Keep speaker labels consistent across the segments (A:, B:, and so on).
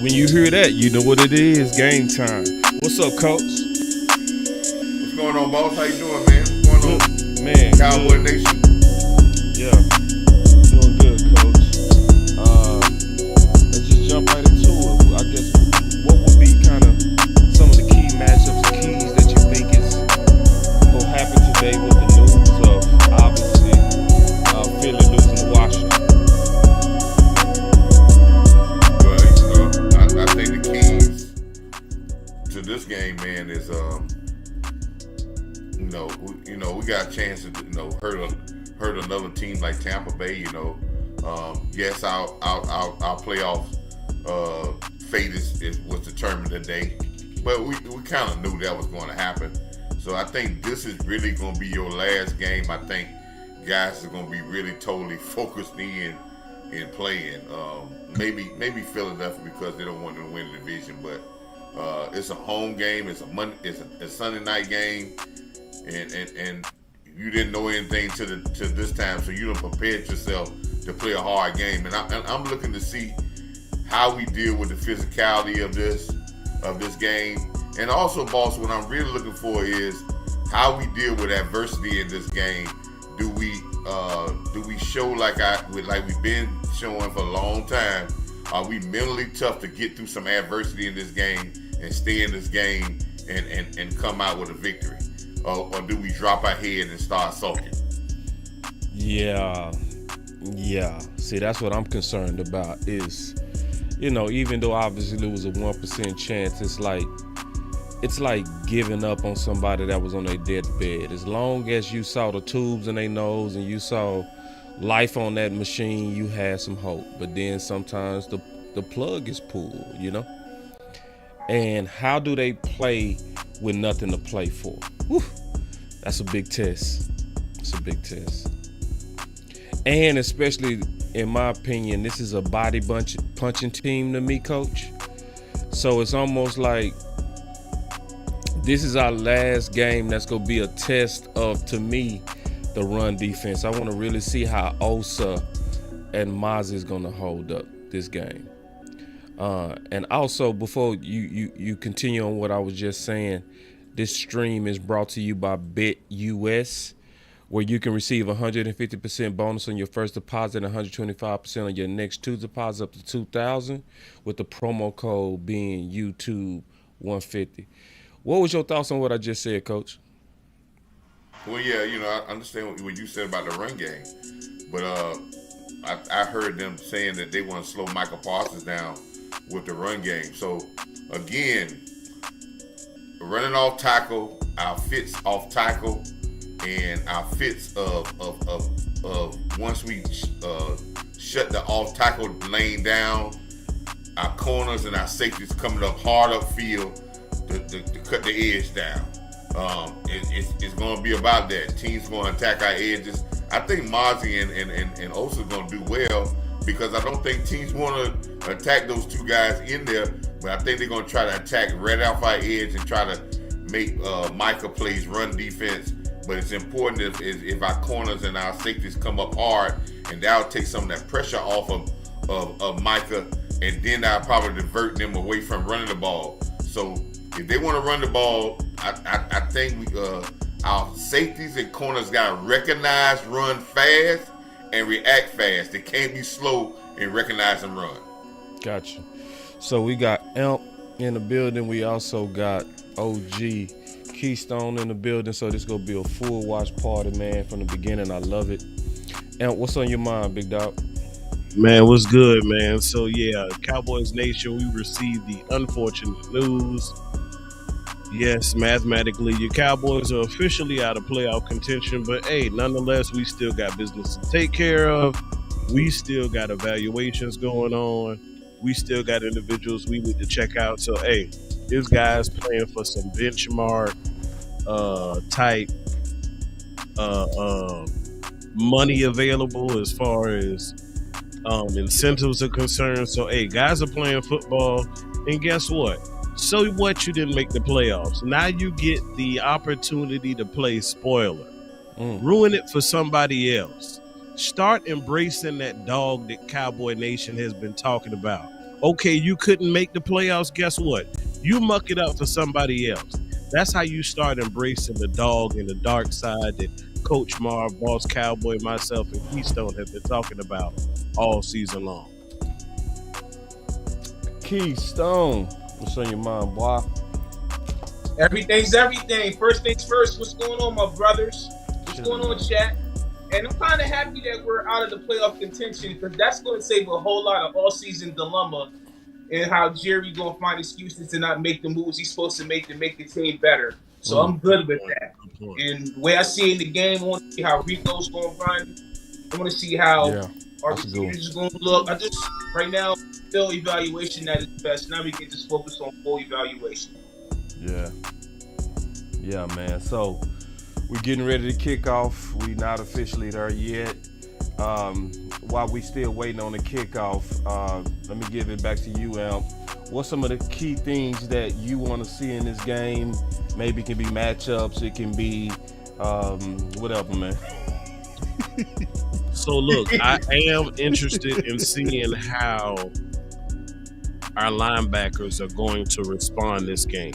A: When you hear that, you know what it is. Game time. What's up, coach?
B: What's going on, boss? How you doing, man? What's going on,
A: man?
B: Cowboy
A: Good.
B: Nation?
A: Yeah, doing good, coach. Let's just jump right into it. I guess what would be kind of some of the key matchups, keys that you think is gonna happen today with the news of obviously Philly losing to Washington.
B: I think the keys to this game, man, is we got a chance to hurt another team like Tampa Bay. Yes, our playoff fate was determined today, but we kind of knew that was going to happen. So I think this is really going to be your last game. I think guys are going to be really totally focused in playing. Maybe Philadelphia because they don't want to win the division, but it's a home game. It's a Sunday night game, and you didn't know anything to this time, so you done prepared yourself to play a hard game. And I'm looking to see how we deal with the physicality of this game, and also, boss, what I'm really looking for is how we deal with adversity in this game. Do we show like we've been showing for a long time? Are we mentally tough to get through some adversity in this game and stay in this game and come out with a victory? Or do we drop our head and start sulking?
A: Yeah. See, that's what I'm concerned about is, even though obviously it was a 1% chance, it's like giving up on somebody that was on their deathbed. As long as you saw the tubes in their nose and you saw life on that machine, you had some hope. But then sometimes the plug is pulled, And how do they play with nothing to play for? Whew, that's a big test. It's a big test. And especially, in my opinion, this is a body punching team to me, coach. So it's almost like this is our last game that's going to be a test of, to me, the run defense. I want to really see how Osa and Mozzie is going to hold up this game. And also, before you continue on what I was just saying, this stream is brought to you by BetUS, where you can receive 150% bonus on your first deposit and 125% on your next two deposits up to $2,000, with the promo code being YouTube150. What was your thoughts on what I just said, Coach?
B: Well, yeah, I understand what you said about the run game, but I heard them saying that they want to slow Michael Parsons down with the run game. So again, running off tackle, our fits off tackle, and our fits of once we shut the off tackle lane down, our corners and our safeties coming up hard upfield to cut the edge down. It's going to be about that. Teams going to attack our edges. I think Mozzie and Osa going to do well, because I don't think teams want to attack those two guys in there, but I think they're going to try to attack right off our edge and try to make Micah plays run defense. But it's important if our corners and our safeties come up hard, and that'll take some of that pressure off of Micah, and then I'll probably divert them away from running the ball. So if they want to run the ball, I think our safeties and corners got to recognize, run fast, and react fast. They can't be slow and recognize and run.
A: Gotcha. So we got Elk in the building. We also got OG Keystone in the building. So this going to be a full watch party, man, from the beginning. I love it. Elk, what's on your mind, big dog?
C: Man, what's good, man? So, yeah, Cowboys Nation, we received the unfortunate news. Yes, mathematically, your Cowboys are officially out of playoff contention, but, hey, nonetheless, we still got business to take care of. We still got evaluations going on. We still got individuals we need to check out. So, hey, this guy's playing for some benchmark type money available as far as incentives are concerned. So, hey, guys are playing football, and guess what? So what, you didn't make the playoffs. Now you get the opportunity to play spoiler. Ruin it for somebody else. Start embracing that dog that Cowboy Nation has been talking about. Okay, you couldn't make the playoffs. Guess what? You muck it up for somebody else. That's how you start embracing the dog and the dark side that Coach Marv, Boss Cowboy, myself, and Keystone have been talking about all season long.
A: Keystone, what's on your mind, boy?
D: Everything's everything. First things first. What's going on, my brothers? What's going on, chat? And I'm kind of happy that we're out of the playoff contention because that's going to save a whole lot of all-season dilemma and how Jerry going to find excuses to not make the moves he's supposed to make the team better. So I'm good with that. And the way I see it in the game, I want to see how Rico's going to run. I want to see how our receivers is going to look. I just, right now, still evaluation at its best. Now we can just focus on full evaluation.
A: Yeah, man. So we're getting ready to kick off. We're not officially there yet. While we still waiting on the kickoff, let me give it back to you, Amp. What's some of the key things that you want to see in this game? Maybe it can be matchups. It can be whatever, man.
C: So look, I am interested in seeing how our linebackers are going to respond this game.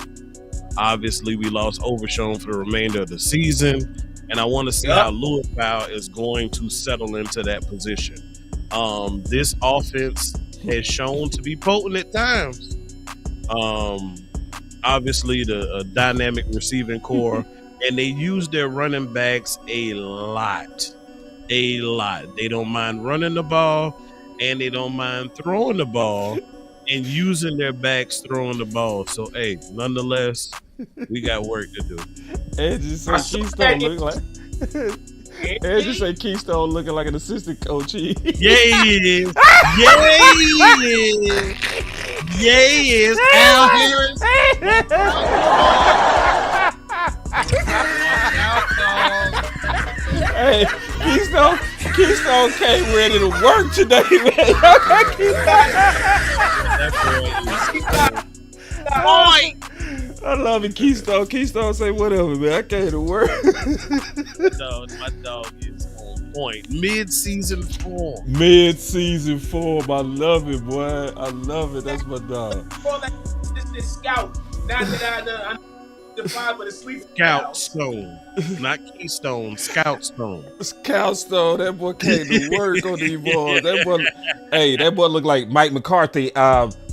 C: Obviously, we lost Overshown for the remainder of the season, and I want to see how Louis Powell is going to settle into that position. This offense has shown to be potent at times. Obviously, the dynamic receiving core, and they use their running backs a lot. They don't mind running the ball, and they don't mind throwing the ball and using their backs throwing the ball. So, hey, nonetheless, we got work to do.
A: And just say Keystone look like. And just say Keystone looking like an assistant coach.
C: Yeah, he is. Yes. Al Harris.
A: Hey, Keystone came ready to work today, man. I love it, Keystone. Keystone say whatever, man. I came to work.
C: No, my dog is on point. Mid-season form.
A: I love it, boy. I love it. That's my dog.
D: This scout. Not that I defined, but it's sleep.
C: Scout Stone. Not Keystone. Scout Stone.
A: Scout Stone. That boy came to work on these boys. That boy looked like Mike McCarthy.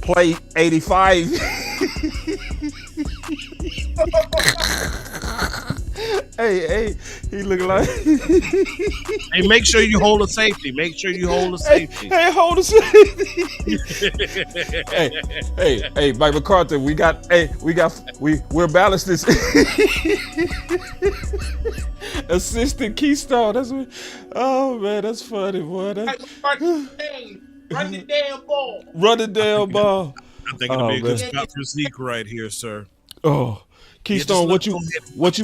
A: Play 85. Hey, he look like.
C: Hey, make sure you hold a safety. Hey,
A: hold a safety. hey, Mike McCarthy, we're balanced this. Assistant Keystone. That's what. Oh man, that's funny, boy.
D: Run the damn ball.
A: Run the damn ball.
C: I think it'll be a good spot for Zeke right here, sir.
A: Oh, Keystone, what you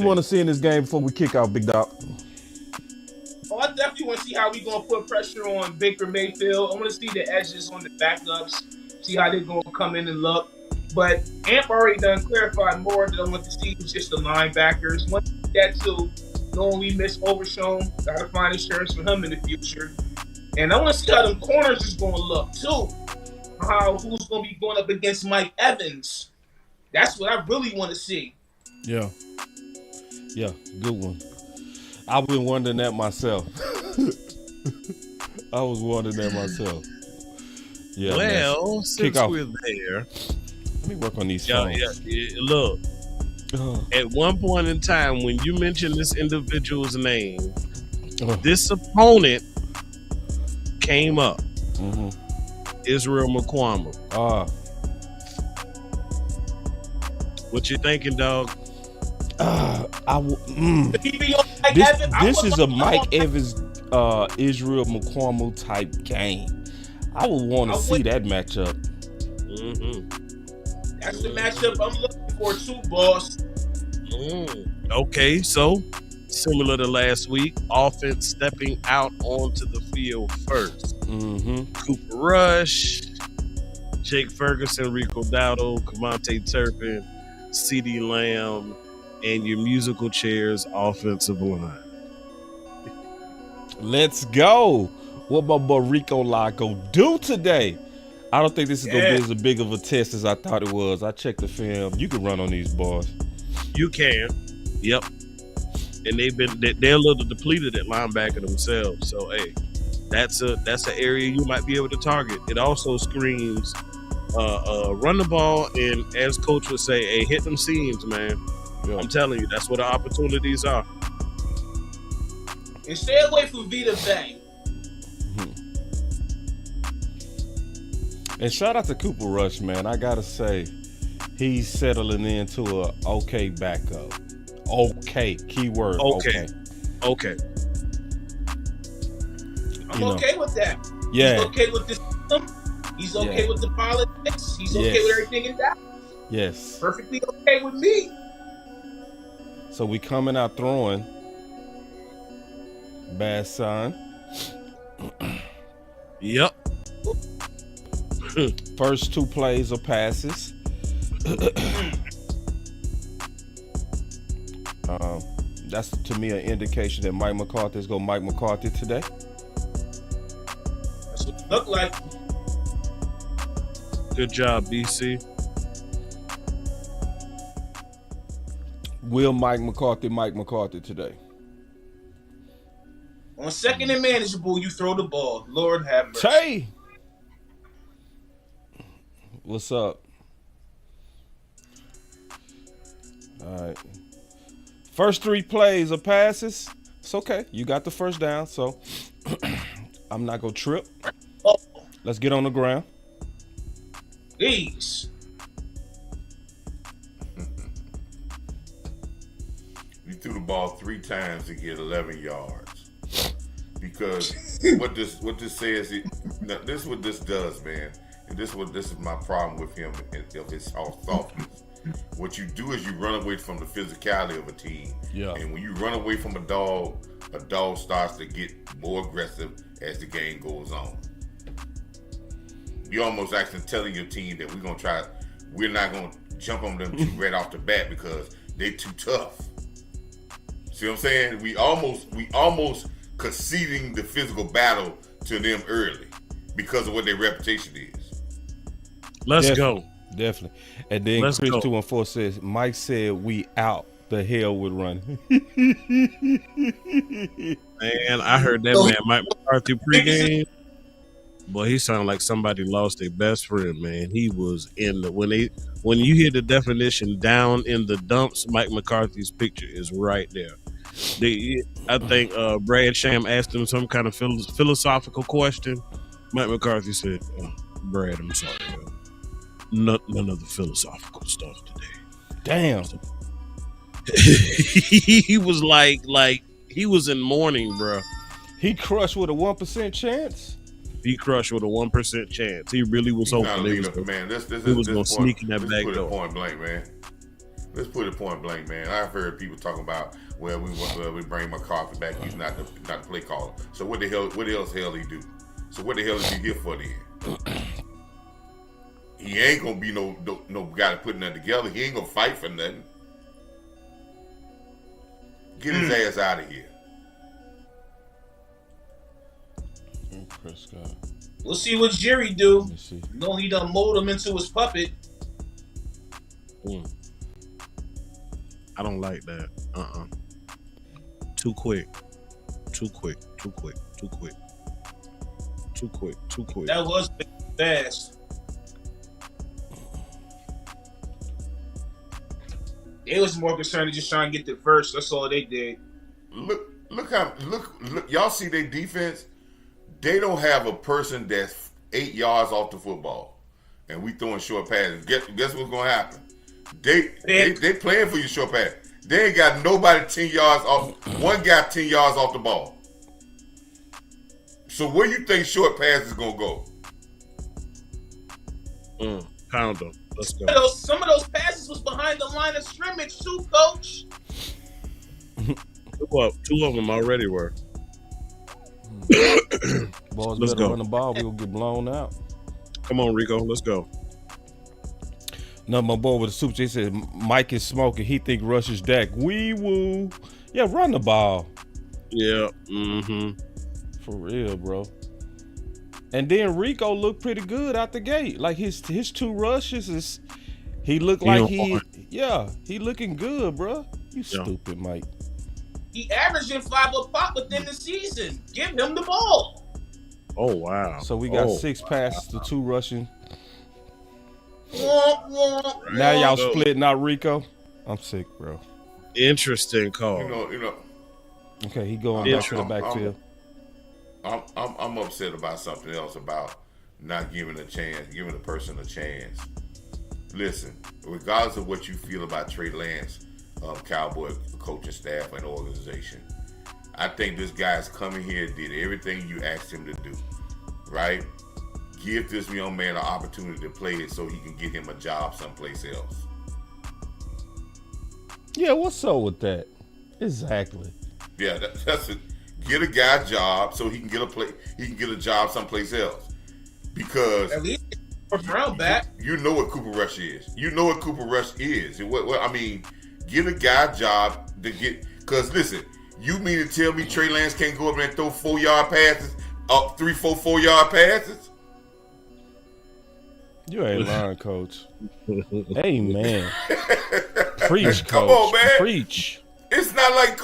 A: want to see in this game before we kick out, big dog?
D: Oh, I definitely want to see how we gonna put pressure on Baker Mayfield. I want to see the edges on the backups, see how they're gonna come in and look. But Amp already done clarified more that I want to see is just the linebackers. Want to see that too. Knowing we missed Overshown, gotta find insurance for him in the future. And I want to see how them corners is gonna look too. Who's gonna be going up against Mike Evans? That's what I really want to see.
A: Yeah, good one. I've been wondering that myself. I was wondering that myself. Yeah.
C: Well, since we're there,
A: let me work on these phones.
C: Yeah. Look, at one point in time, when you mentioned this individual's name, this opponent came up. Mm-hmm. Israel Mukuamu. What you thinking, dog?
A: This is a Mike Evans, Israel Mukuamu type game. I would want to see that matchup.
D: Mm-hmm. That's the matchup I'm looking for too, boss.
C: Okay, so similar to last week, offense stepping out onto the field first. Mm-hmm. Cooper Rush, Jake Ferguson, Rico Dowdle, Kamonte Turpin, CeeDee Lamb, and your musical chairs offensive line.
A: Let's go. What my boy Rico La go do today? I don't think this is gonna be as big of a test as I thought it was. I checked the film. You can run on these boys.
C: You can. Yep. And they're a little depleted at linebacker themselves. So hey, that's an area you might be able to target. It also screams run the ball, and as coach would say, hey, hit them seams, man. Yeah. I'm telling you, that's where the opportunities are.
D: And stay away from Vita Bang.
A: And shout out to Cooper Rush, man. I gotta say, he's settling into a okay backup. Okay, keyword. Okay.
D: I'm okay with that.
A: Yeah.
D: He's okay with this system. He's okay with the politics. He's okay with everything in that.
A: Yes.
D: Perfectly okay with me.
A: So we coming out throwing. Bad sign.
C: Yep.
A: First 2 plays are passes. That's to me an indication that Mike McCarthy is going to Mike McCarthy today.
D: That's what it looked like.
C: Good job, BC.
A: Will Mike McCarthy today?
D: On second and manageable, you throw the ball. Lord have mercy.
A: Tay! What's up? All right. First 3 plays are passes. It's okay. You got the first down, so I'm not going to trip.
D: Oh.
A: Let's get on the ground.
D: Please.
B: You threw the ball 3 times to get 11 yards. Because what this says, this is what this does, man. And this is my problem with him of his softness. What you do is you run away from the physicality of a team.
A: Yeah.
B: And when you run away from a dog starts to get more aggressive as the game goes on. You're almost actually telling your team that we're not gonna jump on them right off the bat because they're too tough. See what I'm saying? We almost conceding the physical battle to them early because of what their reputation is.
C: Let's go.
A: Definitely. And then
C: Let's
A: Chris
C: go.
A: 214 says, Mike said we out the hell with running.
C: Man, I heard that man Mike McCarthy pregame. Boy, he sounded like somebody lost their best friend, man. He was in the when you hear the definition down in the dumps, Mike McCarthy's picture is right there. I think Brad Sham asked him some kind of philosophical question. Mike McCarthy said, Brad, I'm sorry, none of the philosophical stuff today.
A: Damn.
C: He was like he was in mourning, bro.
A: He crushed with a 1% chance.
C: He crushed with a 1% chance. He really was hoping he was going to sneak in that back door.
B: Let's put it point blank, man. Let's put it point blank, man. I've heard people talking about, well, we bring McCarthy back. He's not the play caller. So what else hell he do? So what the hell is he here for then? He ain't gonna be no guy to put nothing together. He ain't gonna fight for nothing. Get his ass out of here.
A: Prescott.
D: We'll see what Jerry do.
A: Let me see.
D: You know he done mold him into his puppet.
C: I don't like that. Too quick.
D: That was fast. They was more concerned just trying to get the first. That's all they did.
B: Look! Y'all see their defense? They don't have a person that's 8 yards off the football, and we throwing short passes. Guess what's gonna happen? They playing for your short pass. They ain't got nobody 10 yards off. One guy 10 yards off the ball. So where you think short pass is gonna go?
C: Pound them. Let's go.
D: Some of those passes was behind the line of scrimmage too, Coach.
C: Two of them already were.
A: Boys
C: Let's
A: better
C: go.
A: run the ball. We'll get blown out.
C: Come on, Rico. Let's go.
A: No, my boy with the super chat said Mike is smoking. He think Rush is Dak. Wee woo. Yeah, run the ball.
C: Yeah.
A: For real, bro. And then Rico looked pretty good out the gate. Like his 2 rushes is, he looked like he looking good, bro. You stupid, Mike.
D: He averaging 5 a pop within the season. Give him the ball.
C: Oh wow!
A: So we got 6 passes to 2 rushing. Now y'all splitting out Rico. I'm sick, bro.
C: Interesting call.
B: You know.
A: Okay, he going back to the backfield.
B: I'm upset about something else, about not giving a person a chance. Listen, regardless of what you feel about Trey Lance, Cowboy coaching staff and organization, I think this guy's coming here, did everything you asked him to do, right? Give this young man an opportunity to play it so he can get him a job someplace else.
A: Yeah, what's up with that? Exactly.
B: Yeah, that's it. Get a guy a job so he can get a job someplace else. Because
D: at least first round back.
B: You know what Cooper Rush is. Get a guy a job to get. Because listen, you mean to tell me Trey Lance can't go up there and throw 4-yard passes, 4-yard passes?
A: You ain't lying, Coach. Hey, man. Preach, Coach.
B: Come on, man.
A: Preach.
B: It's not like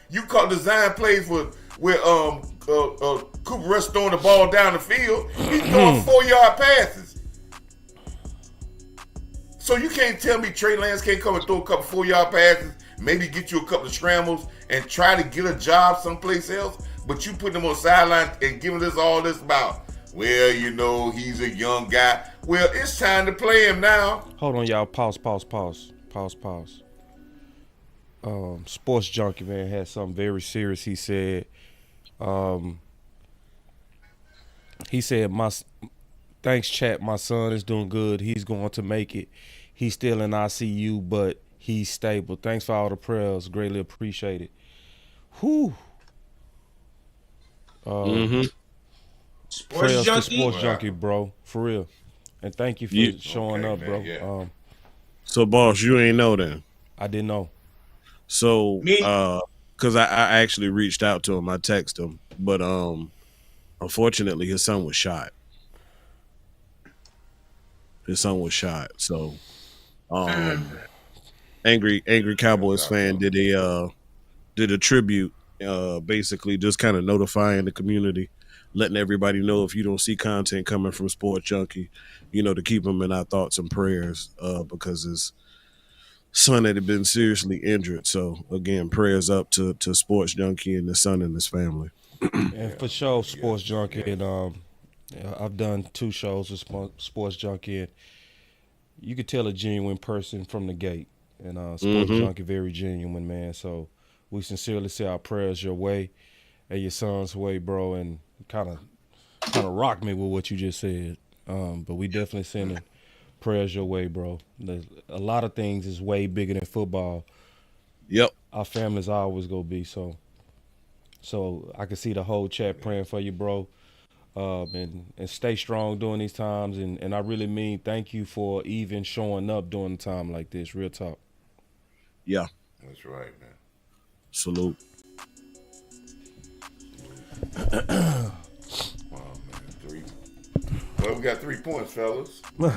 B: you caught design plays where Cooper Rush throwing the ball down the field. He's throwing 4-yard passes. So you can't tell me Trey Lance can't come and throw a couple 4-yard passes, maybe get you a couple of scrambles and try to get a job someplace else, but you putting him on the sideline and giving us all this about, well, you know, he's a young guy. Well, it's time to play him now.
A: Hold on, y'all. Pause. Sports Junkie, man, had something very serious. He said, thanks, chat. My son is doing good. He's going to make it. He's still in ICU, but he's stable. Thanks for all the prayers. Greatly appreciated. Whew. Prayers to Sports Junkie, bro. For real. And thank you for showing up, bro.
B: Yeah.
C: So, boss, you ain't know then?
A: I didn't know.
C: So, because I actually reached out to him. I texted him. But unfortunately, his son was shot. So, angry Cowboys fan did a tribute, basically just kind of notifying the community, letting everybody know if you don't see content coming from Sports Junkie, to keep him in our thoughts and prayers, because his son had been seriously injured. So again, prayers up to Sports Junkie and the son and his family.
A: And for sure, Sports Junkie, and I've done 2 shows with Sports Junkie, and you could tell a genuine person from the gate. And Sports Junkie, very genuine, man. So we sincerely say our prayers your way and your son's way, bro. And kind of rocked me with what you just said. But we definitely sending prayers your way, bro. A lot of things is way bigger than football.
C: Yep.
A: Our family's always gonna be so. So I can see the whole chat praying for you, bro. And stay strong during these times. And I really mean thank you for even showing up during a time like this. Real talk.
C: Yeah.
B: That's right, man.
C: Salute.
B: Well, we got 3 points, fellas. But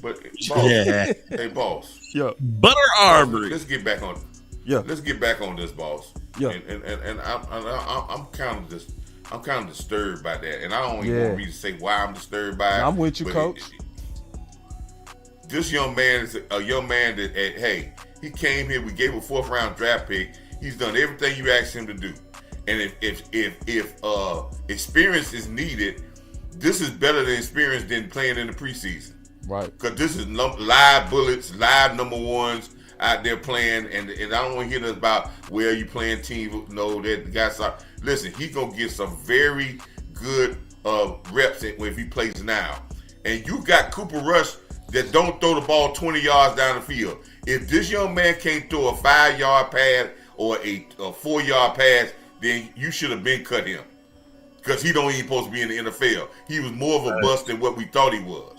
B: boss, hey, boss.
A: Yeah.
C: Butter Arbery.
B: Let's get back on.
A: Yeah.
B: Let's get back on this, boss.
A: Yeah.
B: And I'm kind of disturbed by that, and I don't even want me to say why I'm disturbed by it.
A: I'm with you, Coach.
B: This young man is a young man that, hey, he came here. We gave a 4th-round draft pick. He's done everything you asked him to do, and if experience is needed, this is better than experience than playing in the preseason.
A: Right.
B: Because this is live bullets, live number ones out there playing, and I don't want to hear this about, well, you playing team. No, that the guys are. Listen, he's going to get some very good reps if he plays now. And you got Cooper Rush that don't throw the ball 20 yards down the field. If this young man can't throw a 5-yard pass or a 4-yard pass, then you should have been cut him. Because he don't even supposed to be in the NFL. He was more of a bust than what we thought he was.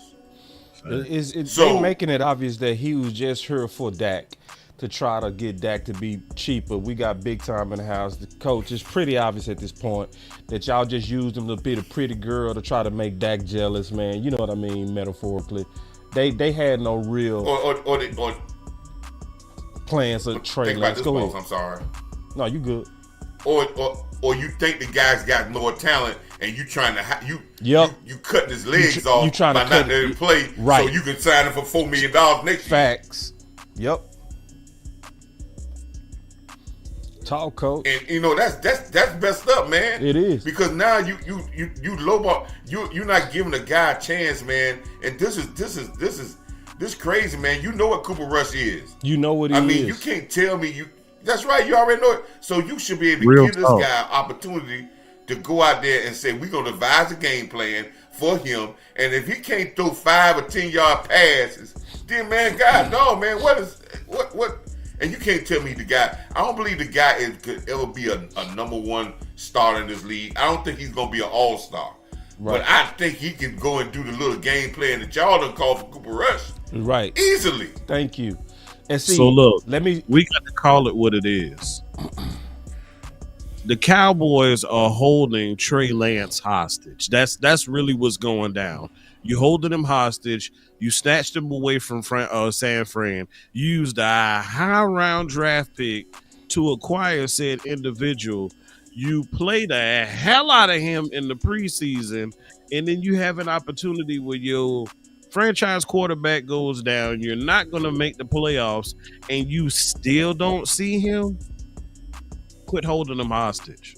A: They're making it obvious that he was just here for Dak to try to get Dak to be cheaper. We got big time in the house. The coach is pretty obvious at this point that y'all just used him to be the pretty girl to try to make Dak jealous, man. You know what I mean, metaphorically. They had no real
B: or
A: plans of Trey
B: think about
A: Lance.
B: this,
A: Go
B: Boss,
A: ahead.
B: I'm sorry.
A: No, you good.
B: Or you think the guy's got more talent and you trying to
A: Yep.
B: you cutting his legs off
A: you trying to
B: by
A: cut
B: not letting him play
A: right.
B: so you can sign him for $4 million next year.
A: Facts. Yep. Talk, coach.
B: And you know that's messed up, man.
A: It is.
B: Because now you lowball you're not giving a guy a chance, man. And this is crazy, man. You know what Cooper Rush is.
A: You know what he is.
B: I mean, you can't tell me that's right, you already know it. So you should be able to
C: Real
B: give this
C: talk.
B: guy an opportunity to go out there and say, we're gonna devise a game plan for him. And if he can't throw 5 or 10-yard passes, then man, God, no, man, what and you can't tell me the guy. I don't believe the guy could ever be a number one starter in this league. I don't think he's gonna be an all-star.
A: Right.
B: But I think he can go and do the little game plan that y'all done call for Cooper Rush.
A: Right.
B: Easily.
A: Thank you. And see,
C: So look,
A: we
C: got to call it what it is. The Cowboys are holding Trey Lance hostage. That's really what's going down. You holding him hostage. You snatched him away from San Fran. You used a high round draft pick to acquire said individual. You play the hell out of him in the preseason, and then you have an opportunity where your franchise quarterback goes down. You're not going to make the playoffs, and you still don't see him. Quit holding him hostage.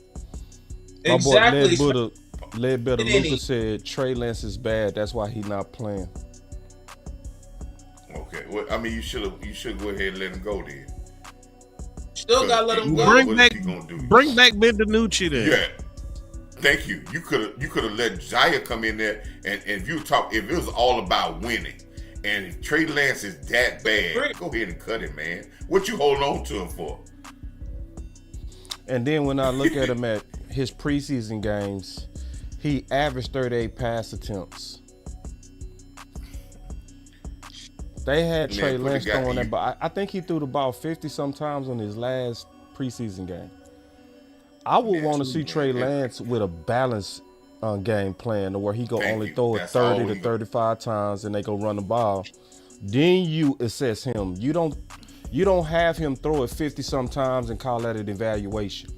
A: my boy
D: Exactly.
A: Ledbetter
D: Didn't he?
A: Lucas said Trey Lance is bad. That's why he's not playing.
B: Okay. Well, I mean, you should go ahead and let him go then.
D: Still gotta let him go.
C: Bring back,
B: he gonna do?
C: bring back Ben DiNucci then.
B: Yeah. Thank you. You could have let Jaya come in there and if it was all about winning and if Trey Lance is that bad,
D: Right.
B: go ahead and cut him, man. What you holding on to him for?
A: And then when I look at him at his preseason games, he averaged 38 pass attempts. They had
B: Man,
A: Trey
B: put the
A: Lance
B: guy-
A: throwing that, but I think he threw the ball 50 sometimes on his last preseason game. I would
B: Yeah,
A: want to
B: true,
A: see
B: man.
A: Trey
B: Yeah.
A: Lance with a balanced game plan to where he go
B: Thank
A: only
B: you.
A: throw it
B: That's
A: 30
B: all
A: to
B: we-
A: 35 times and they go run the ball. Then you assess him. You don't have him throw it 50 sometimes and call that an evaluation.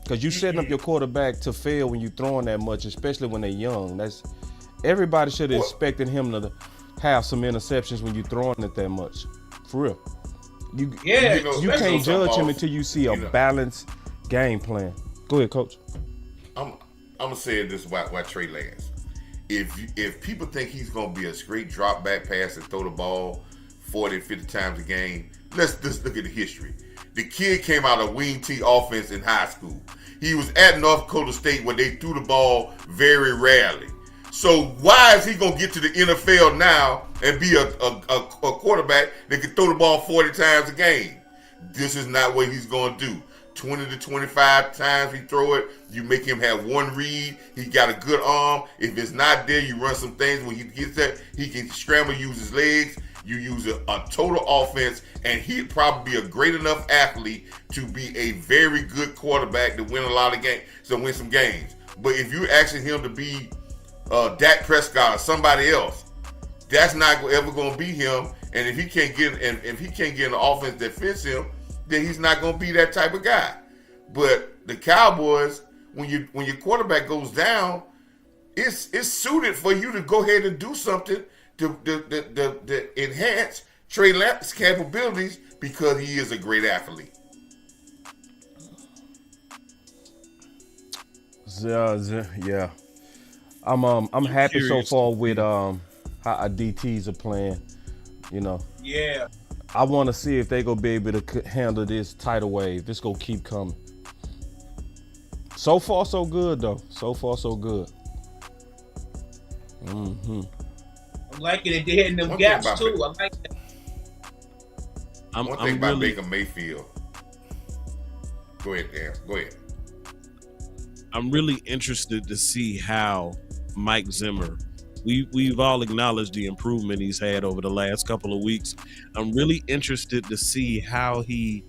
A: Because you setting up your quarterback to fail when you throwing that much, especially when they're young. Everybody should have expected him to have some interceptions when you throwing it that much. For real. You
D: especially
A: can't judge him
B: Boss,
A: until you see a
B: you know.
A: balanced game plan. Go ahead, coach.
B: I'm gonna say it this why Trey Lance. If people think he's gonna be a straight drop back pass and throw the ball 40, 50 times a game, let's just look at the history. The kid came out of wing T offense in high school. He was at North Dakota State where they threw the ball very rarely. So why is he gonna get to the NFL now and be a quarterback that can throw the ball 40 times a game? This is not what he's gonna do. 20 to 25 times he throw it, you make him have one read. He got a good arm. If it's not there, you run some things. When he gets that, he can scramble, use his legs. You use a total offense, and he'd probably be a great enough athlete to be a very good quarterback to win a lot of games, to win some games. But if you're asking him to be Dak Prescott or somebody else, that's not ever going to be him. And if he can't get an offense that fits him, then he's not going to be that type of guy. But the Cowboys, when your quarterback goes down, it's suited for you to go ahead and do something to enhance Trey Lance's capabilities because he is a great athlete.
A: Yeah. I'm happy so
C: curious
A: far with how our DTs are playing. You know,
D: Yeah.
A: I want to see if they gonna be able to handle this tidal wave. This gonna keep coming. So far, so good though. So far, so good.
D: I'm liking it. They're hitting them
B: One thing
D: gaps
B: about
D: too. I like that.
B: One thing about Baker Mayfield. Go ahead, Dan. Go ahead.
C: I'm really interested to see how Mike Zimmer we've all acknowledged the improvement he's had over the last couple of weeks. I'm really interested to see how he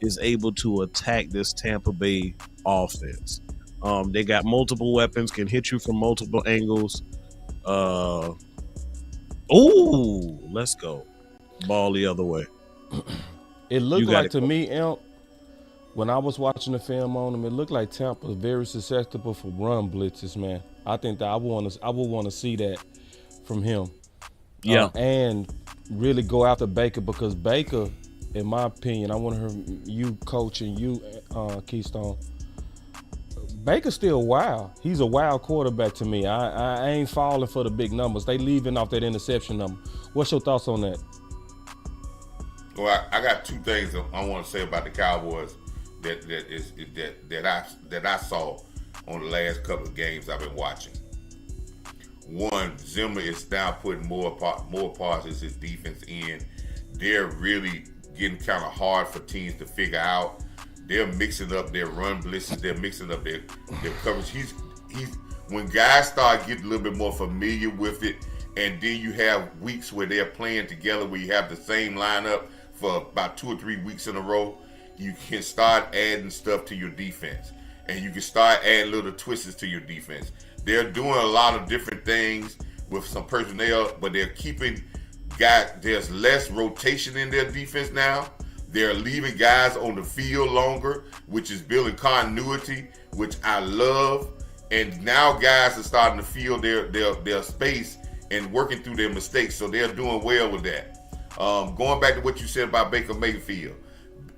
C: is able to attack this Tampa Bay offense. They got multiple weapons, can hit you from multiple angles. Let's go. Ball the other way.
A: It looked like to me, Imp, when I was watching the film on him, it looked like Tampa was very susceptible for run blitzes, man. I think that I would want to see that from him.
C: Yeah.
A: And really go after Baker, because Baker, in my opinion, I want to hear you coach and you, Keystone. Baker's still wild. He's a wild quarterback to me. I ain't falling for the big numbers. They leaving off that interception number. What's your thoughts on that?
B: Well, I got two things I want to say about the Cowboys that I saw on the last couple of games I've been watching. One, Zimmer is now putting more parts of his defense in. They're really getting kind of hard for teams to figure out. They're mixing up their run blitzes. They're mixing up their coverage. He's when guys start getting a little bit more familiar with it, and then you have weeks where they're playing together where you have the same lineup for about 2 or 3 weeks in a row, you can start adding stuff to your defense. And you can start adding little twists to your defense. They're doing a lot of different things with some personnel, but they're keeping guys, there's less rotation in their defense now. They're leaving guys on the field longer, which is building continuity, which I love. And now guys are starting to feel their space and working through their mistakes. So they're doing well with that. Going back to what you said about Baker Mayfield.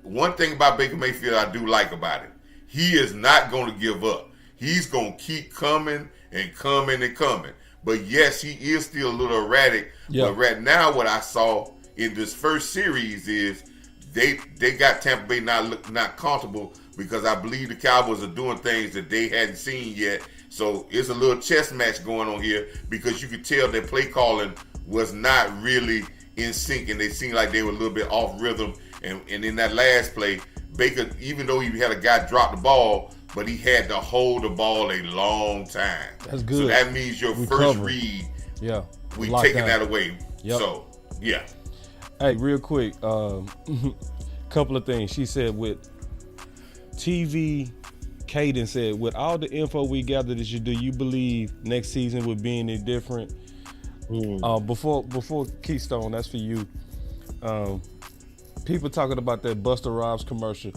B: One thing about Baker Mayfield I do like about it, he is not going to give up. He's going to keep coming and coming and coming. But yes, he is still a little erratic.
A: Yeah.
B: But right now what I saw in this first series is they got Tampa Bay not comfortable, because I believe the Cowboys are doing things that they hadn't seen yet. So it's a little chess match going on here, because you could tell their play calling was not really in sync, and they seemed like they were a little bit off rhythm. And in that last play, Baker, even though he had a guy drop the ball, but he had to hold the ball a long time.
A: That's good.
B: So that means your first read, we taking that away.
A: Yep.
B: So, yeah.
A: Hey, real quick, couple of things. She said with TV, Caden said, with all the info we gathered this year, do you believe next season would be any different? Before Keystone, that's for you. People talking about that Busta Rhymes commercial.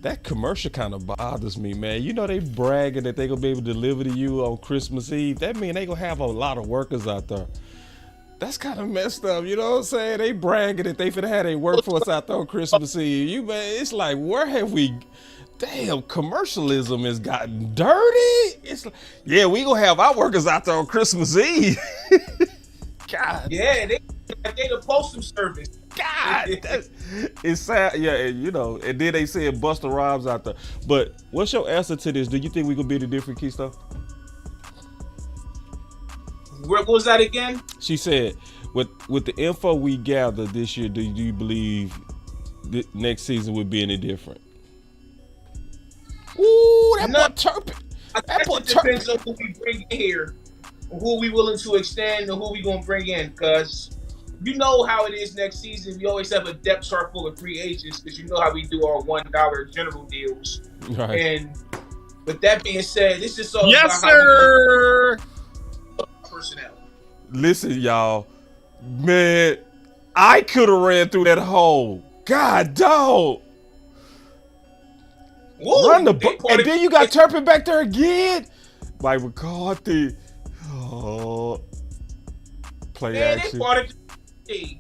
A: That commercial kind of bothers me, man. You know they bragging that they gonna be able to deliver to you on Christmas Eve. That mean they gonna have a lot of workers out there. That's kind of messed up, you know what I'm saying? They bragging that they finna have their workforce out there on Christmas Eve. It's like, where have we? Damn, commercialism has gotten dirty. It's like, yeah, we gonna have our workers out there on Christmas Eve. God.
D: Yeah, they the postal service.
A: God, it's sad. Yeah, you know, and then they said Busta Rhymes out there. But what's your answer to this? Do you think we gonna be the different Keystone?
D: What was that again?
A: She said, with the info we gathered this year, do you believe next season would be any different? Ooh, that boy Turpin. That boy Turpin.
D: Depends on who we bring in here, who we willing to extend, and who we gonna bring in. Because you know how it is next season. We always have a depth chart full of free agents, because you know how we do our $1 general deals.
A: Right.
D: And with that being said, this is all
C: yes,
D: about
C: sir.
D: Personnel.
A: Listen, y'all, man, I could have ran through that hole. God, dog. Run the and then you got Turpin back there again. Mike McCarthy. Oh, play action. Say,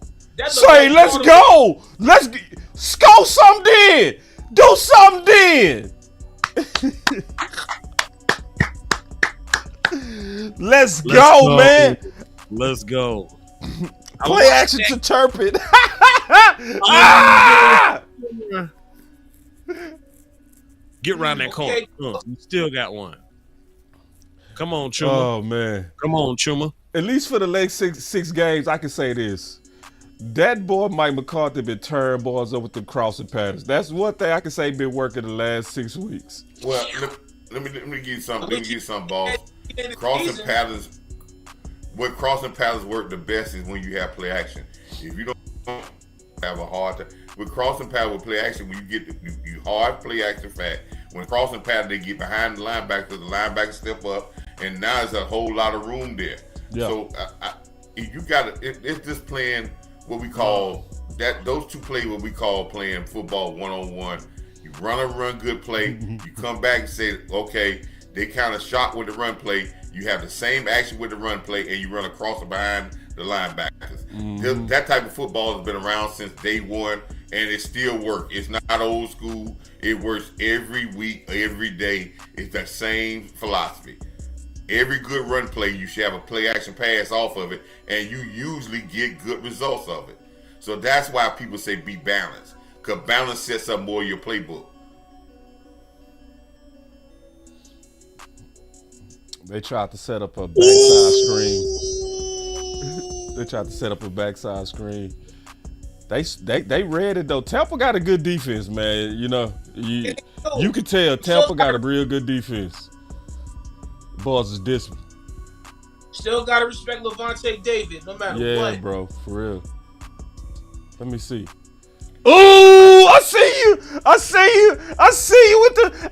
A: let's go. Let's go something then. Do something then. Let's go, man.
C: Let's go.
A: Play action to Turpin. Ah!
C: Get around that corner. You still got one. Come on, Chuma.
A: Oh, man.
C: Come on, Chuma.
A: At least for the next six games, I can say this. That boy, Mike McCarthy, been turning boys over with the crossing patterns. That's one thing I can say been working the last 6 weeks.
B: Well, let me give you something. Let me give you something, boss. Crossing patterns what crossing patterns work the best is when you have play action. If you don't have a hard time with crossing pattern with play action, when you get you hard play action fact. When crossing pattern, they get behind the linebacker step up, and now there's a whole lot of room there.
A: Yeah.
B: So you got to. It's just playing what we call that. Those two play what we call playing football 1-on-1. You run good play. You come back and say, okay, they kind of shot with the run play. You have the same action with the run play, and you run across and behind the linebackers. That type of football has been around since day one, and it still works. It's not old school. It works every week, every day. It's that same philosophy. Every good run play, you should have a play action pass off of it, and you usually get good results of it. So that's why people say be balanced, because balance sets up more of your playbook.
A: They tried to set up a backside screen. They tried to set up a backside screen. They read it though. Tampa got a good defense, man. You know, you can tell Tampa got a real good defense. Boss is disciplined.
D: Still gotta respect Levante David, no matter what.
A: Yeah, bro, for real. Let me see. Oh, I see you. I see you with the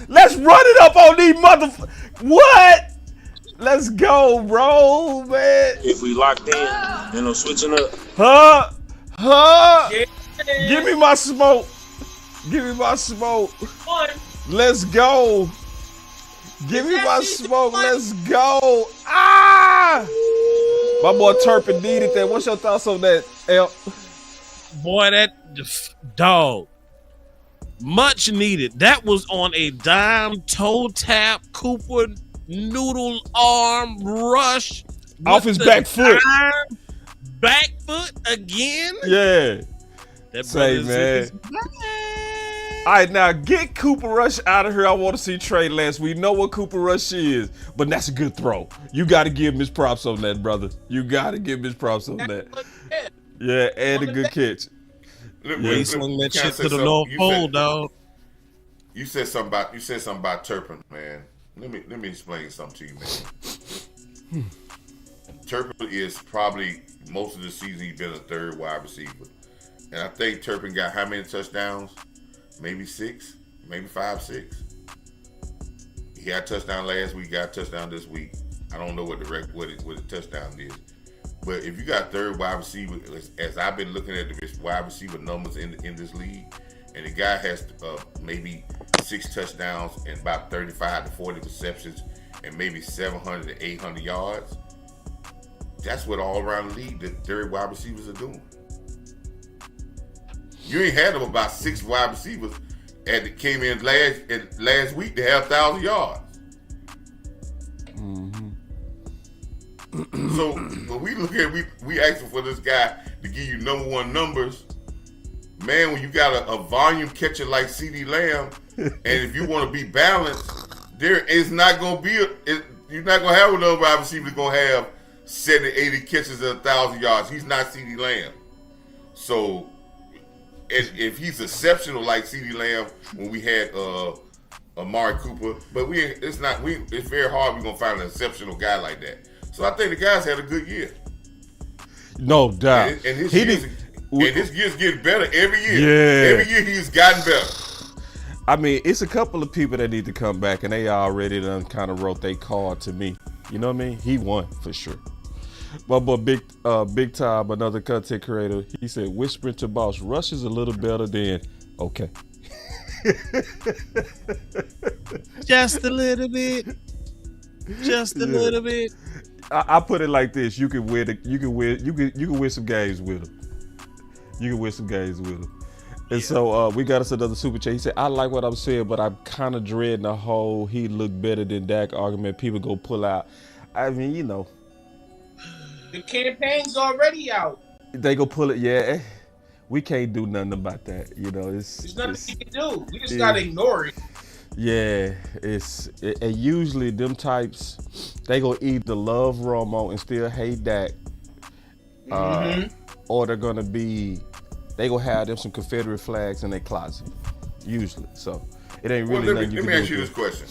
A: Let's run it up on these motherfuckers. What? Let's go, bro, man.
E: If we locked in, switching up.
A: Huh?
D: Yeah.
A: Give me my smoke. Let's go. Give me my smoke. Let's go. My boy Turpin needed that. What's your thoughts on that, El?
C: Boy, that dog. Much needed. That was on a dime toe tap Cooper noodle arm rush
A: off his back foot.
C: Back foot again.
A: Yeah.
C: That
A: say, man. All right, now get Cooper Rush out of here. I want to see Trey Lance. We know what Cooper Rush is, but that's a good throw. You got to give him his props on that, brother. You got to give him his props on that. Yeah, and a good catch.
C: He swung that shit to the North Pole, dog.
B: You said something about Turpin, man. Let me explain something to you, man. Turpin is probably most of the season he's been a third wide receiver, and I think Turpin got how many touchdowns? Maybe 6, maybe 5, 6. He had a touchdown last week. Got a touchdown this week. I don't know what the touchdown is. But if you got third wide receiver, as I've been looking at the wide receiver numbers in this league, and the guy has maybe 6 touchdowns and about 35 to 40 receptions and maybe 700 to 800 yards, that's what all around the league the third wide receivers are doing. You ain't had them about 6 wide receivers that came in last week to have 1,000 yards. So when we look at we asking for this guy to give you number one numbers, man. When you got a volume catcher like CeeDee Lamb, and if you want to be balanced, there is not going to be you're not going to have another wide receiver that's going to have 70, 80 catches at 1,000 yards. He's not CeeDee Lamb. So if he's exceptional like CeeDee Lamb when we had Amari Cooper, but it's very hard we're gonna find an exceptional guy like that. So I think the guy's had a good year.
A: No doubt.
B: And his year's getting better every year.
A: Yeah.
B: Every year he's gotten better.
A: I mean, it's a couple of people that need to come back, and they already done kind of wrote their card to me. You know what I mean? He won for sure. My boy Big Time, another content creator, he said, whispering to Boss, Rush is a little better than okay.
C: Just a little bit. Just a little bit.
A: I put it like this: you can win some games with him. You can win some games with him. And so we got us another super chat. He said, I like what I'm saying, but I'm kind of dreading the whole he looked better than Dak argument. People go pull out. I mean, you know.
D: The campaign's already out.
A: They go pull it, yeah. We can't do nothing about that. You know,
D: there's nothing we can do. We just gotta ignore it.
A: Yeah, and usually them types, they gonna either love Romo and still hate Dak, or they gonna have them some Confederate flags in their closet, usually. So it ain't really nothing you can do.
B: Let me ask you this question: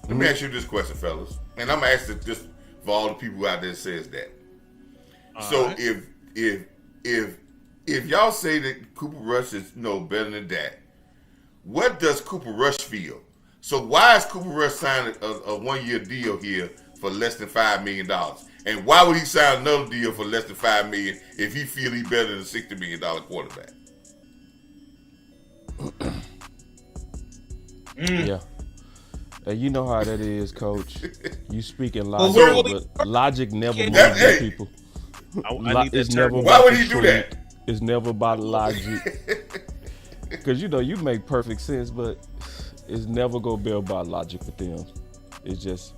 B: Let me ask you this question, fellas, and I'm gonna ask this for all the people out there that says that. So
C: right.
B: if y'all say that Cooper Rush is better than that, what does Cooper Rush feel? So why is Cooper Rush signing a 1 year deal here for less than $5 million? And why would he sign another deal for less than $5 million if he feel he's better than a $60 million quarterback?
A: Yeah. And you know how that is, Coach. You speaking
D: Well,
A: logic, but logic never moves
B: Hey.
A: people.
C: I need that
A: It's
C: term.
A: never
B: Why
A: about
B: would
A: the
B: he do
A: truth.
B: that?
A: It's never about logic. Because you make perfect sense, but it's never gonna be about logic with them. It's just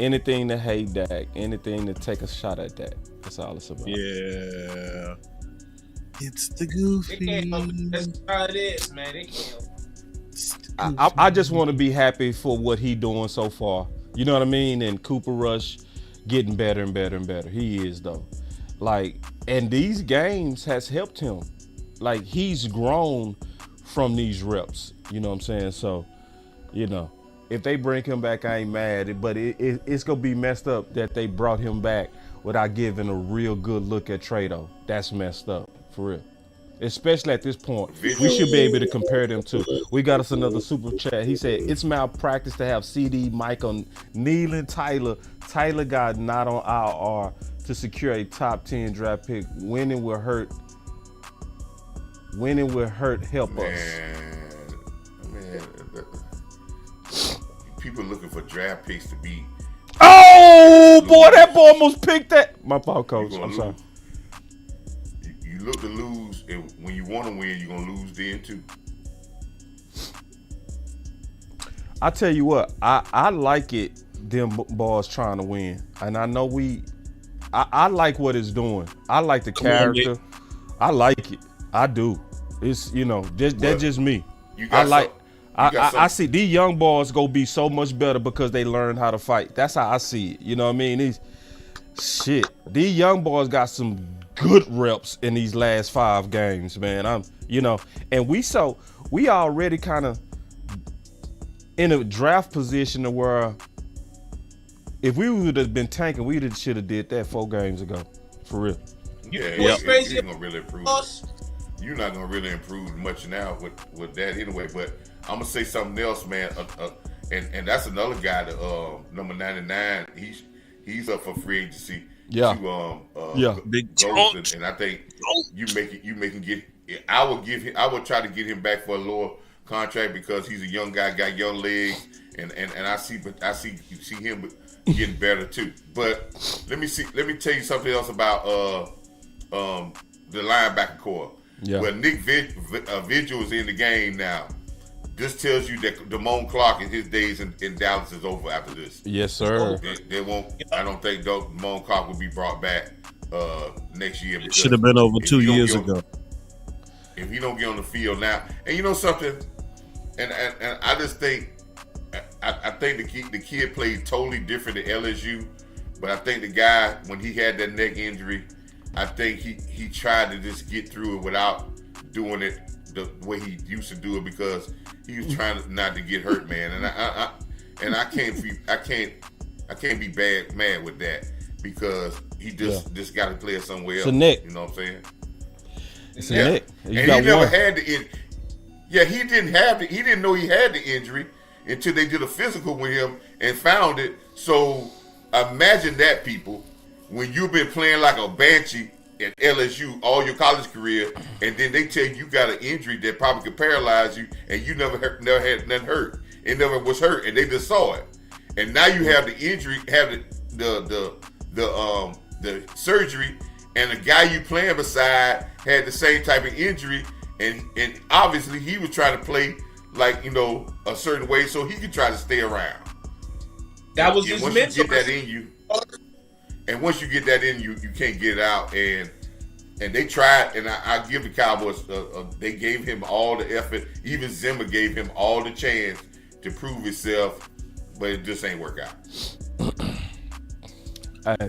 A: anything to hate Dak, anything to take a shot at Dak. That's all it's about.
C: Yeah. It's the
D: They
C: goofy.
D: can't help it. That's how it is, man. They can't help it.
A: I just want to be happy for what he doing so far. You know what I mean? And Cooper Rush getting better and better and better. He is though. And these games has helped him. Like he's grown from these reps. You know what I'm saying? So, if they bring him back, I ain't mad. But it's gonna be messed up that they brought him back without giving a real good look at Trado. That's messed up for real. Especially at this point, we should be able to compare them to. We got us another super chat. He said it's malpractice to have CD, Michael, Nealon, Tyler. Tyler got not on IR to secure a top 10 draft pick. Winning will hurt. Help us.
B: Man, people looking for draft picks to be.
A: Oh boy, that boy almost picked that. My fault, Coach. I'm sorry.
B: You look to lose, and when you want to win, you're gonna lose then too.
A: I tell you what, I like it. Them boys trying to win, and I know I like what it's doing. I like the character. I like it. I do. It's that's just me. I see these young boys go be so much better because they learn how to fight. That's how I see it. You know what I mean? These young boys got some good reps in these last 5 games, man. And we already kind of in a draft position to where if we would have been tanking, we should have did that 4 games ago, for real.
B: Yeah,
D: What's crazy?
B: You're gonna really improve. You're not gonna really improve much now with that anyway. But I'm gonna say something else, man. And that's another guy, number 99. He's up for free agency.
A: Yeah.
C: Big
B: Golden, and I think you making get. I would try to get him back for a lower contract because he's a young guy, got young legs, and I see him getting better too. But let me tell you something else about the linebacker core.
A: Yeah.
B: Well, Nick Vigil is in the game now. This tells you that Damone Clark and his days in Dallas is over after this.
A: Yes, sir.
B: They won't. I don't think Damone Clark will be brought back next year.
C: It should have been over 2 years ago.
B: If he don't get on the field now, and you know something, and I just think, I think the kid played totally different at LSU, but I think the guy, when he had that neck injury, I think he tried to just get through it without doing it the way he used to do it because he was trying not to get hurt, man. And I can't be mad with that because he just got to play it somewhere else.
A: It's a neck.
B: You know what I'm saying?
A: It's a neck.
B: And he never had the injury. Yeah, he didn't know he had the injury until they did a physical with him and found it. So imagine that, people, when you've been playing like a banshee at LSU all your college career, and then they tell you got an injury that probably could paralyze you, and you never had nothing hurt. It never was hurt, and they just saw it. And now you have the injury, have the surgery, and the guy you playing beside had the same type of injury, and obviously he was trying to play like a certain way so he could try to stay around.
D: That was his mental.
B: Once you get that in you, and once you get that in you, you can't get it out. And they tried, and I give the Cowboys, they gave him all the effort. Even Zimmer gave him all the chance to prove himself, but it just ain't work out.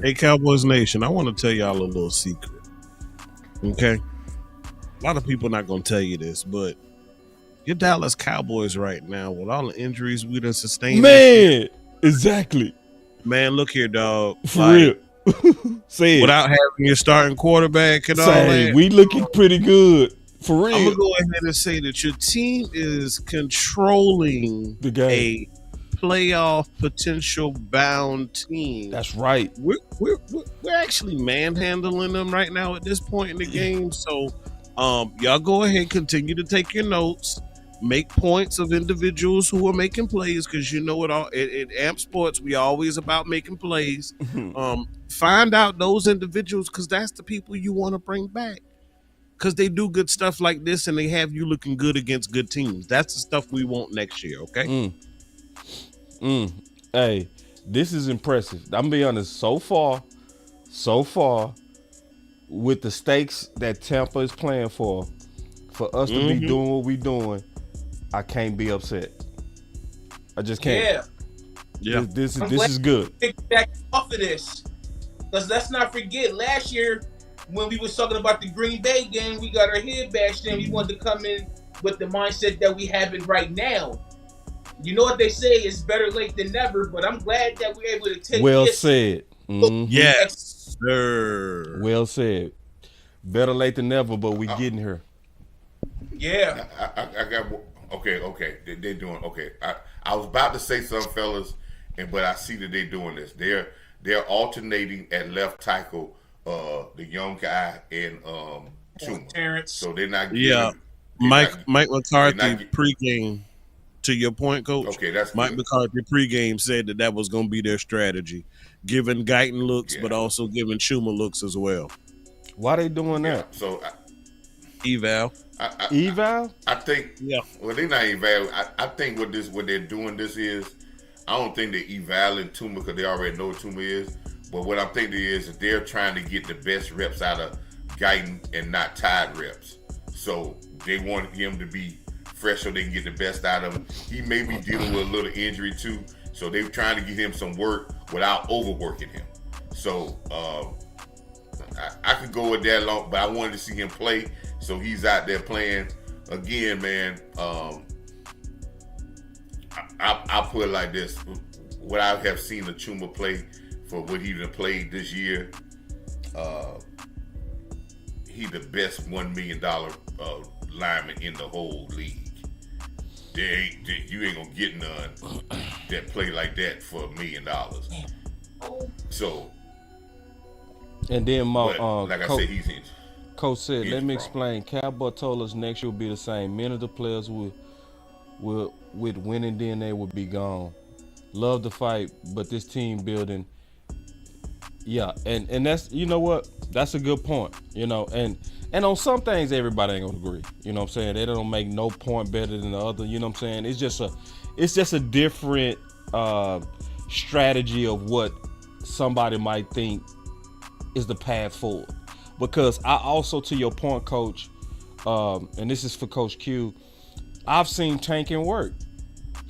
C: Hey, Cowboys Nation, I want to tell y'all a little secret. Okay? A lot of people not going to tell you this, but your Dallas Cowboys right now, with all the injuries we done sustained,
A: Man, Exactly.
C: Man, look here, dog.
A: For real. Say it.
C: Without having your starting quarterback and all
A: Say,
C: that,
A: we looking pretty good. For real.
C: I'm gonna go ahead and say that your team is controlling
A: The game.
C: a playoff potential bound team.
A: That's right.
C: We're actually manhandling them right now at this point in the game. So, y'all go ahead, continue to take your notes, make points of individuals who are making plays, because you know it all. At Amp Sports, we always about making plays. Find out those individuals, because that's the people you want to bring back, because they do good stuff like this and they have you looking good against good teams. That's the stuff we want next year. Okay.
A: Hey, this is impressive. I'm gonna be honest. So far, with the stakes that Tampa is playing for us to be doing what we doing, I can't be upset. I just can't.
D: Yeah.
A: This is good.
D: Pick back off of this, because let's not forget last year when we was talking about the Green Bay game, we got our head bashed in. We wanted to come in with the mindset that we have it right now. You know what they say, it's better late than never, but I'm glad that we're able to take
A: Well
D: this.
A: said.
C: Yes, sir.
A: Well said. Better late than never, but we getting here.
D: Yeah.
B: I got okay. They're doing okay. I was about to say something, fellas, but I see that they're doing this. They're alternating at left tackle, the young guy and Chuma.
D: Terrence.
B: So they're not.
C: Mike McCarthy pregame. To your point, Coach.
B: Okay, that's
C: Mike
B: good.
C: McCarthy pregame said that was going to be their strategy, giving Guyton looks, but also giving Chuma looks as well.
A: Why they doing that?
B: So
C: eval.
A: Eval?
B: I think.
C: Yeah.
B: Well, they're not eval. I think what they're doing this is. I don't think they're evaling Tuma because they already know what Tuma is. But what I'm thinking is they're trying to get the best reps out of Guyton and not tied reps. So they want him to be fresh so they can get the best out of him. He may be dealing with a little injury too, so they're trying to get him some work without overworking him. So I could go with that long, but I wanted to see him play, so he's out there playing again, man. I'll put it like this: what I have seen the Chuma play for what he done played this year, he's the best $1 million lineman in the whole league. You ain't gonna get none that play like that for $1 million. So,
A: and then my
B: like I said,
A: Coach said, let me explain. Cowboy told us next year will be the same. Many of the players with winning DNA will be gone. Love the fight, but this team building, yeah, and that's, you know what, that's a good point, you know, and on some things everybody ain't gonna agree, you know what I'm saying. They don't make no point better than the other, you know what I'm saying. It's just a different strategy of what somebody might think is the path forward. Because I also, to your point, Coach, and this is for Coach Q, I've seen tanking work.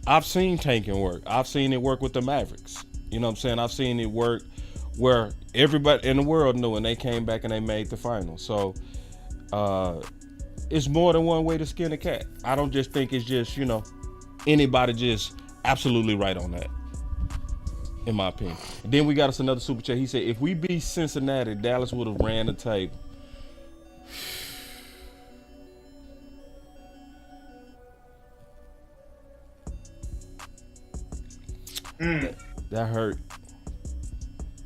A: I've seen it work with the Mavericks. You know what I'm saying? I've seen it work where everybody in the world knew and they came back and they made the final. So it's more than one way to skin a cat. I don't just think it's just, you know, anybody just absolutely right on that, in my opinion. And then we got us another super chat. He said, if we beat Cincinnati, Dallas would have ran the table. That hurt.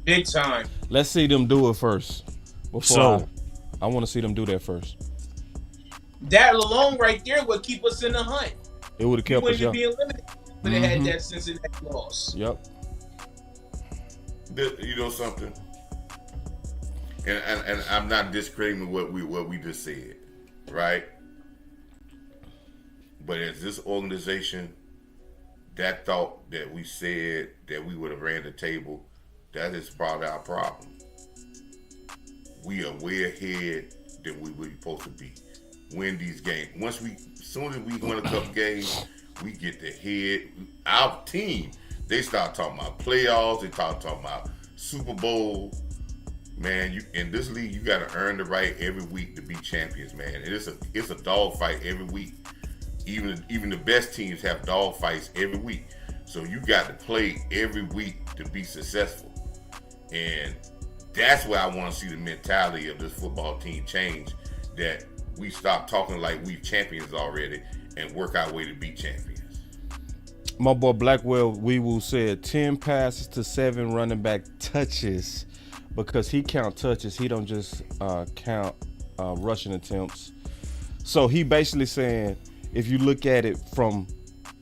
D: Big time.
A: Let's see them do it first. I want to see them do that first.
D: That alone right there would keep us in the hunt.
A: It would have kept us young.
D: We wouldn't be eliminated if they had that Cincinnati loss.
A: Yep.
B: You know something? And I'm not discrediting what we just said, right? But as this organization, that thought that we said that we would have ran the table, that is probably our problem. We are way ahead than we were supposed to be. Win these games. As soon as we win a couple games, we get the head. Our team, they start talking about playoffs. They start talking about Super Bowl. Man, in this league, you got to earn the right every week to be champions, man. And it's a dog fight every week. Even the best teams have dog fights every week. So you got to play every week to be successful. And that's where I want to see the mentality of this football team change, that we stop talking like we champions already and work our way to be champions.
A: My boy Blackwell Weewu said 10 passes to 7 running back touches, because he count touches. He don't just count rushing attempts. So he basically saying, if you look at it from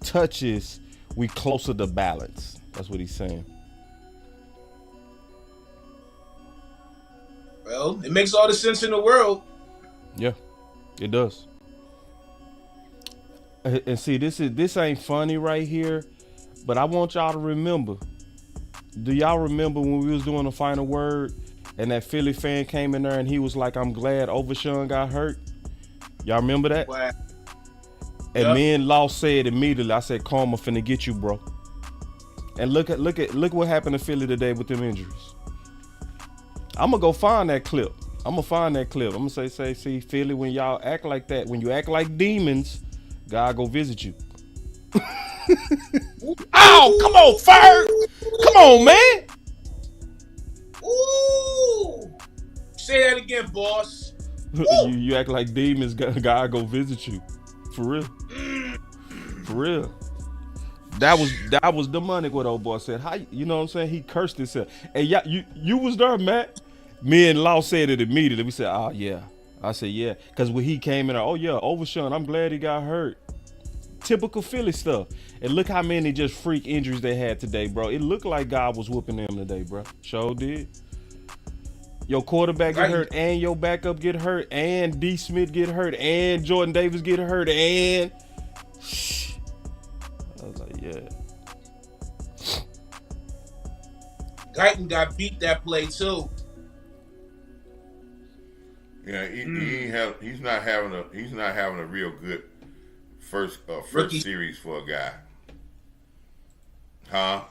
A: touches, we closer to balance. That's what he's saying.
D: Well, it makes all the sense in the world.
A: Yeah, it does. And see, this ain't funny right here, but I want y'all to remember. Do y'all remember when we was doing the final word and that Philly fan came in there and he was like, "I'm glad Overshawn got hurt"? Y'all remember that?
D: Wow.
A: And me and Law said immediately, I said, "Karma finna get you, bro." And look what happened to Philly today with them injuries. I'm gonna go find that clip. I'm gonna say, see, Philly, when y'all act like that, when you act like demons, God go visit you. Oh, come on, Ferg. Come on, man.
D: Ooh. Say that again, boss.
A: you act like demons, God go visit you. For real. For real. That was demonic what old boy said. How, you know what I'm saying? He cursed himself. And yeah, you was there, Matt. Me and Law said it immediately. We said, "Oh yeah." I said, "Yeah," because when he came in, "Oh yeah, Overshawn, I'm glad he got hurt." Typical Philly stuff. And look how many just freak injuries they had today, bro. It looked like God was whooping them today, bro. Sure did. Your quarterback get hurt, and your backup get hurt, and D. Smith get hurt, and Jordan Davis get hurt, and I was like, yeah.
D: Guyton got beat that play too.
B: Yeah, he's not having a real good first series for a guy. Huh?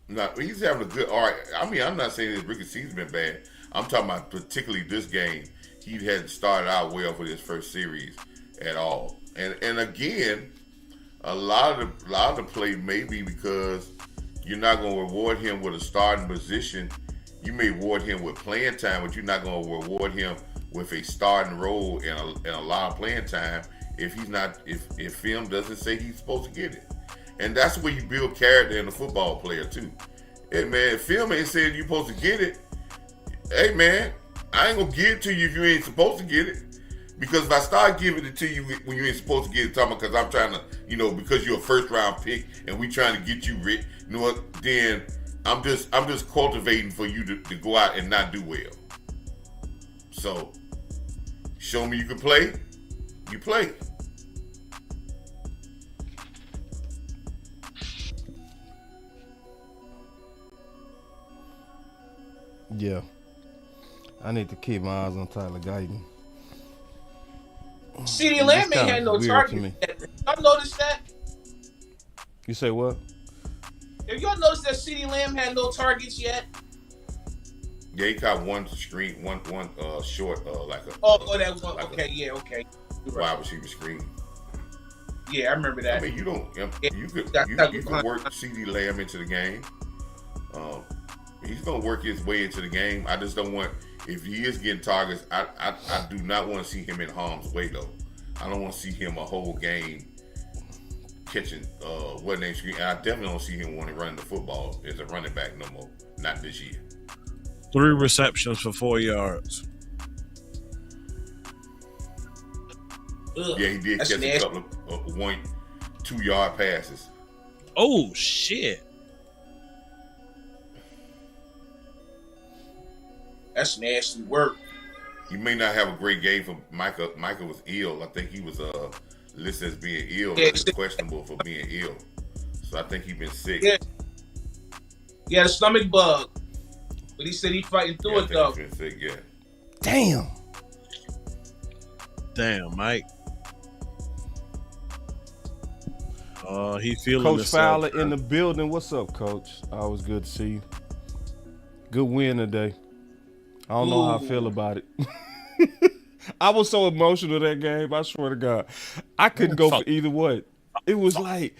B: No, he's having a good. All right. I mean, I'm not saying his rookie season's been bad. I'm talking about particularly this game. He hadn't started out well for his first series at all. And again, a lot of the play may be because you're not going to reward him with a starting position. You may reward him with playing time, but you're not going to reward him with a starting role and a lot of playing time if film doesn't say he's supposed to get it. And that's where you build character in a football player too. Hey man, if film ain't saying you're supposed to get it, hey man, I ain't gonna give it to you if you ain't supposed to get it. Because if I start giving it to you when you ain't supposed to get it, talking because I'm trying to, because you're a first round pick and we trying to get you rich, you know what? Then I'm just cultivating for you to go out and not do well. So show me you can play, you play.
A: Yeah. I need to keep my eyes on Tyler Guyton.
D: CeeDee Lamb ain't had no target yet. Y'all noticed that?
A: You say what?
D: Have y'all noticed that CeeDee Lamb had no targets yet?
B: Yeah, he caught one screen, one short, like a.
D: That was one. Like okay.
B: Wide receiver screen.
D: Yeah, I remember that.
B: I mean, you can work CeeDee Lamb into the game. He's gonna work his way into the game. I just don't want, if he is getting targets, I do not want to see him in harm's way though. I don't want to see him a whole game catching screen. And I definitely don't see him wanting to run the football as a running back no more. Not this year.
C: 3 receptions for 4 yards.
B: Yeah, he did catch a couple of 1-2 yard passes.
C: Oh shit.
D: That's nasty work.
B: He may not have a great game for Micah. Micah was ill. I think he was listed as being ill. Yeah, he's questionable for being ill. So I think he's been sick.
D: Yeah. He had a stomach bug. But he said he's fighting through it though.
B: He's been sick, yeah.
C: Damn, Mike. He feeling
A: Coach
C: himself,
A: Fowler in the building. What's up, Coach? Always good to see you. Good win today. I don't know how I feel about it. I was so emotional that game. I swear to God, I couldn't go for either one. It was like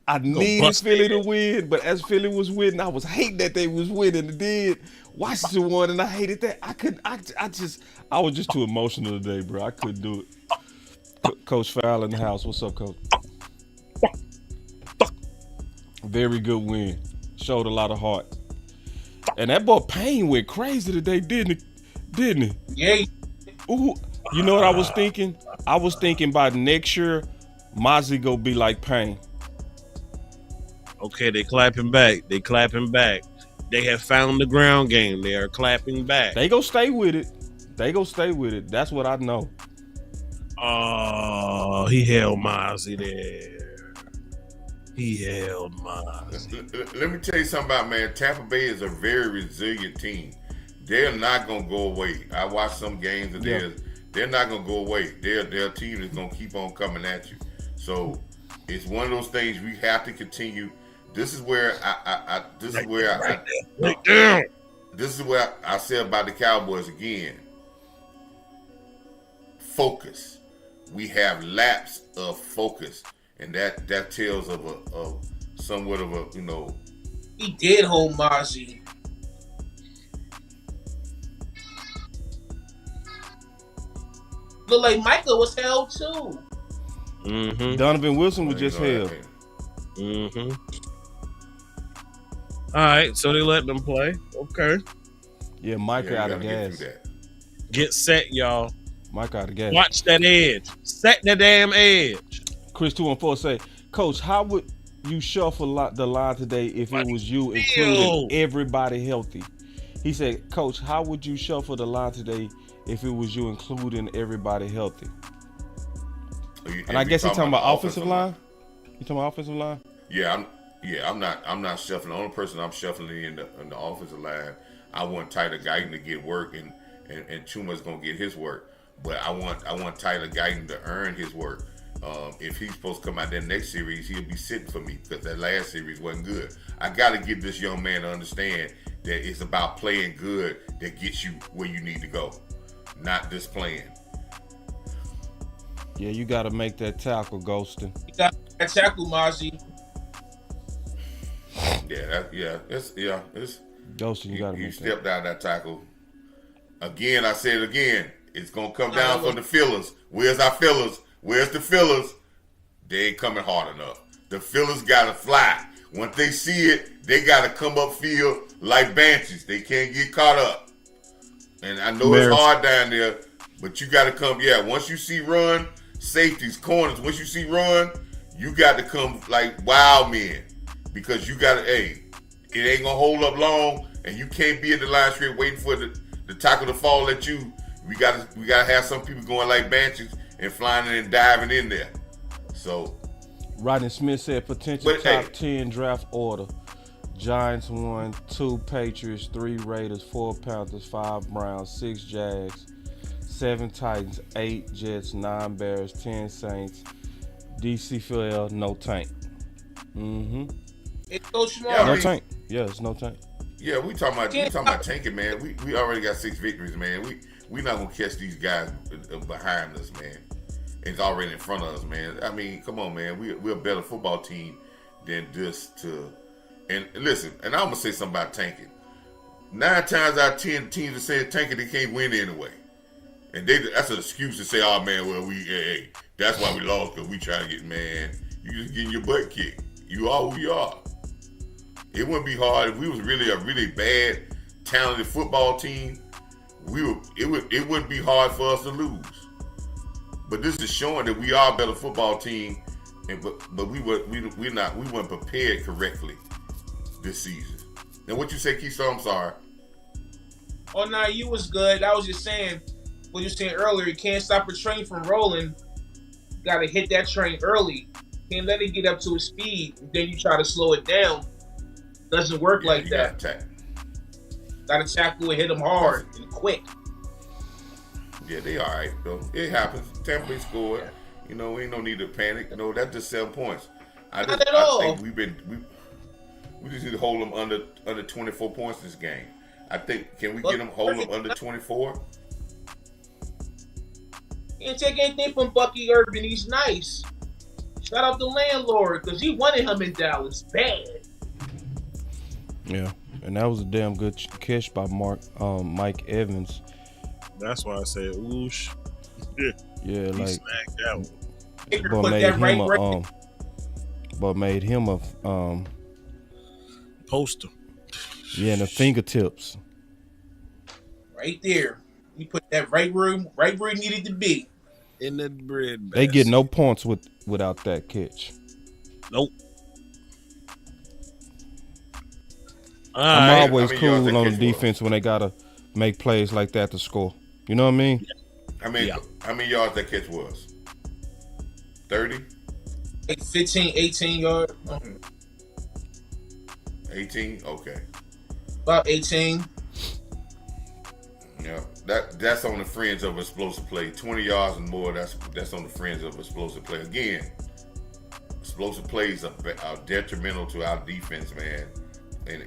A: I needed
C: bust
A: Philly
C: their
A: to win, but as Philly was winning, I was hating that they was winning. And then Washington won, and I hated that. I was just too emotional today, bro. I couldn't do it. Coach Fowler in the house. What's up, Coach? Very good win. Showed a lot of heart. And that boy Payne went crazy today, didn't he?
D: Yeah.
A: Ooh, you know what I was thinking? I was thinking by next year, Mozzie go be like Payne.
C: Okay, they clapping back. They have found the ground game. They are clapping back.
A: They go stay with it. That's what I know.
C: Oh, he held Mozzie there.
B: Let me tell you something about, man. Tampa Bay is a very resilient team. They're not gonna go away. I watched some games and they're not gonna go away. Their team is gonna keep on coming at you. So it's one of those things we have to continue. This is where this is what I said about the Cowboys again. Focus. We have lapse of focus, and that tells of somewhat of a,
D: He did hold Mozzie. Look like Micah was held too.
C: Mm-hmm.
A: Donovan Wilson was just held.
C: Mm-hmm. All right, so they let them play. Okay.
A: Yeah, Micah out of gas.
C: Get set, y'all.
A: Micah out of gas.
C: Watch that edge. Set the damn edge.
A: Chris 214 say, Coach, how would you shuffle the line today if it was you including everybody healthy? He said, Coach, how would you shuffle the line today if it was you including everybody healthy? And I guess he's talking about offensive line. You talking about offensive line?
B: Yeah, I'm not shuffling. The only person I'm shuffling in the offensive line, I want Tyler Guyton to get work, and Chuma's gonna get his work. But I want Tyler Guyton to earn his work. If he's supposed to come out that next series, he'll be sitting for me because that last series wasn't good. I got to get this young man to understand that it's about playing good that gets you where you need to go, not just playing.
A: Yeah, you got to make that tackle, Ghostin.
D: You got that tackle, Mozzie.
B: It's
A: Ghostin, you got to
B: you
A: make
B: step down that tackle. Again, I said it again. It's gonna come down from the fillers. Where's our fillers? Where's the fillers? They ain't coming hard enough. The fillers gotta fly. Once they see it, they gotta come up field like banshees. They can't get caught up. And I know it's hard down there, but you gotta come. Yeah, once you see run, safeties, corners. Once you see run, you got to come like wild men because you gotta. Hey, it ain't gonna hold up long, and you can't be at the line straight waiting for the tackle to fall at you. We gotta have some people going like banshees and flying in and diving in there. So,
A: Rodney Smith said potential top 10 draft order: Giants 1, 2 Patriots, 3 Raiders, 4 Panthers, 5 Browns, 6 Jags, 7 Titans, 8 Jets, 9 Bears, 10 Saints, DC Phil, no tank. Mm-hmm.
D: It's so small.
B: Yeah,
A: no tank. Yeah, it's no tank.
B: Yeah, we talking about tanking, man. We already got 6 victories, man. We not gonna catch these guys behind us, man. It's already in front of us, man. I mean, come on, man. We're a better football team than just to. And listen, and I'm gonna say something about tanking. 9 times out of 10 teams that say tanking, they can't win anyway. And that's an excuse to say, oh man, well hey, that's why we lost because we trying to get, man. You just getting your butt kicked. You are who you are. It wouldn't be hard if we was really a really bad, talented football team. It wouldn't be hard for us to lose. But this is showing that we are a better football team, but we weren't prepared correctly this season. Now what you say, Keystone? I'm sorry.
D: Oh no, you was good. I was just saying what you were saying earlier. You can't stop a train from rolling. You gotta hit that train early. Can't let it get up to its speed, and then you try to slow it down. Doesn't work like that. Gotta tackle and hit them hard and quick.
B: Yeah, they all right though. It happens. Tampa Bay scored. You know, ain't no need to panic. You know, that's just 7 points. I think we just need to hold them under 24 points this game. I think can we get them hold them under 24?
D: Can't take anything from Bucky Irvin. He's nice. Shout out the landlord because he wanted him in Dallas bad.
A: Yeah, and that was a damn good catch by Mike Evans.
C: That's why I said whoosh.
A: Yeah,
C: He
A: like
C: snagged that one.
D: Baker
A: but
D: put
A: made
D: that
A: him
D: right.
A: but made him a
C: Poster.
A: in the fingertips.
D: Right there. He put that right where it needed to be.
C: In the bread
A: They
C: basket.
A: get no points without that catch.
C: Nope.
A: I'm
C: Alright.
A: always
B: How many yards
A: cool
B: that
A: on the
B: catch was?
A: defense when they gotta make plays like that to score. You know what I mean?
B: How many yards that catch was? 30?
D: Like 15, 18 yards.
B: 18? Okay.
D: About 18.
B: Yeah, that's on the fringe of explosive play. 20 yards and more. That's on the fringe of explosive play. Again, explosive plays are detrimental to our defense, man, and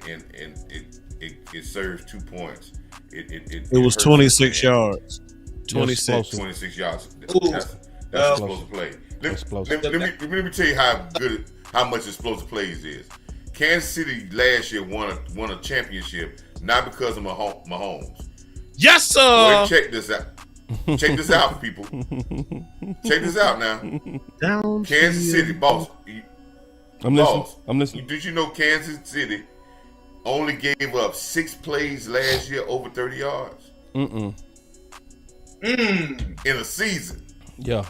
B: it serves 2 points.
C: It was
B: hurts
C: 26
B: us, man.
C: yards. 26.
B: 26 yards.
D: Ooh.
B: That's explosive play.
A: Explosive.
B: Let me tell you how much explosive plays is. Kansas City last year won a championship not because of Mahomes.
C: Yes, sir.
B: Boy, check this out. Check this out, people. Check this out now.
C: Down
B: Kansas City, boss.
A: I'm listening.
B: Boss,
A: I'm listening.
B: Did you know Kansas City only gave up 6 plays last year over 30 yards
A: Mm-mm.
B: in a season?
A: Yeah.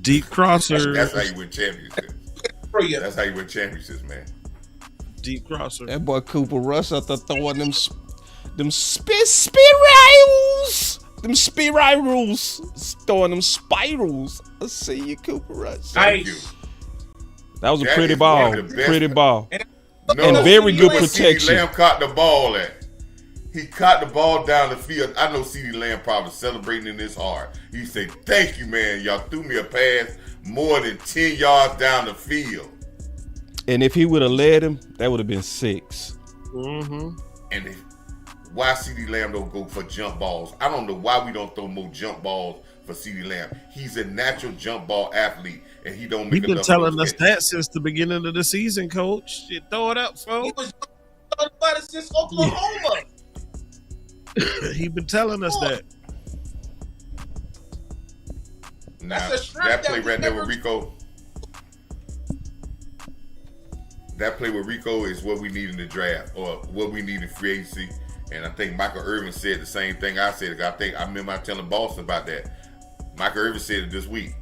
C: Deep crosser.
B: That's how you win championships.
D: For you.
B: That's how you win championships, man.
C: Deep crosser.
A: That boy Cooper Rush out there throwing them spirals. Them spirals. Throwing them spirals. I see you, Cooper Rush.
B: Thank you.
A: That was a
B: That
A: pretty
B: is
A: ball.
B: one of the best-
A: Pretty ball.
B: No,
A: And very good
B: where
A: protection.
B: CeeDee Lamb caught the ball at. He caught the ball down the field. I know CeeDee Lamb probably celebrating in his heart. He said, "Thank you, man. Y'all threw me a pass more than 10 yards down the field."
A: And if he would have led him, that would have been 6.
C: Mm-hmm.
B: And why CeeDee Lamb don't go for jump balls? I don't know why we don't throw more jump balls for CeeDee Lamb. He's a natural jump ball athlete, and he don't make
C: He's been
B: enough
C: telling
B: of those
C: us that since the beginning of the season, Coach. Shit, throw it up,
D: He
C: folks.
D: was talking about it since Oklahoma.
C: He been telling us that.
B: Now,
D: That's a strength
B: that
D: that
B: play
D: we
B: right there
D: never-
B: with Rico. That play with Rico is what we need in the draft, or what we need in free agency. And I think Michael Irvin said the same thing I said. I remember telling Boston about that. Michael Irvin said it this week.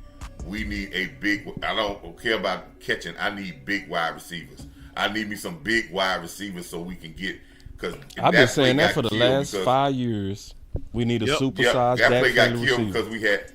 B: We need a big. I don't care about catching. I need big wide receivers. I need me some big wide receivers so we can get. Because
A: I've been saying that for the last 5 years. We need a
C: Yep.
A: supersized
B: that play got
A: backfield
B: killed
A: receiver.
B: because we had.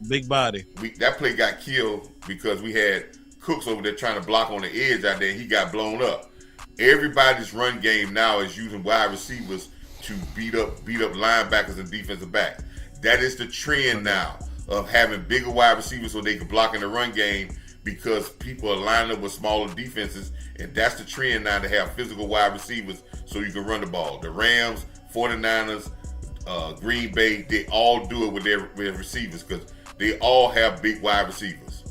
C: Big body.
B: That play got killed because we had Cooks over there trying to block on the edge out there. He got blown up. Everybody's run game now is using wide receivers to beat up linebackers and defensive back. That is the trend now of having bigger wide receivers so they can block in the run game because people are lining up with smaller defenses, and that's the trend now to have physical wide receivers so you can run the ball. The Rams, 49ers, Green Bay, they all do it with their receivers because they all have big wide receivers.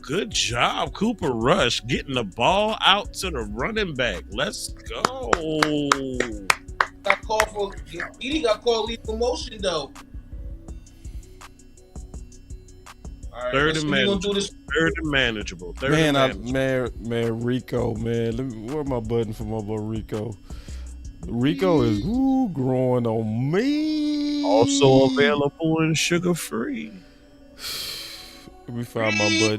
C: Good job, Cooper Rush, getting the ball out to the running back. Let's go.
D: Got called for. He got called lethal motion though. All right,
C: Third and
D: we gonna
C: manageable.
D: do this.
C: Third and manageable. Third
A: Man,
C: and manageable.
A: man, Rico, man. Where my button for my boy Rico? Rico is growing on me.
C: Also available in sugar free.
A: Let me find my button.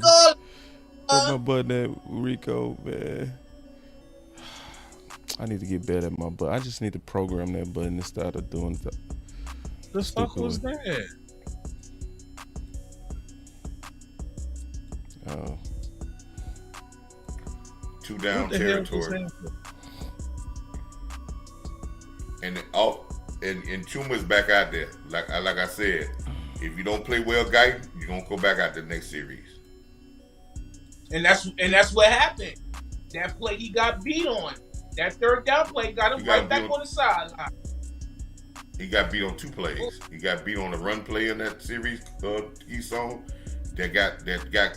A: Where my button at, Rico, man? I need to get better at my button. I just need to program that button instead of doing the
C: The fuck was that?
B: Two down
C: What the hell was
B: territory.
C: that?
B: And Chuma's back out there. Like I said, if you don't play well, Guyton, you're gonna go back out the next series.
D: And that's what happened. That play he got beat on. That third down play got him
B: You got
D: right back
B: beat
D: on the sideline.
B: He got beat on 2 plays. He got beat on the run play in that series, Keystone. That got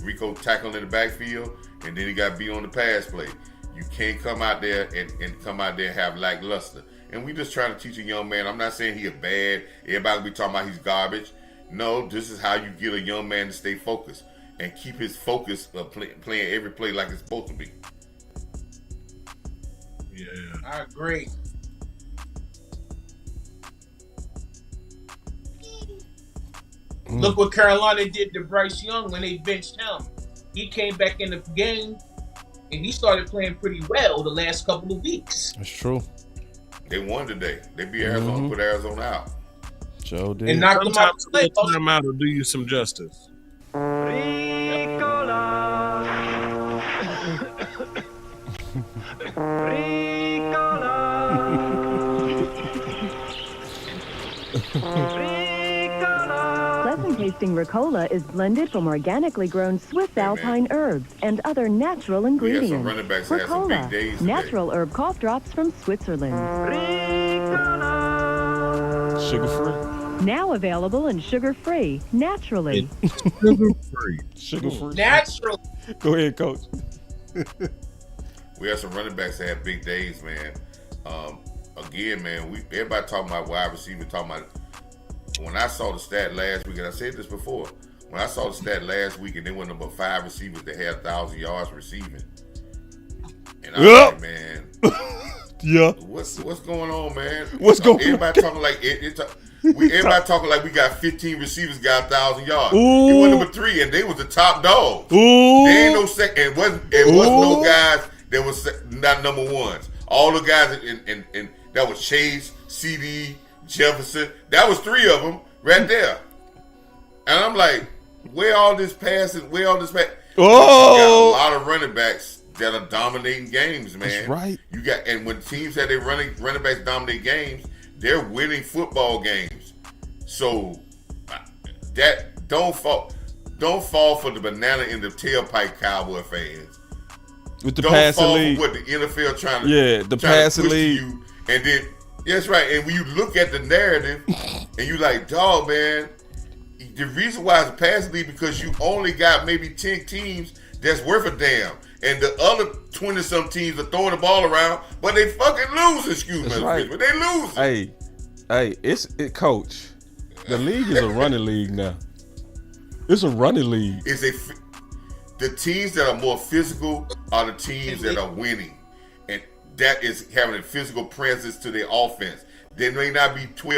B: Rico tackled in the backfield, and then he got beat on the pass play. You can't come out there and come out there and have lackluster. And we just trying to teach a young man. I'm not saying he a bad. Everybody be talking about he's garbage. No, this is how you get a young man to stay focused and keep his focus of playing every play like it's supposed to be.
C: Yeah.
D: I agree. Look what Carolina did to Bryce Young when they benched him. He came back in the game and he started playing pretty well the last couple of weeks.
A: That's true.
B: They won today. They beat Arizona, put Arizona out.
A: Joe did.
D: And knocked them out.
C: Sometimes a little time out will do you some justice.
F: Pleasant-tasting Ricola is blended from organically grown Swiss alpine herbs and other natural
B: We had
F: ingredients.
B: some running backs that had some big
F: Ricola,
B: days today.
F: natural herb cough drops from Switzerland.
A: Sugar free.
F: Now available and sugar-free, naturally.
C: Sugar-free.
A: Sugar free.
D: Natural.
A: Go ahead, coach.
B: We had some running backs that had big days, man. Again, man, everybody talking about wide receiver, talking about. When I saw the stat last week, and I said this before, when I saw the stat last week, and there were number 5 receivers that had 1,000 yards receiving, and I was like, man,
A: Yeah.
B: what's going on, man?
A: What's going on?
B: Everybody talking like everybody talking like we got 15 receivers got 1,000 yards.
A: Ooh.
B: He was number 3, and they was the top dogs.
A: Ooh.
B: There ain't no second. It wasn't no guys that was not number 1s. All the guys in that was Chase, CD, Jefferson. That was 3 of them right there. And I'm like, where all this passing? Where all this pass?
A: Oh.
B: You got a lot of running backs that are dominating games, man.
A: That's right.
B: You got, and when teams have their running backs dominate games, they're winning football games. So that don't fall for the banana in the tailpipe, Cowboy fans.
A: With the
B: Don't
A: passing
B: fall
A: league.
B: for what the NFL trying to
A: The
B: trying to
A: passing
B: push to
A: league.
B: you, and then that's right. And when you look at the narrative, and you like, dog, man, the reason why it's a passing league because you only got maybe 10 teams that's worth a damn, and the other 20-some teams are throwing the ball around, but they fucking lose. Excuse me,
A: That's right.
B: but they lose.
A: Hey, coach. The league is a running league now. It's a running league.
B: The teams that are more physical are the teams that are winning. And that is having a physical presence to their offense. They may not be 2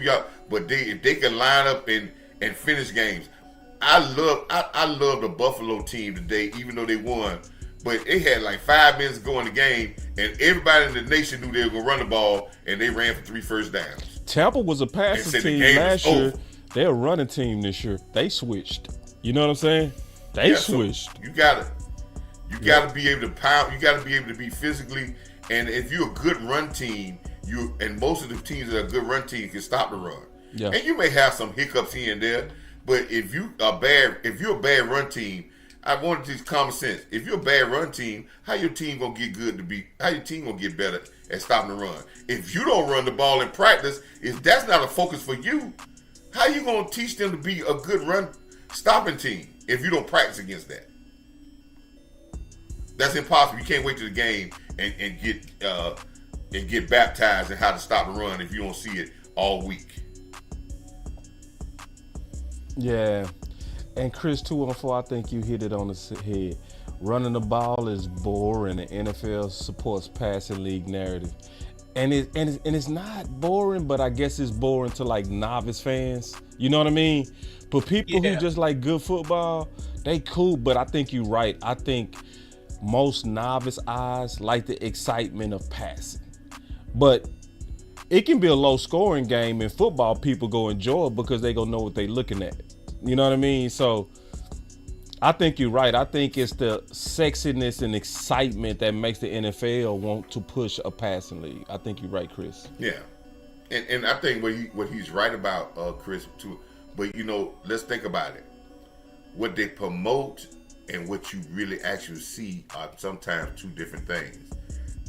B: yards, but if they can line up and finish games. I love the Buffalo team today, even though they won. But they had like 5 minutes to go in the game, and everybody in the nation knew they were going to run the ball, and they ran for 3 first downs.
A: Tampa was a passing
B: said the
A: team
B: game
A: last
B: is
A: year.
B: over.
A: They're a running team this year. They switched. You know what I'm saying? They switched.
B: So you gotta be able to pound. You gotta be able to be physically. And if you're a good run team, and most of the teams that are a good run team can stop the run.
A: Yeah.
B: And you may have some hiccups here and there, but if you're a bad run team, I want to teach common sense. If you're a bad run team, how your team gonna get good to be? How your team gonna get better at stopping the run? If you don't run the ball in practice, if that's not a focus for you, how you gonna teach them to be a good run stopping team if you don't practice against that? That's impossible. You can't wait to the game and get baptized in how to stop the run if you don't see it all week.
A: Yeah. And Chris, 2-on-4, I think you hit it on the head. Running the ball is boring. The NFL supports passing league narrative. And it's not boring, but I guess it's boring to like novice fans. You know what I mean? But people who just like good football, they cool. But I think you're right. I think most novice eyes like the excitement of passing. But it can be a low scoring game in football. People go enjoy it because they gonna know what they looking at. You know what I mean? So I think you're right. I think it's the sexiness and excitement that makes the NFL want to push a passing league. I think you're right, Chris.
B: Yeah, and I think what he's right about, Chris, too. But let's think about it. What they promote and what you really actually see are sometimes 2 different things.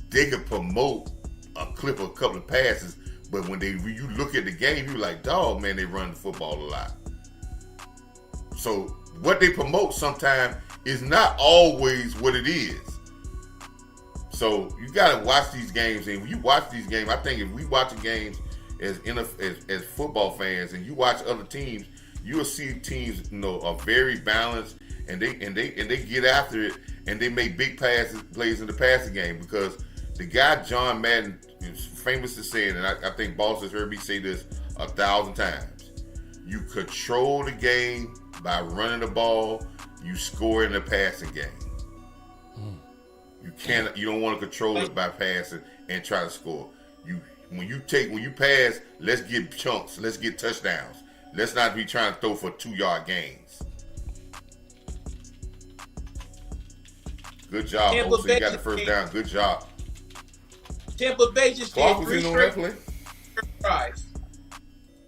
B: They could promote a clip of a couple of passes, But when you look at the game, you're like, dog, man, they run the football a lot. So what they promote sometimes is not always what it is. So you gotta watch these games, and when you watch these games, I think if we watching games as football fans, and you watch other teams, you'll see teams, are very balanced, and they get after it, and they make big plays in the passing game, because the guy John Madden is famous for saying, and I think Boss has heard me say this 1,000 times: you control the game by running the ball, you score in the passing game. You don't want to control it by passing and try to score. When you pass, let's get chunks, let's get touchdowns. Let's not be trying to throw for 2-yard gains. Good job, Bo. So you got the first down. Good job.
D: Tampa Bay just did 3 straight drives,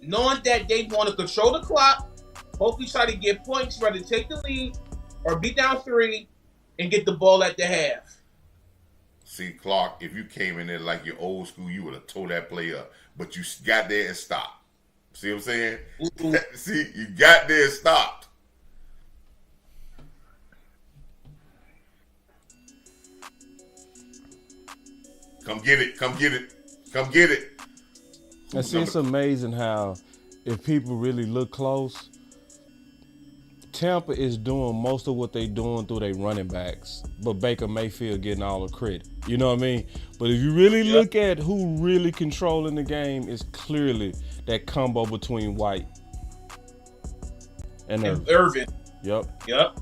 D: knowing that they want to control the clock, hopefully try to get points, rather take the lead or be down 3 and get the ball at the half.
B: See, Clark, if you came in there like you're old school, you would have tore that play up. But you got there and stopped. See what I'm saying? See, you got there and stopped. Come get it. Come get it. Come get it.
A: And see, it's amazing how, if people really look close, Tampa is doing most of what they doing through their running backs, but Baker Mayfield getting all the credit. You know what I mean? But if you really look at who really controlling the game, it's clearly that combo between White and
D: Irvin.
A: Yep.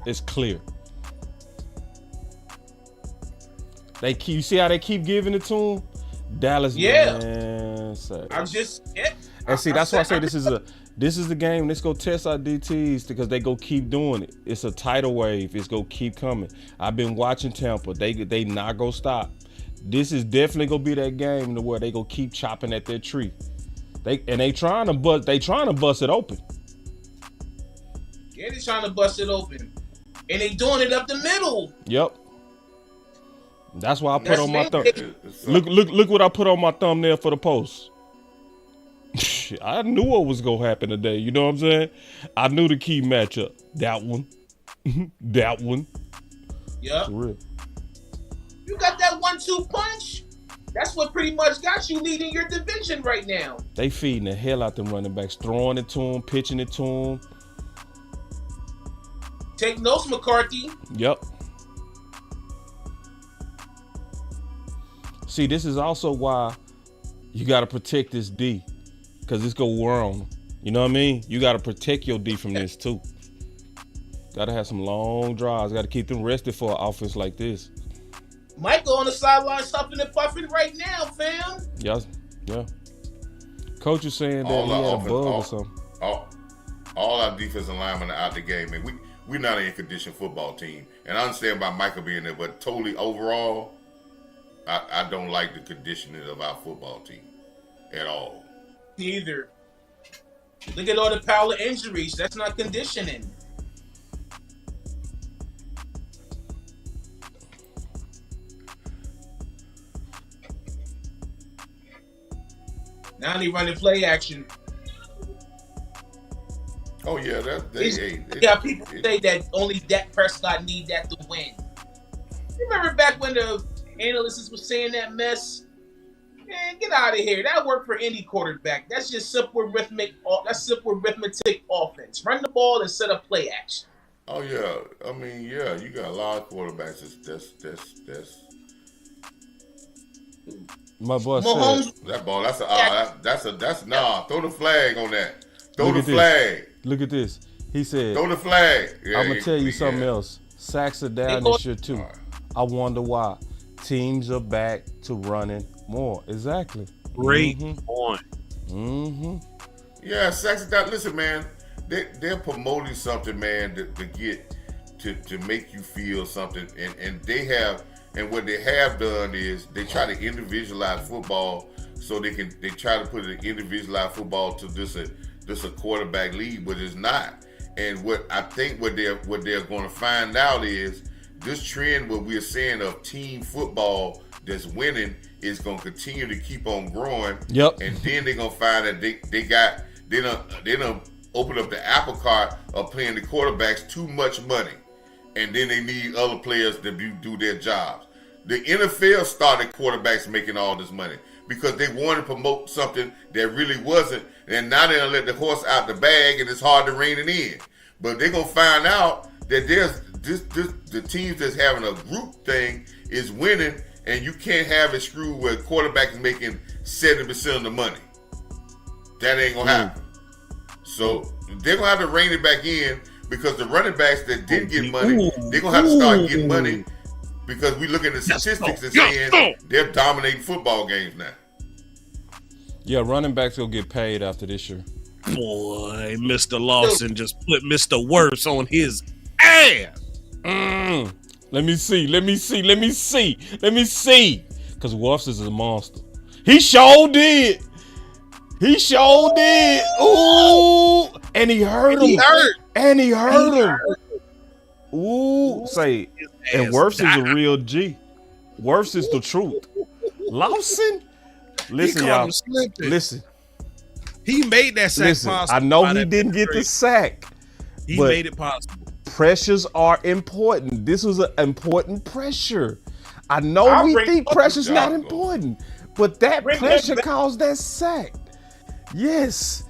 A: It's clear. You see how they keep giving it to him? Dallas. Man,
D: I'm just.
A: And see, that's why I say this is the game. Let's go test our DTs, because they go keep doing it. It's a tidal wave. It's go keep coming. I've been watching Tampa. They not go stop. This is definitely gonna be that game to where they go keep chopping at their tree. They trying to bust it open.
D: Yeah, they trying to bust it open, and they doing it up the middle.
A: Yep. That's why I put on my thumb. Look what I put on my thumbnail for the post. I knew what was gonna happen today. You know what I'm saying? I knew the key matchup. That one. That one.
D: Yeah.
A: For real.
D: You got that 1-2 punch. That's what pretty much got you leading your division right now.
A: They feeding the hell out them running backs, throwing it to them, pitching it to them.
D: Take notes, McCarthy.
A: Yep. See, this is also why you got to protect this D, because it's going to wear on them. You know what I mean? You got to protect your D from this too. Got to have some long drives. Got to keep them rested for an offense like this.
D: Michael on the sideline stopping and puffing right now, fam.
A: Yeah. Coach is saying that he had a bug or something.
B: All our defensive linemen are out the game, man. We're not an in-condition football team. And I understand about Michael being there, but totally overall, I don't like the conditioning of our football team at all.
D: Neither. Look at all the pile of injuries. That's not conditioning. Now they running play action.
B: Oh yeah,
D: people say that only Dak Prescott need that to win. You remember back when the analysts was saying that mess? Man, get out of here. That worked for any quarterback. That's just simple arithmetic. That's simple arithmetic offense. Run the ball and set up play action.
B: Oh yeah, I mean you got a lot of quarterbacks. That's.
A: My boy
D: Mahomes,
A: said
B: that ball. That's throw the flag on that. Throw the flag.
A: Look at this. He said,
B: throw the flag. Yeah,
A: I'm gonna tell you something else. Sacks are down this year too. I wonder why. Teams are back to running more. Exactly.
C: Great point.
B: Yeah, sacks are down. Listen, man, they're promoting something, man, to get to make you feel something, and they have. And what they have done is they try to individualize football, so they try to put an individualized football to this a quarterback league, but it's not. And what I think what they're going to find out is this trend what we're seeing of team football that's winning is gonna continue to keep on growing.
A: Yep.
B: And then they're gonna find that they done open up the apple cart of paying the quarterbacks too much money, and then they need other players to do their jobs. The NFL started quarterbacks making all this money because they wanted to promote something that really wasn't, and now they're gonna let the horse out the bag, and it's hard to rein it in. But they're gonna find out that there's the teams that's having a group thing is winning, and you can't have it screwed where quarterback is making 70% of the money. That ain't gonna happen. So they're gonna have to rein it back in because the running backs that didn't get money, they're gonna have to start getting money because we look at the statistics and saying they're dominating football games now.
A: Yeah, running backs will get paid after this year.
C: Boy, Mr. Lawson just put Mr. Worse on his ass.
A: Let me see. Because Wolfs is a monster. He sure did. Ooh. And he hurt him. Ooh. Say, and Worfs is a real G. Worfs is the truth. Lawson? Listen, y'all. Listen.
C: He made that sack possible.
A: I know he didn't get the sack.
C: He made it possible.
A: Pressures are important. This was an important pressure. I know we think pressure's not important, but that pressure caused that sack. Yes,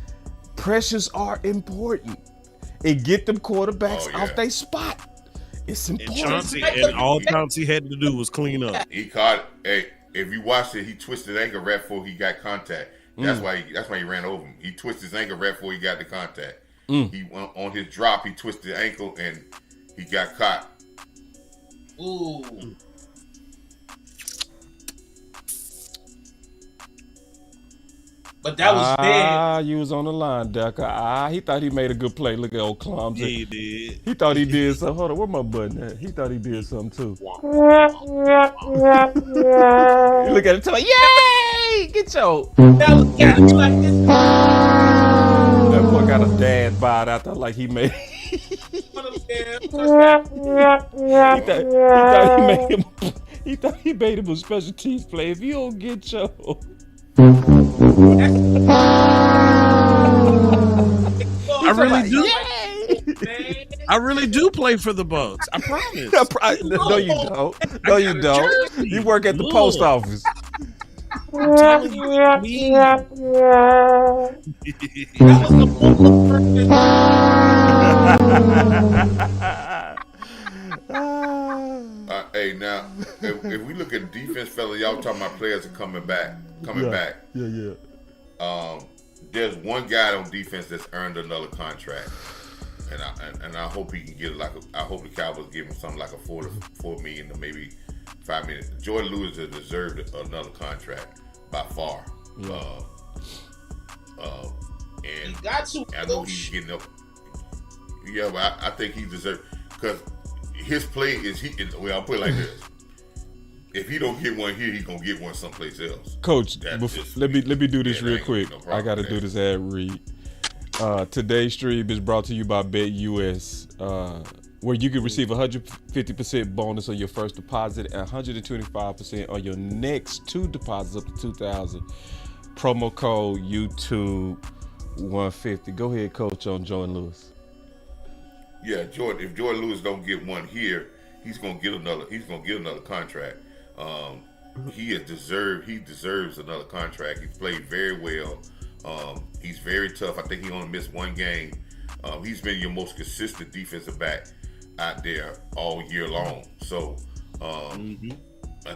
A: pressures are important. And get them quarterbacks off their spot. It's important.
C: And all Chauncey had to do was clean up.
B: He caught. Hey, if you watched it, he twisted his ankle right before he got contact. That's why he ran over him. He twisted his ankle right before he got the contact. He went on his drop. He twisted the ankle and he got caught.
D: Ooh. But that was bad.
A: You was on the line, Decker. He thought he made a good play. Look at old clumsy.
C: He did.
A: He thought he did something. Hold on, where my button at? He thought he did something too. Look at it, tell me, yay! Get your.
D: That
A: boy got a dad bod out there like he made. he thought he made him a special teams play. If you don't get your.
C: I really do play for the Bucks. I promise.
A: No, you don't. No, you don't. You work at the post office.
C: I'm telling you, it's me.
B: Hey, now, if we look at defense, fella, y'all talking about players are coming back.
A: Yeah.
B: There's one guy on defense that's earned another contract, and I hope he can get I hope the Cowboys give him something like a $4 million to maybe $5 million. Jordan Lewis has deserved another contract by far.
A: Yeah.
B: And
D: he got to.
B: I know he's getting up. Yeah, but I think he deserves because his play is well, I'll put it like this. If he don't get one here, he's gonna get one someplace else.
A: Coach, let me do this real quick. I gotta do this ad read. Today's stream is brought to you by BetUS, where you can receive 150% bonus on your first deposit and 125% on your next two deposits up to $2,000. Promo code YouTube 150. Go ahead, Coach, on Jordan Lewis.
B: Yeah, Jordan. If Jordan Lewis don't get one here, he's gonna get another. He's gonna get another contract. He deserves another contract. He's played very well. He's very tough. I think he only missed one game. He's been your most consistent defensive back out there all year long. So I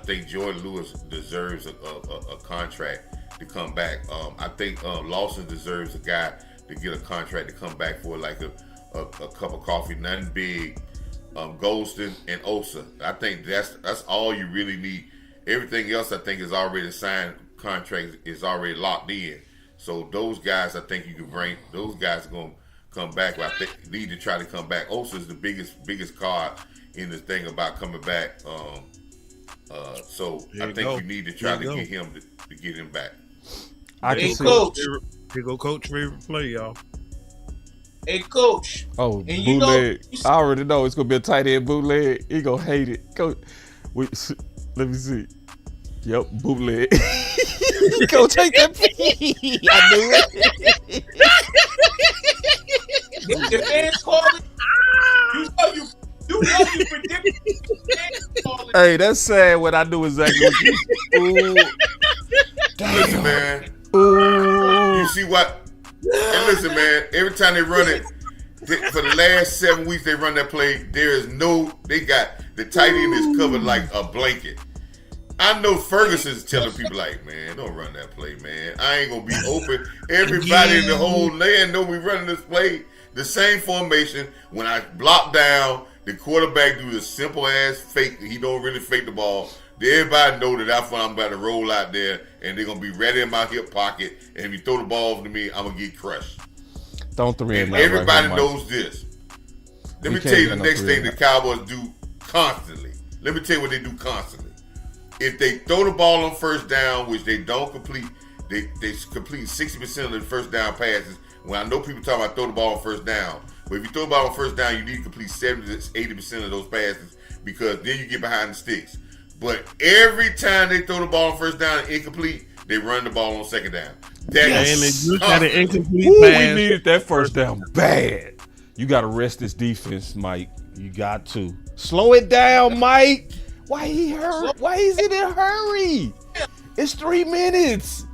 B: think Jordan Lewis deserves a contract to come back. I think Lawson deserves a guy to get a contract to come back for like a cup of coffee, nothing big. Golston and Osa. I think that's all you really need. Everything else I think is already signed. Contract is already locked in. So those guys, I think you can bring. Those guys are going to come back. I think need to try to come back. Osa is the biggest card in the thing about coming back. So I think you need to try to get him to get him back.
A: I can see.
D: Coach.
C: Here go Coach favorite play, y'all.
D: Hey, Coach.
A: Oh,
D: and
A: bootleg. I already know it's gonna be a tight end bootleg. He gonna hate it. Coach, let me see. Yep, bootleg. Go take that pee. I knew it.
D: The fans calling. You know you predicted.
A: Hey, that's sad when I knew exactly what you. Ooh.
B: Listen, man.
A: Ooh.
B: You see what? And listen, man. Every time they run it, for the last 7 weeks they run that play, they got the tight end is covered like a blanket. I know Ferguson's telling people like, man, don't run that play, man. I ain't gonna be open. Everybody in the whole land know we running this play. The same formation. When I block down, the quarterback do the simple ass fake. He don't really fake the ball. Everybody know that that's when I'm about to roll out there, and they're gonna be ready in my hip pocket. And if you throw the ball over to me, I'm gonna get crushed.
A: Don't throw it.
B: Everybody knows this. Let me tell you the next thing the Cowboys do constantly. Let me tell you what they do constantly. If they throw the ball on first down, which they don't complete, they complete 60% of the first down passes. When I know people talk about throw the ball on first down, but if you throw the ball on first down, you need to complete 70 to 80% of those passes because then you get behind the sticks. But every time they throw the ball on first down and incomplete, they run the ball on second down.
C: You got an incomplete
A: pass.
C: We
A: needed that first down bad. You got to rest this defense, Mike. You got to slow it down, Mike. Why he hurt? Why is it in a hurry? It's 3 minutes.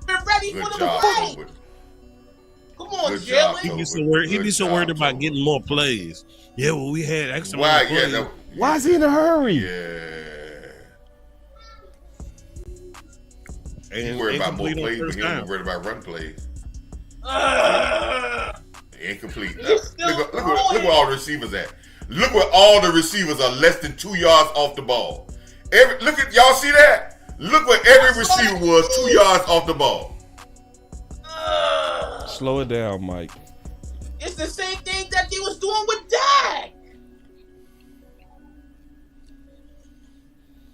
D: We're ready for the fight. Come on, Jalen.
C: He be so worried about getting more plays. Yeah, well, we had extra plays.
A: Why is he in a hurry?
B: Yeah. He worried about more plays, but he don't worry about run plays. Incomplete. Look where all the receivers at. Look where all the receivers are less than 2 yards off the ball. Look at y'all see that? Look where every receiver was 2 yards off the ball.
A: Slow it down, Mike.
D: It's the same thing that they was doing with Dak.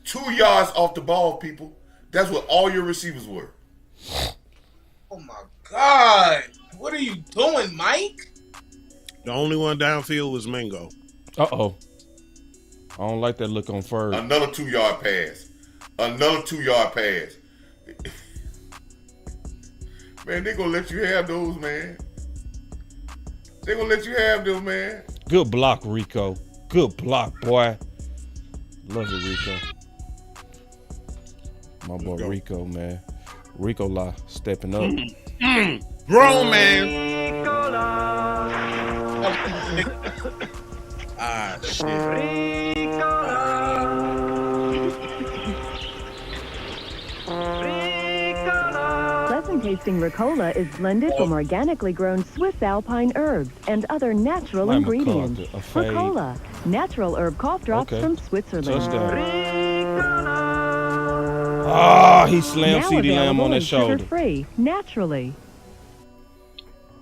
B: 2 yards off the ball, people. That's what all your receivers were.
D: Oh my God. What are you doing, Mike?
C: The only one downfield was Mingo.
A: Uh-oh. I don't like that look on Ferg.
B: Another 2 yard pass. Another 2 yard pass. Man, they gonna let you have those, man. They gonna let you have them, man.
A: Good block, Rico. Good block, boy. Love it, Rico. My boy Rico, man. Rico La stepping up.
C: Grown man. Shit.
F: Pleasant-tasting Ricola is blended from organically grown Swiss alpine herbs and other natural ingredients. Ricola, natural herb cough drops from Switzerland.
A: He slammed CD Lamb on that shoulder.
F: Sugar-free, naturally.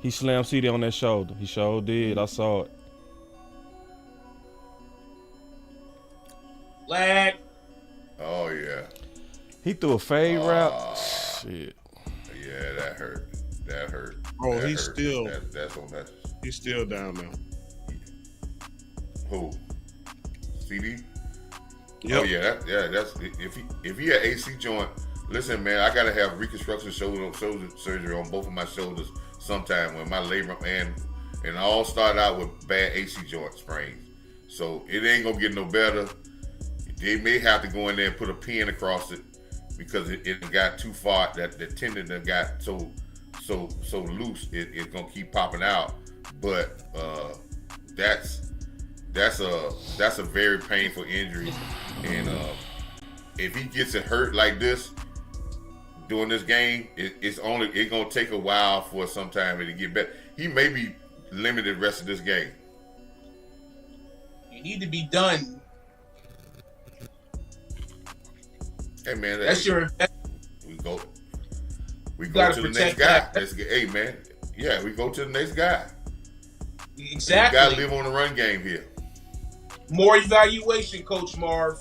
A: He slammed CD on that shoulder. He sure did. I saw it.
D: Lag.
B: Oh, yeah.
A: He threw a fade route. Shit.
B: Yeah, that hurt. That hurt.
C: Oh,
B: that
C: he's
B: hurt.
C: still.
B: That's on that.
C: He's still down now.
B: Who? CD?
C: Yep.
B: Oh yeah, that's if he had AC joint. Listen, man, I gotta have reconstruction shoulder surgery on both of my shoulders sometime when my labor and it all started out with bad AC joint sprains. So it ain't gonna get no better. They may have to go in there and put a pin across it because it got too far. That the tendon that got so loose, it's gonna keep popping out. But that's a very painful injury, and if he gets it hurt like this during this game, it's gonna take a while for some time to get better. He may be limited the rest of this game.
D: You need to be done.
B: Hey man,
D: that's your.
B: We go to the next guy. Hey man, yeah, we go to the next guy.
D: Exactly.
B: We gotta live on the run game here.
D: More evaluation, Coach Marv,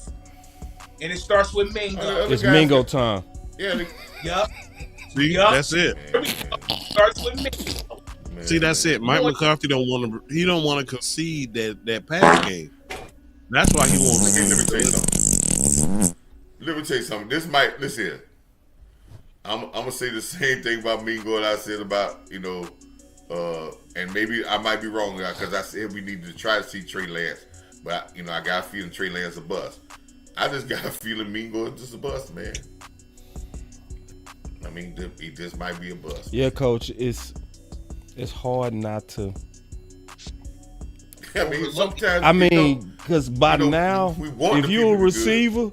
D: and it starts with Mingo.
A: It's Mingo time.
B: Yeah.
D: Yup.
C: See, that's it.
D: Starts with Mingo.
C: Man. See, that's it. Mike McCarthy don't want to concede that pass game. That's why he wants to.
B: Let me tell you something. let me tell you something. Listen here. I'm gonna say the same thing about Mingo that I said about and maybe I might be wrong because I said we needed to try to see Trey Lance, but I got a feeling Trey Lance a bust. I just got a feeling Mingo is just a bust, man. I mean, he just might be a bust.
A: Yeah, Coach, it's hard not to.
B: I mean, sometimes.
A: Because by now, if you're a receiver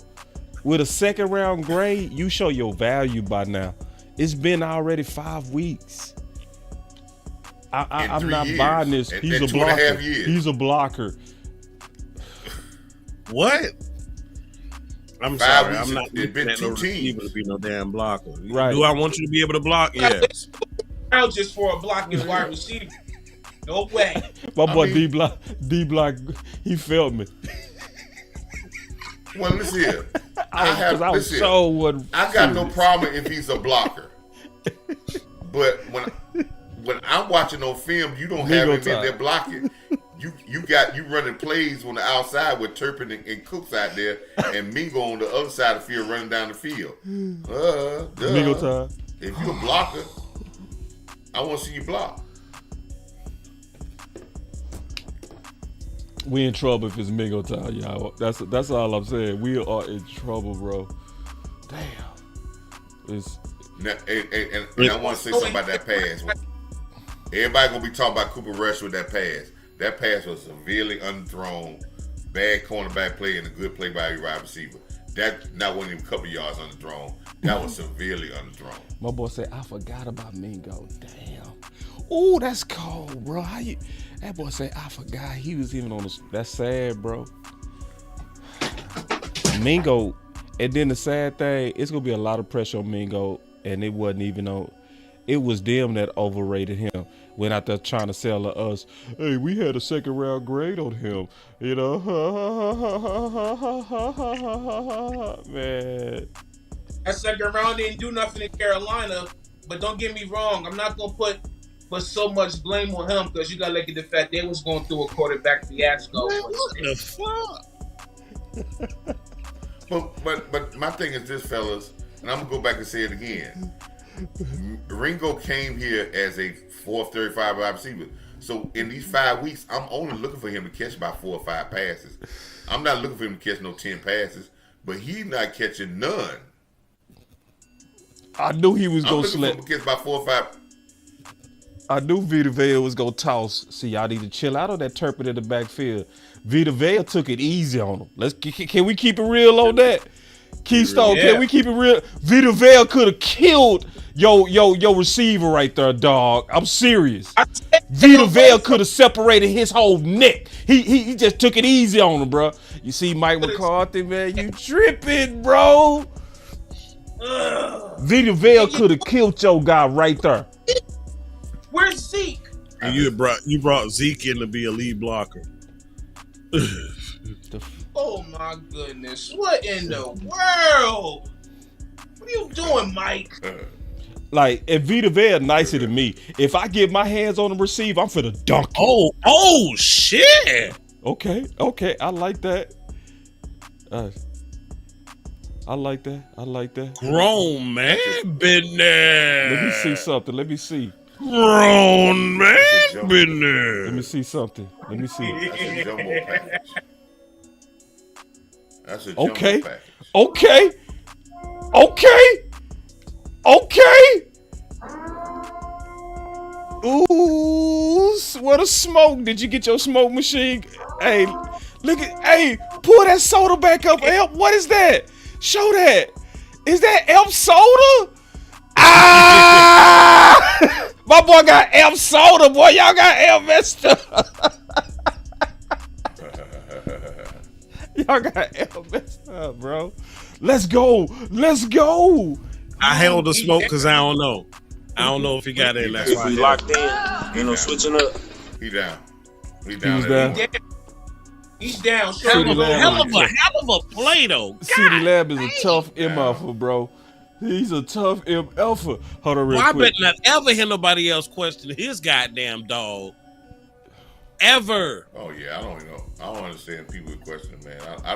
A: with a second round grade, you show your value by now. It's been already 5 weeks. I'm not buying this. He's a blocker. He's a blocker.
C: What? I'm sorry.
B: Weeks,
C: I'm not
B: it's been 2 teams
C: to be no damn blocker.
A: Right.
C: Do I want you to be able to block? Yes.
D: Out just for a blocking wide receiver. No way.
A: My boy D Block, he felt me.
B: Well, listen here.
A: I
B: got no problem if he's a blocker. But when I'm watching on film, you don't have him in there blocking. You running plays on the outside with Turpin and Cooks out there, and Mingo on the other side of the field running down the field.
A: Mingo time.
B: If you're a blocker, I want to see you block.
A: We in trouble if it's Mingo time, y'all. That's all I'm saying. We are in trouble, bro. Damn.
B: And I want to say something about that pass. Everybody gonna be talking about Cooper Rush with that pass. That pass was severely underthrown, bad cornerback play, and a good play by a wide receiver. That not wasn't even a couple yards underthrown. That was severely underthrown.
A: My boy said, I forgot about Mingo. Damn. Ooh, that's cold, bro. That boy said, I forgot he was even on the. That's sad, bro. Mingo, and then the sad thing, it's gonna be a lot of pressure on Mingo, and it wasn't even on. It was them that overrated him. Went out there trying to sell to us. Hey, we had a second round grade on him. You know, man.
D: That second round didn't do nothing in Carolina, but don't get me wrong. I'm not gonna put so much blame on him because you gotta look at the fact they was going through a quarterback fiasco.
C: Man, what the fuck?
B: But my thing is this, fellas, and I'm gonna go back and say it again. Ringo came here as a 435 wide receiver. So in these 5 weeks, I'm only looking for him to catch about 4 or 5 passes. I'm not looking for him to catch no 10 passes, but he's not catching none.
A: I knew he was gonna
B: slip. I'm looking for him to catch about 4 or 5.
A: I knew Vita Vea was gonna toss. See, y'all need to chill out on that Turpin in the backfield. Vita Vea took it easy on him. Can we keep it real on that? Keystone, can we keep it real? Vita Vea could have killed your receiver right there, dog. I'm serious. Vita Vea could have separated his whole neck. He just took it easy on him, bro. You see Mike McCarthy, man, you tripping, bro. Vita Vea could have killed your guy right there.
D: Where's Zeke?
C: And you brought Zeke in to be a lead blocker.
D: Oh my goodness! What in the world? What are you doing, Mike?
A: Like, if Vita Vea nicer than me, if I get my hands on the receiver, I'm finna dunk it.
C: Oh shit!
A: Okay, I like that. I like that.
C: Grown man business.
A: Let me see something. Let me see.
C: Grown man business.
A: Let me see something. Let me see.
B: That's a jumbo package. That's a jumbo package.
A: Okay. Ooh, what a smoke. Did you get your smoke machine? Hey, pull that soda back up, Elp. What is that? Show that. Is that Elp soda? Ah! My boy got Elp soda, boy. Y'all got Elp messed up. Y'all got Elp messed up, bro. Let's go.
C: I held the smoke because I don't know. I don't know if he got in. That's why.
E: He locked in. Ain't no switching up.
B: He down.
D: He's down.
C: Hell of a play though.
A: CD Lamb is a tough M alpha, bro. He's a tough M alpha. Hold on real quick.
C: I bet not ever hear nobody else question his goddamn dog. Ever.
B: Oh yeah, I don't know. I don't understand people questioning, man. I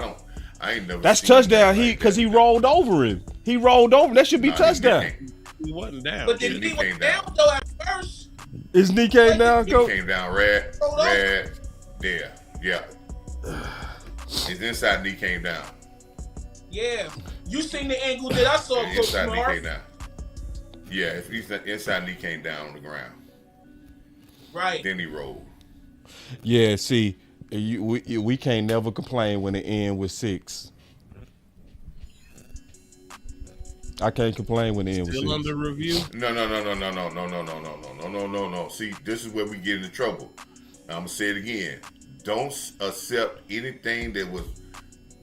B: I ain't never.
A: That's
B: seen
A: touchdown.
B: him
A: Because he rolled over him. He rolled over. That should be touchdown.
C: He wasn't down.
D: But the knee went down though at first.
A: His knee came down,
B: He
A: coach.
B: came down red, there, yeah. His inside knee came down.
D: Yeah, you seen the angle that I saw,
B: His
D: Coach
B: inside knee
D: Marv.
B: came down. Yeah, if his inside knee came down on the ground.
D: Right.
B: Then he rolled.
A: Yeah, see, we can't never complain when it end with 6. I can't complain when it end with 6.
C: Still under review?
B: No. See, this is where we get into trouble. Now, I'm gonna say it again. Don't accept anything that was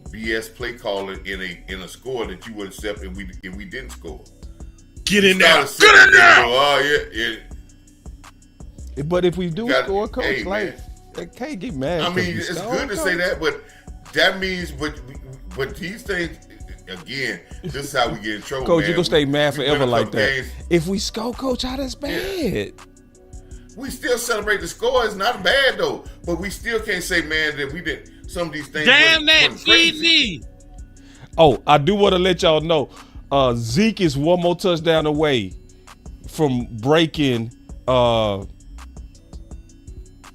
B: BS play calling in a score that you would accept if we didn't score.
C: Get in there. Get in there.
B: Oh yeah.
A: But if we do score, coach,
B: hey,
A: like, I can't get mad.
B: I mean, it's good to say that, but that means what these things. Again, this is how we get in trouble.
A: Coach,
B: man.
A: you're gonna stay mad forever like that.
B: Games.
A: If we score, coach, how that's bad?
B: We still celebrate the score. It's not bad though, but we still can't say, man, that we did some of these things.
C: Damn that
B: crazy.
C: CD.
A: Oh, I do want to let y'all know, Zeke is one more touchdown away from breaking.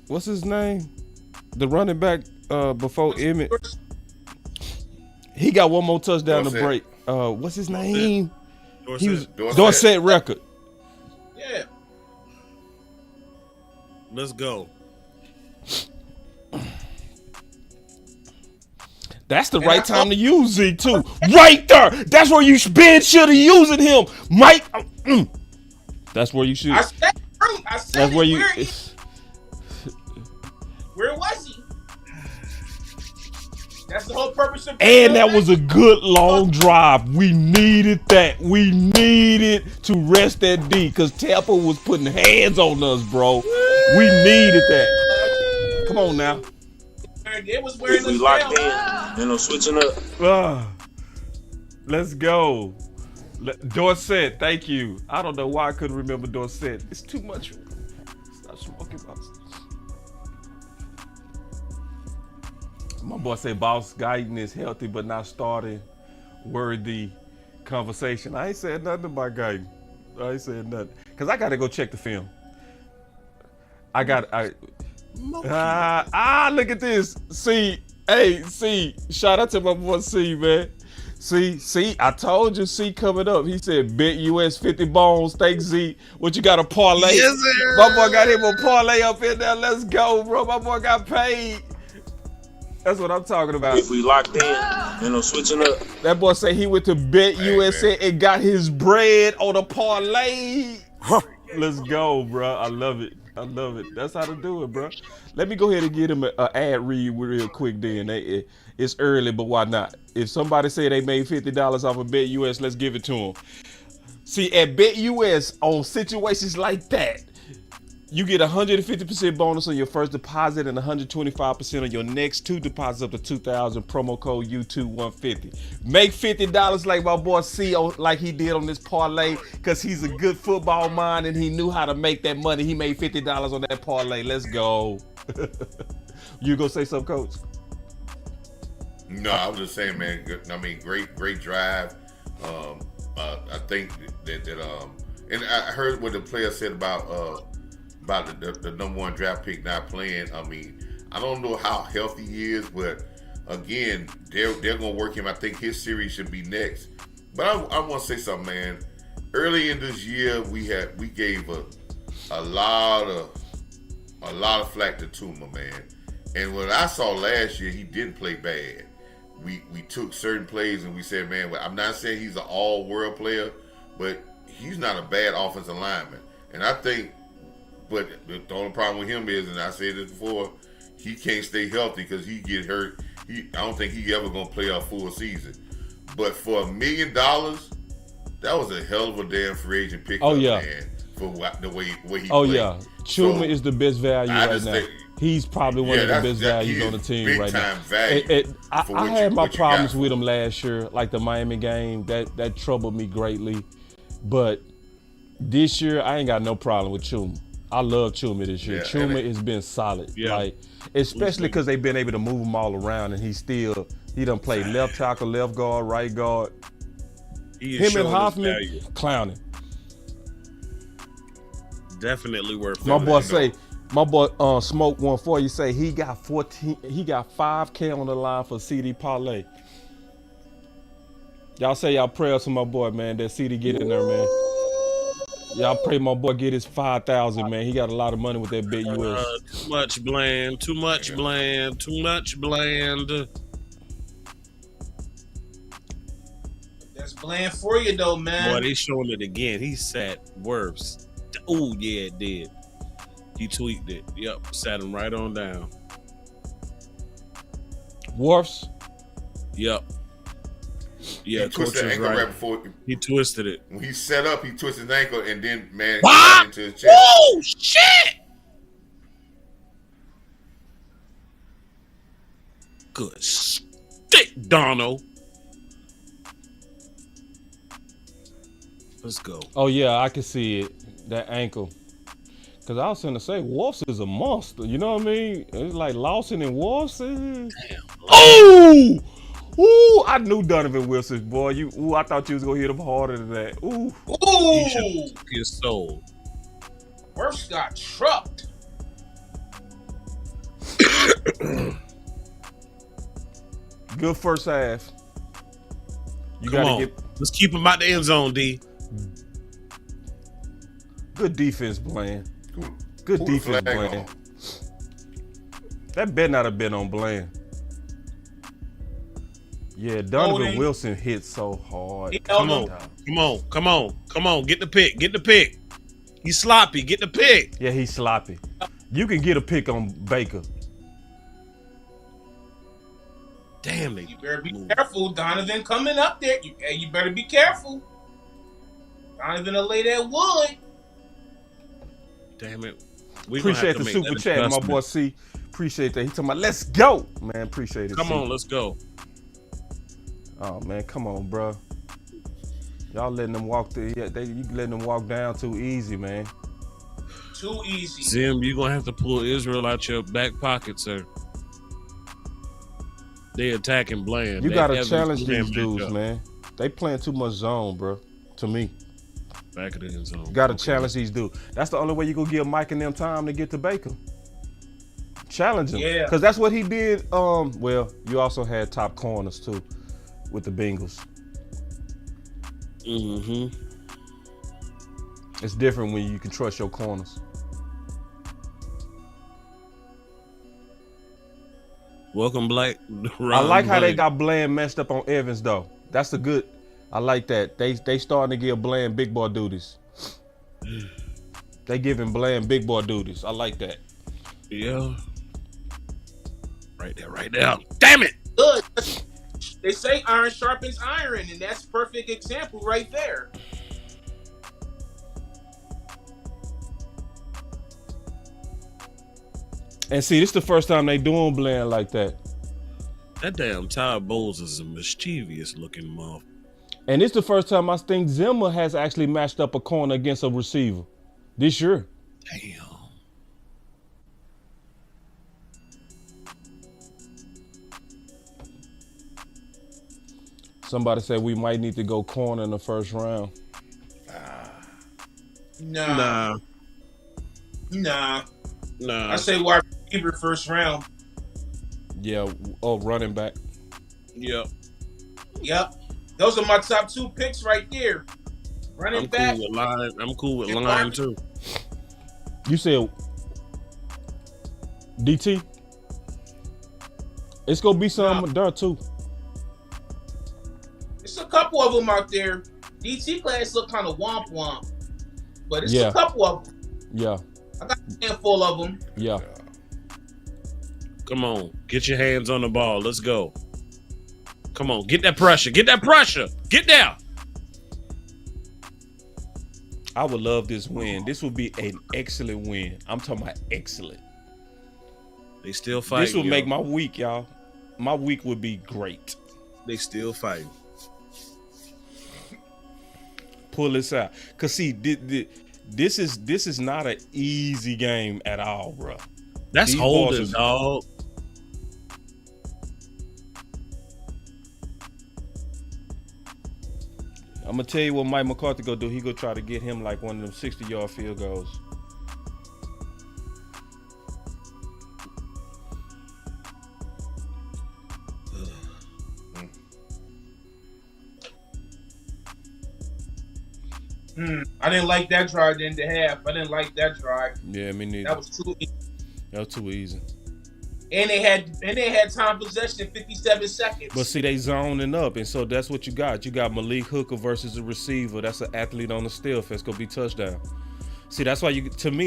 A: What's his name? The running back before Emmett. He got one more touchdown to break. What's his name?
C: Dorset.
A: He was Dorset record.
D: Yeah.
C: Let's go.
A: That's the right time to use Zeke too. Right there. That's where you should have using him, Mike. That's where you should.
D: I said
A: That's where you.
D: Where was he? That's the whole purpose of.
A: And that was a good long drive. We needed that. We needed to rest that D because Tampa was putting hands on us, bro. We needed that. Come on now.
D: It was wearing
E: We locked in. You know, switching up.
A: Let's go. Dorset, thank you. I don't know why I couldn't remember Dorset. It's too much. Stop smoking, boss. My boy say Boss Guyton is healthy but not starting worthy conversation. I ain't said nothing about Guyton. I ain't said nothing. Because I got to go check the film. Look at this. See, shout out to my boy C, man. See, I told you C coming up. He said, bet US 50 bones. Thanks, Z. What you got a parlay?
C: Yes, sir.
A: My boy got him a parlay up in there. Let's go, bro. My boy got paid. That's what I'm talking about.
E: If we locked in, you know, switching up.
A: That boy say he went to Bet USA and got his bread on a parlay. Let's go, bro. I love it. That's how to do it, bro. Let me go ahead and get him an ad read real quick then. It's early, but why not? If somebody say they made $50 off of Bet US, let's give it to them. See, at Bet US, on situations like that, you get 150% bonus on your first deposit and 125% on your next 2 deposits up to $2,000. Promo code U2 150. Make $50 like my boy C, like he did on this parlay, because he's a good football mind and he knew how to make that money. He made $50 on that parlay. Let's go. You gonna say something, Coach?
B: No, I was just saying, man. I mean, great drive. I think that and I heard what the player said about the number 1 draft pick not playing. I mean, I don't know how healthy he is, but again, they're gonna work him. I think his series should be next. But I want to say something, man. Early in this year, we gave a lot of flack to Tuma, man. And what I saw last year, he didn't play bad. We took certain plays and we said, man, I'm not saying he's an all-world player, but he's not a bad offensive lineman. And I think, but the only problem with him is, and I said this before, he can't stay healthy because he get hurt. I don't think he ever gonna play a full season. But for $1 million, that was a hell of a damn free agent pickup, man. For the way he played.
A: Yeah, Chuma is the best value right now. He's probably one of the best values on the team right now. I had my problems with him last year, like the Miami game. That troubled me greatly. But this year, I ain't got no problem with Chuma. I love Chuma this year. Chuma has been solid.
C: Yeah.
A: Like, especially because they've been able to move him all around and he's still He done played left tackle, left guard, right guard.
C: He is
A: Him and
C: showing his
A: Hoffman
C: value.
A: clowning.
C: Definitely worth it.
A: My boy Smoke 1-4. You say he got 14. He got 5K on the line for CD parlay. Y'all say y'all prayers for my boy, man. That CD get in there, man. Y'all pray my boy get his 5,000, man. He got a lot of money with that bet US.
C: Too much bland. Too much bland. Too much bland.
D: That's bland for you though, man.
C: Boy, they showing it again. He sat worse. Oh yeah, it did. He tweaked it. Yep, sat him right on down.
A: Worfs.
C: Yep. Yeah,
B: he twisted the ankle right before
C: he twisted it.
B: When he set up, he twisted his ankle and then he
C: What?
B: got into his chest.
C: Oh shit! Good stick, Dono. Let's go.
A: Oh yeah, I can see it. That ankle. Cause I was gonna say Wolfs is a monster. You know what I mean? It's like Lawson and Wolfs.
C: Damn.
A: Oh! Ooh! I knew Donovan Wilson, boy. I thought you was gonna hit him harder than that. Ooh!
C: Ooh! His soul.
D: Worse got trucked.
A: Good first half. You
C: Come
A: gotta
C: on.
A: get.
C: Let's keep him out the end zone, D.
A: Good defense, Bland. Good defense, Bland. That better not have been on Bland. Yeah, Donovan Wilson hit so hard.
C: Come on. Get the pick. He's sloppy. Get the pick.
A: Yeah, he's sloppy. You can get a pick on Baker.
C: Damn it.
D: You better be careful. Donovan coming up there. You better be careful. Donovan will lay that wood.
C: Damn it.
A: Appreciate the super chat, my boy C. Appreciate that. He talking about, let's go. Man, appreciate it.
C: Come on, let's go.
A: Oh, man, come on, bro. Y'all letting them walk through. Yeah, you letting them walk down too easy, man.
D: Too easy.
C: Zim, you're going to have to pull Israel out your back pocket, sir. They attacking Bland.
A: You got to challenge these dudes, man. They playing too much zone, bro, to me.
C: Back of the end zone.
A: Got to challenge these dudes. That's the only way you going to give Mike and them time to get to Baker. Challenge him.
D: Yeah.
A: Because that's what he did. Well, you also had top corners, too, with the Bengals.
C: Mm-hmm.
A: It's different when you can trust your corners.
C: Welcome, Black.
A: I like how they got Bland messed up on Evans, though. That's a good. I like that. They starting to give Bland big boy duties. They giving Bland big boy duties. I like that.
C: Yeah. Right there. Damn it!
D: Good. They say iron sharpens iron, and that's perfect example right there.
A: And see, this is the first time they doing Bland like that.
C: That damn Todd Bowles is a mischievous looking mother.
A: And it's the first time I think Zimmer has actually matched up a corner against a receiver this year.
C: Damn.
A: Somebody said we might need to go corner in the first round.
D: Nah. I say wide receiver first round.
A: Yeah. Oh, running back.
C: Yep.
D: Those are my top two picks right there. Running back.
C: I'm cool with line too.
A: You said DT? It's gonna be some there too.
D: It's a couple of them out there. DT class look kind of womp, but it's a couple of them.
A: Yeah.
D: I got a handful of them.
A: Yeah.
C: Come on, get your hands on the ball. Let's go. Come on, get that pressure. Get down.
A: I would love this win. This would be an excellent win. I'm talking about excellent.
C: They still fighting.
A: This would make my week, y'all. My week would be great.
C: They still fighting.
A: Pull this out. Cause see, this is not an easy game at all, bro.
C: That's holding, dog.
A: I'm gonna tell you what Mike McCarthy gonna do. He gonna try to get him like one of them 60-yard field goals.
D: I didn't like that drive in the half. I didn't like that drive.
A: Yeah, me neither.
D: That was too easy.
A: That was too easy.
D: And they had time possession 57 seconds.
A: But see, they zoning up, and so that's what you got. You got Malik Hooker versus a receiver. That's an athlete on the still fence. Gonna be touchdown. See, that's why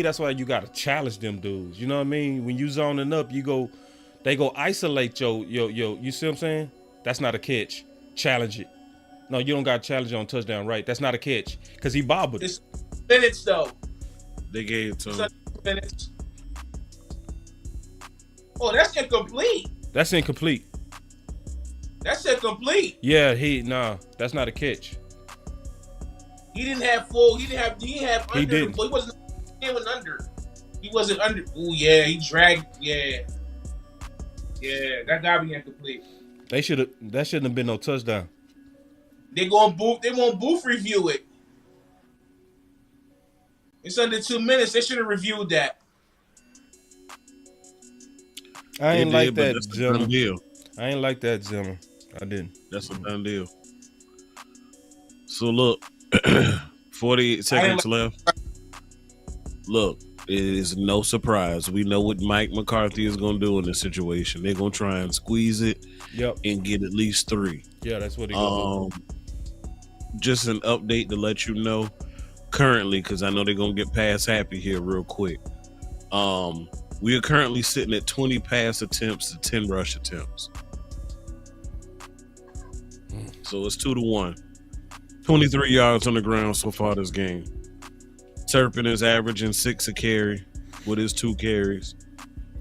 A: that's why you gotta challenge them dudes. You know what I mean? When you zoning up, they go isolate yo. You see what I'm saying? That's not a catch. Challenge it. No, you don't got to challenge it on touchdown, right? That's not a catch because he bobbled.
D: It's minutes though.
C: They gave it to him.
D: Minutes. Oh, that's incomplete.
A: That's incomplete.
D: That's incomplete.
A: Yeah, that's not a catch.
D: He didn't have full. He didn't have under.
A: He didn't.
D: He wasn't even under. He wasn't under. Oh yeah, he dragged. Yeah, that gotta be incomplete.
A: That shouldn't have been no touchdown.
D: They won't booth review it. It's under 2 minutes. They should have reviewed that.
A: I ain't like that,
C: that's a done deal.
A: I ain't like that, Zimmer. I didn't.
C: That's a done deal. So look, 48 seconds left. Look, it is no surprise. We know what Mike McCarthy is going to do in this situation. They're going to try and squeeze it and get at least 3.
A: Yeah, that's what he going to do.
C: Just an update to let you know currently, because I know they're going to get past happy here real quick. We are currently sitting at 20 pass attempts to 10 rush attempts. So it's 2-1. 23 yards on the ground so far this game. Turpin is averaging 6 a carry with his 2 carries.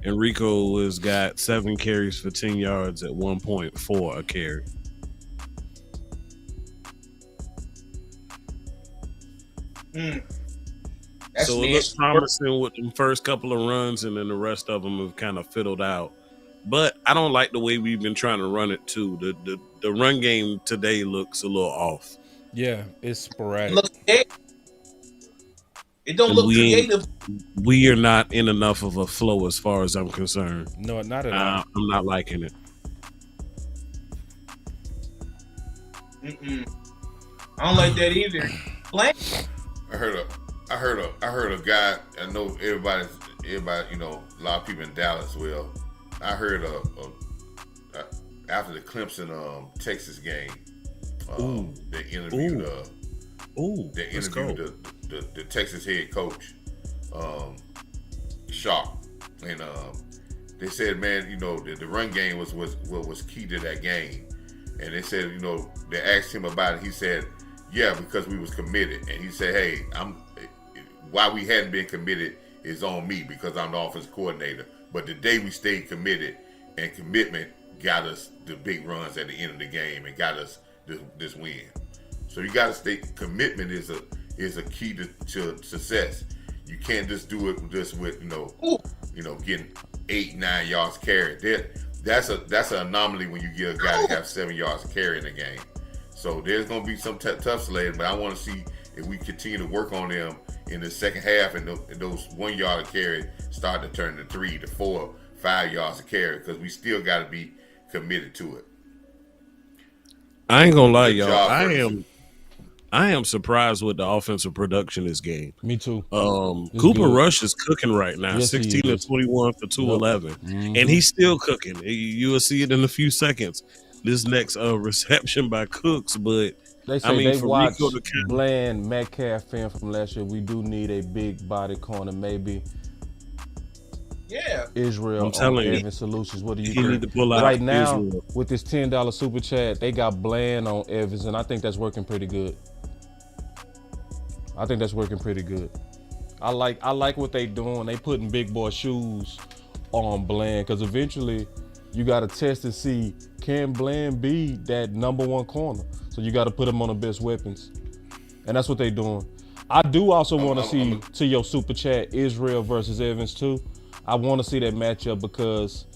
C: Enrico has got 7 carries for 10 yards at 1.4 a carry. So it looks promising with the first couple of runs, and then the rest of them have kind of fiddled out. But I don't like the way we've been trying to run it too. The run game today looks a little off.
A: Yeah, it's sporadic.
D: It don't look creative.
C: We are not in enough of a flow as far as I'm concerned.
A: No, not at all.
C: I'm not liking it.
D: I don't like that either. Blank.
B: I heard a guy. I know everybody. You know, a lot of people in Dallas. Well, I heard after the Clemson Texas game, they interviewed the Texas head coach, Sharp, and they said, man, you know, the run game was key to that game, and they said, you know, they asked him about it. He said, yeah, because we was committed, and he said, hey, why we hadn't been committed is on me because I'm the offensive coordinator. But the day we stayed committed, and commitment got us the big runs at the end of the game and got us this win. So you got to stay. Commitment is a key to success. You can't just do it just with getting 8-9 yards carried. That's an anomaly when you get a guy to have 7 yards carry in the game. So there's gonna be some tough sledding, but I want to see if we continue to work on them in the second half, and those 1 yard of carry start to turn to 3 to 4, 5 yards of carry, because we still got to be committed to it.
C: I ain't gonna lie, y'all. I am surprised with the offensive production this game.
A: Me too.
C: Cooper Rush is cooking right now.
A: Yes,
C: 16 to 21 for 211, and he's still cooking. You will see it in a few seconds. This next reception by Cooks, but
A: they say they watched Bland Metcalf film from last year. We do need a big body corner, maybe.
D: Yeah,
A: Israel.
C: I'm telling you,
A: Evans Solutions. What do you
C: think?
A: Need
C: to pull out
A: right now
C: Israel.
A: With this $10 super chat? They got Bland on Evans, and I think that's working pretty good. I like what they doing. They putting big boy shoes on Bland, because eventually you got to test and see, can Bland be that number 1 corner? So you got to put him on the best weapons, and that's what they doing. I do also want to see, to your super chat, Israel versus Evans too. I want to see that matchup because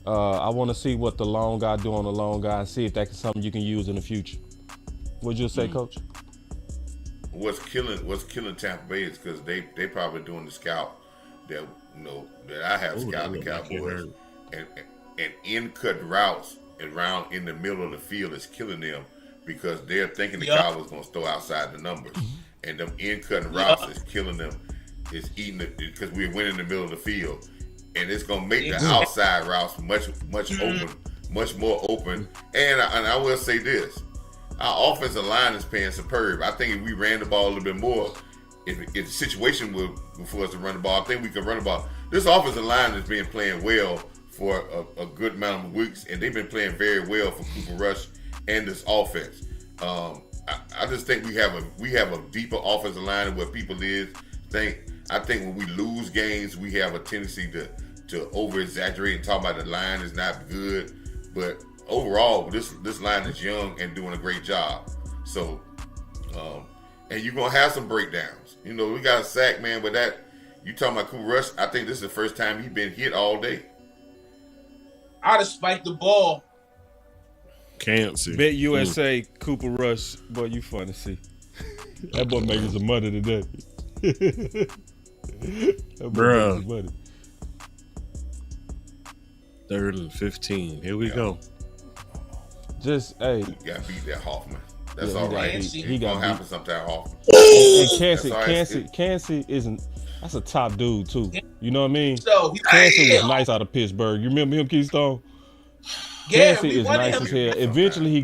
A: I want to see what the long guy do on the long guy and see if that's something you can use in the future. What'd you say, Coach?
B: what's killing Tampa Bay is because they probably doing the scout that that I have scouting the Cowboys and in cut routes around in the middle of the field is killing them because they're thinking the Cowboys gonna throw outside the numbers, and them in cutting routes is killing them. It's eating it because we're winning in the middle of the field, and it's gonna make the outside routes much more open. And I will say this: our offensive line is playing superb. I think if we ran the ball a little bit more, if the situation were for us to run the ball, I think we can run the ball. This offensive line has been playing well for a good amount of weeks, and they've been playing very well for Cooper Rush and this offense. I just think we have a deeper offensive line than what people I think when we lose games, we have a tendency to over exaggerate and talk about the line is not good, but overall, this line is young and doing a great job. So, and you're gonna have some breakdowns. We got a sack, man, but that you talking about Cooper Rush? I think this is the first time he's been hit all day.
D: I'd have spiked the ball.
C: Can't see.
A: Bet USA Cooper Rush, boy, you fun to see. That boy making some money today.
C: Bruh. 3rd and 15. Here we go.
A: Just hey.
B: You got to beat that Hoffman. That's all right.
A: He got
B: happen sometime Hoffman.
A: And Kansas isn't. That's a top dude too. You know what I mean?
D: So
A: Kansas was nice out of Pittsburgh. You remember him, Keystone?
D: Yeah,
A: Kansas is nice as hell. Eventually he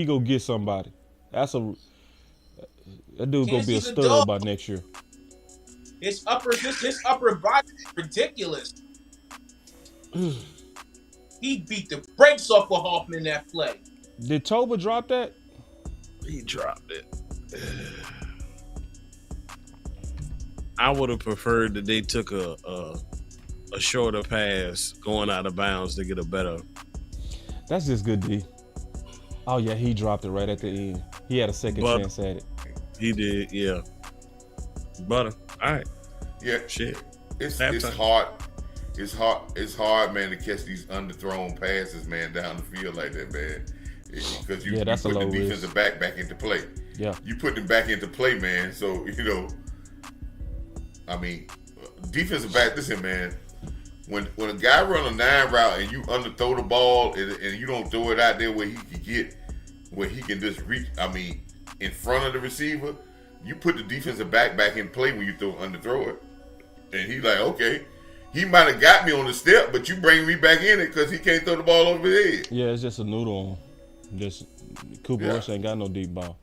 A: go get somebody. That dude gonna be a stud by next year.
D: His upper body is ridiculous. He beat the brakes off of Hoffman that play.
A: Did Toba drop that?
C: He dropped it. I would have preferred that they took a shorter pass going out of bounds to get a better.
A: That's just good D. Oh yeah, he dropped it right at the end. He had a second chance at it.
C: He did, yeah. Butter. All right.
B: Yeah.
C: Shit.
B: It's hard. It's hard, man, to catch these underthrown passes, man, down the field like that, man. Because you put the defensive back into play.
A: Yeah.
B: You put them back into play, man. So, I mean, defensive back, listen, man, when a guy run a 9 route and you underthrow the ball and you don't throw it out there where he can just reach, I mean, in front of the receiver, you put the defensive back in play when you underthrow it. And he's like, okay, he might have got me on the step, but you bring me back in it because he can't throw the ball over his head.
A: Yeah, it's just a noodle on. Just Cooper Rush ain't got no deep ball.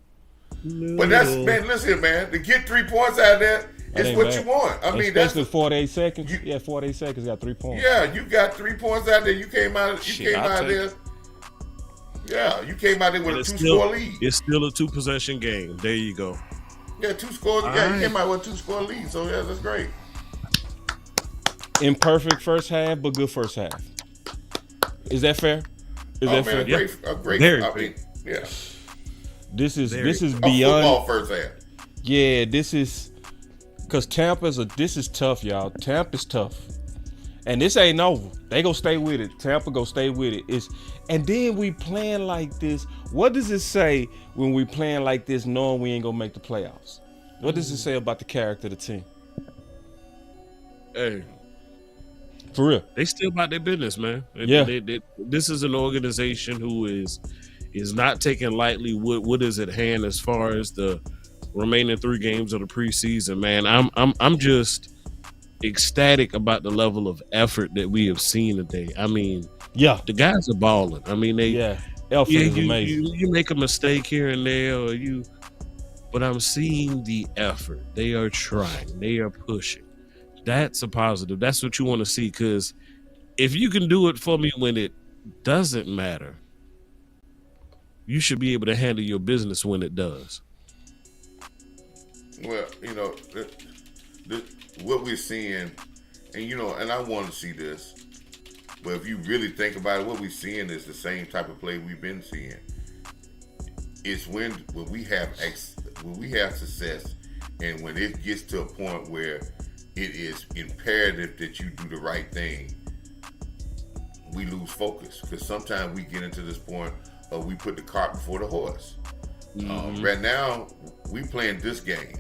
B: But that's, man, listen, man, to get 3 points out of there is what you want. I mean,
A: especially 48 seconds. 48 seconds got 3 points.
B: Yeah, you got 3 points out there. You came out there. Yeah, you came out there with a 2-score lead.
C: It's still a 2-possession game. There you go.
B: Yeah, 2 scores. Yeah, you came out with a 2-score lead. So yeah, that's great.
A: Imperfect first half, but good first half. Is that fair? Fair?
B: A great. I mean, yeah.
A: This is beyond
B: football first half.
A: Yeah, this is because this is tough, y'all. Tampa's tough, and this ain't over. They gonna stay with it. Tampa gonna stay with it. And then we playing like this. What does it say when we playing like this, knowing we ain't gonna make the playoffs? What does it say about the character of the team?
C: Hey.
A: For real.
C: They still about their business, man.
A: Yeah.
C: This is an organization who is not taking lightly what is at hand as far as the remaining 3 games of the preseason, man. I'm just ecstatic about the level of effort that we have seen today. I mean,
A: yeah,
C: the guys are balling. I mean,
A: Elford is amazing.
C: You make a mistake here and there, but I'm seeing the effort. They are trying. They are pushing. That's a positive. That's what you want to see, because if you can do it for me when it doesn't matter, you should be able to handle your business when it does.
B: Well, what we're seeing, and I want to see this, but if you really think about it, what we're seeing is the same type of play we've been seeing. It's when we have success, and when it gets to a point where it is imperative that you do the right thing, we lose focus, because sometimes we get into this point of we put the cart before the horse. Right now, we playing this game.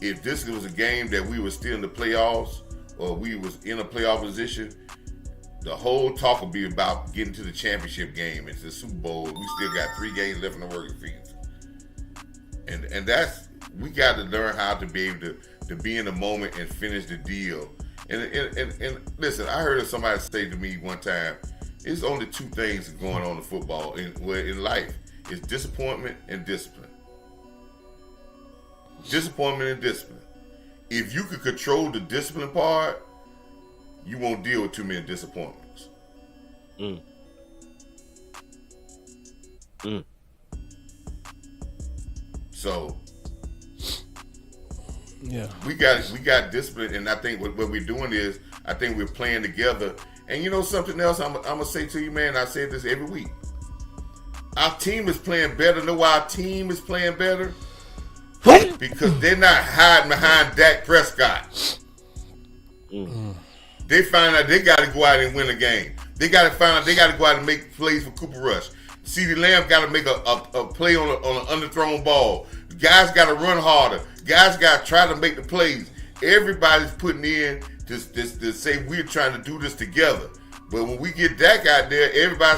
B: If this was a game that we were still in the playoffs or we was in a playoff position, the whole talk would be about getting to the championship game. It's the Super Bowl. We still got 3 games left in the working season. And that's, we got to learn how to be able to be in the moment and finish the deal. And listen, I heard somebody say to me one time, it's only 2 things going on in football, in life. It's disappointment and discipline. Disappointment and discipline. If you could control the discipline part, you won't deal with too many disappointments. So,
A: yeah,
B: we got discipline, and I think what we're doing is, I think we're playing together. And you know something else I'm gonna say to you, man. I say this every week. Our team is playing better. Know why our team is playing better? Because they're not hiding behind Dak Prescott. They find out they got to go out and win a game. They got to find out they got to go out and make plays for Cooper Rush. CeeDee Lamb got to make a play on an underthrown ball. Guys got to run harder. Guys got to try to make the plays. Everybody's putting in to say we're trying to do this together. But when we get Dak out there, everybody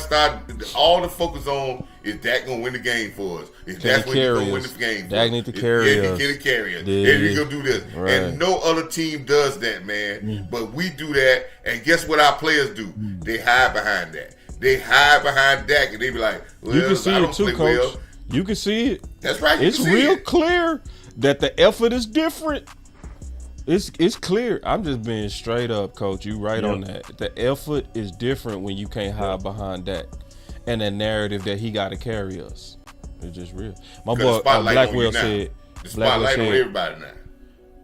B: all the focus on is Dak gonna win the game for us. Is that's when he's gonna win the game for us.
A: Dak need to carry us.
B: He can carry us. And
A: He's
B: gonna do this.
A: Right.
B: And no other team does that, man. But we do that, and guess what our players do? They hide behind that. They hide behind Dak, and they be like, well,
A: you can see
B: I don't
A: it too,
B: play
A: Coach.
B: well.
A: You can see it.
B: That's right.
A: It's real clear that the effort is different. It's clear. I'm just being straight up, Coach. You right on that. The effort is different when you can't hide behind that and that narrative that he got to carry us. It's just real. My boy Blackwell said.
B: The spotlight on everybody now.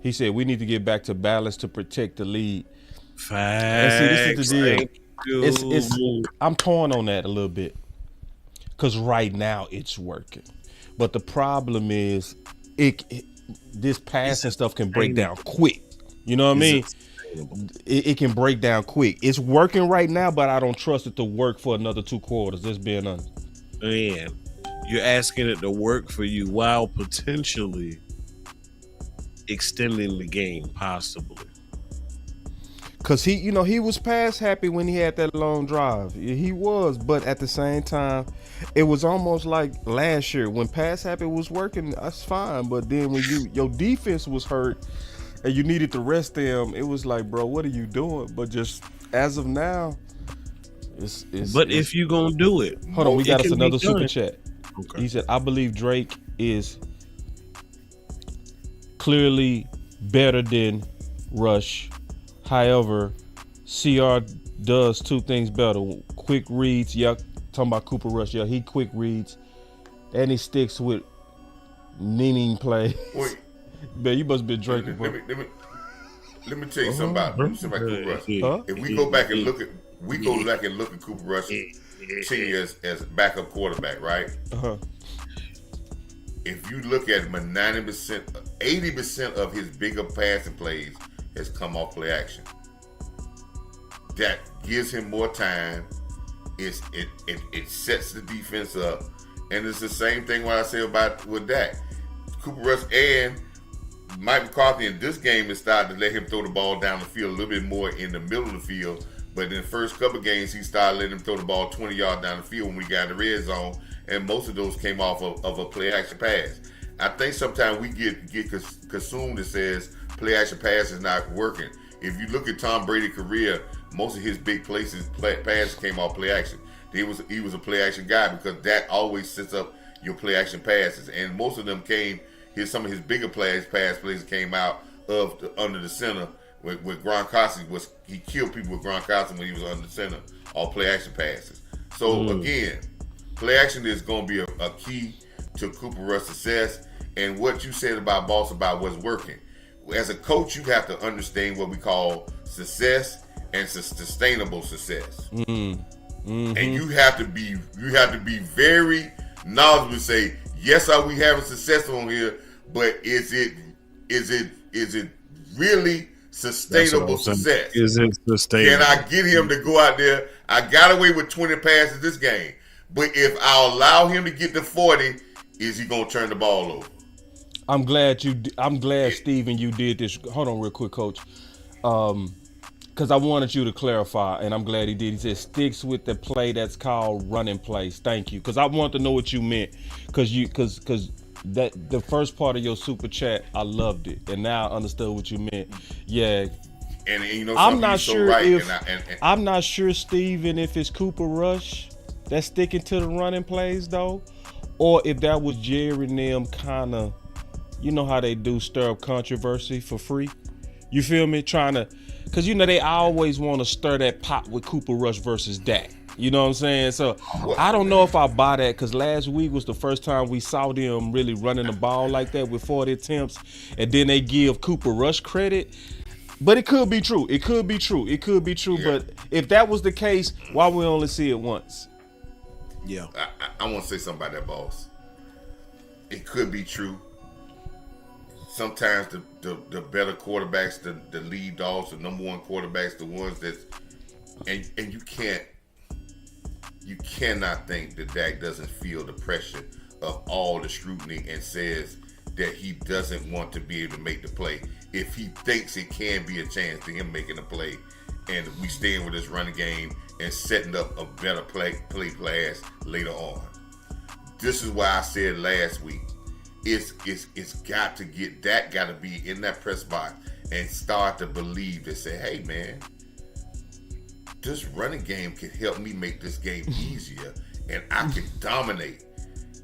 A: He said we need to get back to balance to protect the lead.
C: Facts.
A: And see, this is the deal. It's I'm torn on that a little bit because right now it's working, but the problem is this passing stuff can break down quick. You know what I mean? It can break down quick. It's working right now, but I don't trust it to work for another 2 quarters. Just being honest.
C: Man, you're asking it to work for you while potentially extending the game, possibly.
A: Cause he was pass happy when he had that long drive. He was, but at the same time, it was almost like last year when pass happy was working. That's fine, but then when your defense was hurt and you needed to rest them, it was like, bro, what are you doing? But just as of now, it's.
C: But if you gonna do it,
A: hold on, we got us another super
C: done.
A: chat.
C: Okay.
A: He said, I believe Drake is clearly better than Rush. However, CR does 2 things better. Quick reads, talking about Cooper Rush, he quick reads, and he sticks with meaning play.
B: Wait.
A: Man, you must be drinking, bro.
B: Let me tell you something about Cooper Rush.
A: Huh?
B: If we go back and look at Cooper Rush tenure as backup quarterback, right? If you look at him, 90%, 80% of his bigger passing plays has come off play action. That gives him more time. It sets the defense up, and it's the same thing what I say about with Dak. Cooper Rush and Mike McCarthy in this game has started to let him throw the ball down the field a little bit more in the middle of the field. But in the first couple of games, he started letting him throw the ball 20 yards down the field when we got in the red zone, and most of those came off of a play action pass. I think sometimes we get consumed that says play action pass is not working. If you look at Tom Brady's career, most of his big passes came off play action. He was a play action guy because that always sets up your play action passes, and most of them came. Some of his bigger pass plays came out of under the center with Gronkowski. He killed people with Gronkowski when he was under the center, all play action passes. So again, play action is going to be a key to Cooper Rush's success. And what you said about Boss about what's working. As a coach, you have to understand what we call success and sustainable success. And you have to be very knowledgeable to say, yes, are we having success on here, but is it really sustainable success?
C: Is it sustainable?
B: Can I get him to go out there? I got away with 20 passes this game, but if I allow him to get to 40, is he gonna turn the ball over?
A: I'm glad Steven, you did this. Hold on real quick, Coach. Because I wanted you to clarify, and I'm glad he did. He said sticks with the play that's called running plays. Thank you, because I want to know what you meant. Because that the first part of your super chat, I loved it, and now I understood what you meant. Yeah.
B: And you know,
A: I'm not
B: so
A: sure
B: right,
A: if
B: and
A: I'm not sure, Steven, if it's Cooper Rush that's sticking to the running plays though, or if that was Jerry and them kind of, you know how they do, stir up controversy for free. You feel me? Trying to, because you know they always want to stir that pot with Cooper Rush versus Dak. You know what I'm saying? So I don't know if I buy that, because last week was the first time we saw them really running the ball like that with 40 attempts, and then they give Cooper Rush credit. But it could be true. It could be true. It could be true. Yeah. But if that was the case, why we only see it once?
C: Yeah.
B: I want to say something about that, boss. It could be true. Sometimes the better quarterbacks, the lead dogs, the number one quarterbacks, the ones that, and you cannot think that Dak doesn't feel the pressure of all the scrutiny and says that he doesn't want to be able to make the play if he thinks it can be a chance to him making a play, and we staying with this running game and setting up a better play class later on. This is why I said last week, it's got to get, that got to be in that press box and start to believe that, say, hey man, this running game can help me make this game easier, and I can dominate,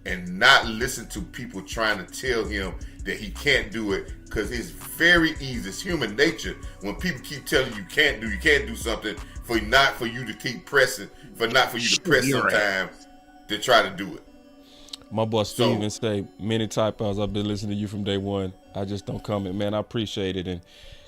B: and not listen to people trying to tell him that he can't do it, because it's very easy. It's human nature when people keep telling you can't do something, for you to keep pressing, for you to press sometimes to try to do it.
A: My boy Steven say, many typos, I've been listening to you from day one. I just don't comment, man. I appreciate it, and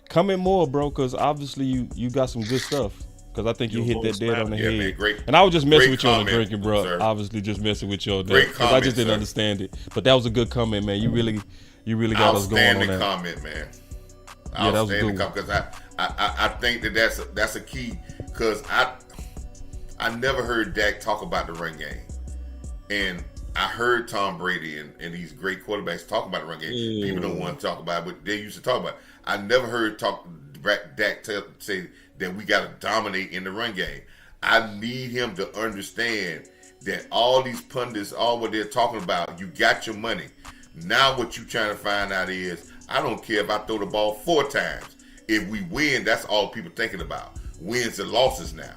A: comment more, bro, because obviously you got some good stuff. Because I think you hit that dead on the head. Man, great, and I was just messing with you on the drinking, bro. Sir. Obviously, just messing with you on that, because I just didn't understand it. But that was a good comment, man. You really got us going on that.
B: Outstanding comment, man. Yeah, that was a good one. Because I think that's a key. Because I never heard Dak talk about the run game, and I heard Tom Brady and these great quarterbacks talk about the run game. People don't want to talk about it, but they used to talk about it. I never heard Dak say that we got to dominate in the run game. I need him to understand that all these pundits, all what they're talking about, you got your money. Now what you're trying to find out is, I don't care if I throw the ball 4 times. If we win, that's all people thinking about. Wins and losses now.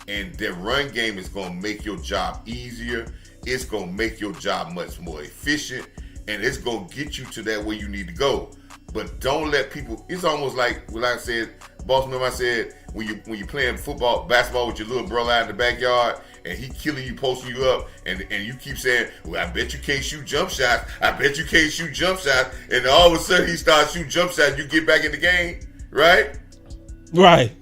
B: And the run game is going to make your job easier. It's going to make your job much more efficient. And it's going to get you to that where you need to go. But don't let people, it's almost like what I said, boss, remember I said, when you playing basketball with your little brother out in the backyard, and he killing you, posting you up, and you keep saying, well, I bet you can't shoot jump shots. I bet you can't shoot jump shots. And all of a sudden he starts shooting jump shots, you get back in the game, right?
A: Right.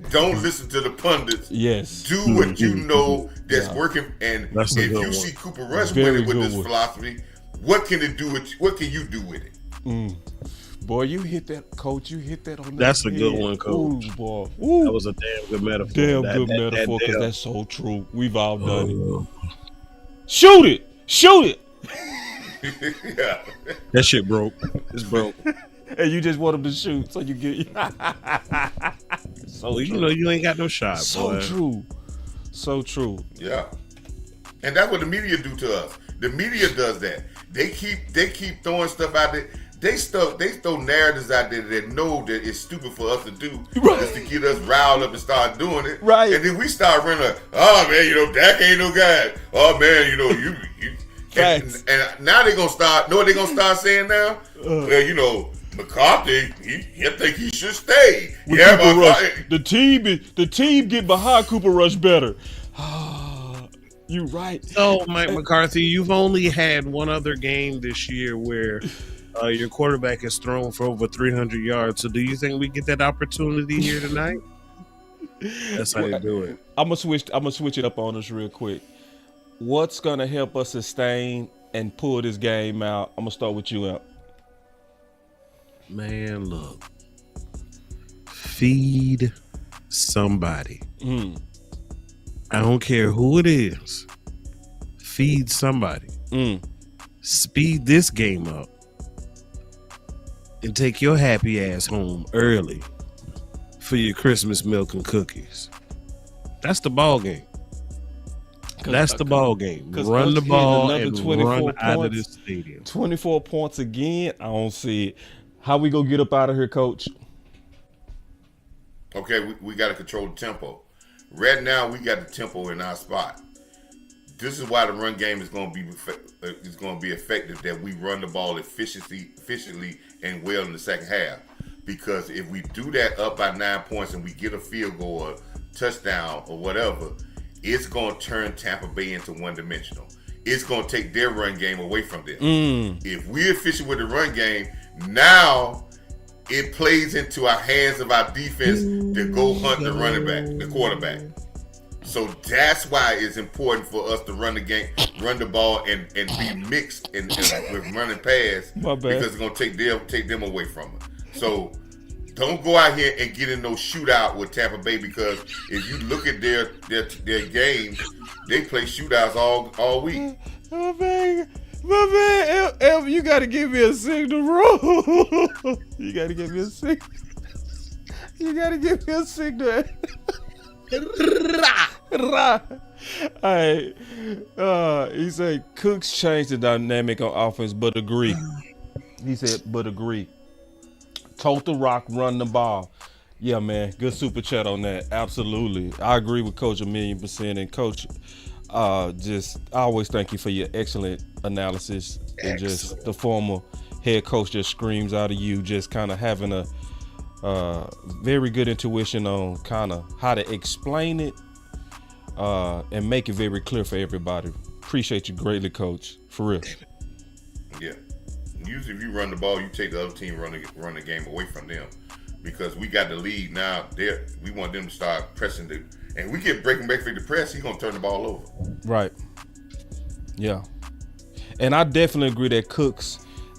B: Don't listen to the pundits.
A: Yes.
B: Do what you know that's working. And if you see Cooper Rush winning with this philosophy, what can it do with, what can you do with it?
A: Boy, you hit that, Coach. You hit that on the
C: That's
A: head.
C: A good one, Coach.
A: Ooh, boy. Ooh.
C: That was a damn good metaphor.
A: Good metaphor, because that's so true. We've all done it. Shoot it! Shoot it!
B: Yeah.
C: That shit broke. It's broke.
A: And you just want him to shoot, so you get. So
C: well, you know you ain't got no shot.
A: So
C: boy.
A: True. So true.
B: Yeah. And that's what the media do to us. The media does that. They keep throwing stuff out there. They throw narratives out there that know that it's stupid for us to do, just to get us riled up and start doing it.
A: Right.
B: And then we start running, oh man, Dak ain't no guy. Oh man, you and now they're gonna start, know what they're gonna start saying now? Well, McCarthy, I think he should stay.
A: With Cooper Rush. The team get behind Cooper Rush better. You right.
C: So, Mike McCarthy, you've only had one other game this year where your quarterback is thrown for over 300 yards. So, do you think we get that opportunity here tonight? That's how you do it.
A: I'm gonna switch it up on us real quick. What's gonna help us sustain and pull this game out? I'm gonna start with you, Amp.
C: Man, look. Feed somebody. I don't care who it is. Feed somebody. Speed this game up. and take your happy ass home early for your Christmas milk and cookies. That's the ball game. That's the ball game. Run the ball and run out of this stadium.
A: 24 points again. I don't see it. How we gonna get up out of here, Coach?
B: Okay, we got to control the tempo. Right now, we got the tempo in our spot. This is why the run game is going to be effective. That we run the ball efficiently and well in the second half. Because if we do that up by 9 points and we get a field goal or touchdown or whatever, it's going to turn Tampa Bay into one-dimensional. It's going to take their run game away from them. If we're efficient with the run game, now it plays into our hands of our defense to go hunt the running back, the quarterback. So that's why it's important for us to run the game, run the ball, and be mixed with running pass because it's going to take them away from it. So don't go out here and get in no shootout with Tampa Bay, because if you look at their games, they play shootouts all week.
A: My man, Elf, you got to give me a signal, bro. You got to give me a signal. You got to give me a signal. All right. He said Cooks changed the dynamic on offense, but agree. He said, but agree. Total rock, run the ball. Yeah, man. Good super chat on that. Absolutely. I agree with Coach 1,000,000%. And Coach, I always thank you for your excellent analysis. And just the former head coach just screams out of you, just kind of having a very good intuition on kind of how to explain it and make it very clear for everybody. Appreciate you greatly, Coach. For real.
B: Yeah. Usually if you run the ball, you take the other team run the game away from them, because we got the lead now. We want them to start pressing and we get breaking back for the press, he's gonna turn the ball over.
A: Right. Yeah. And I definitely agree that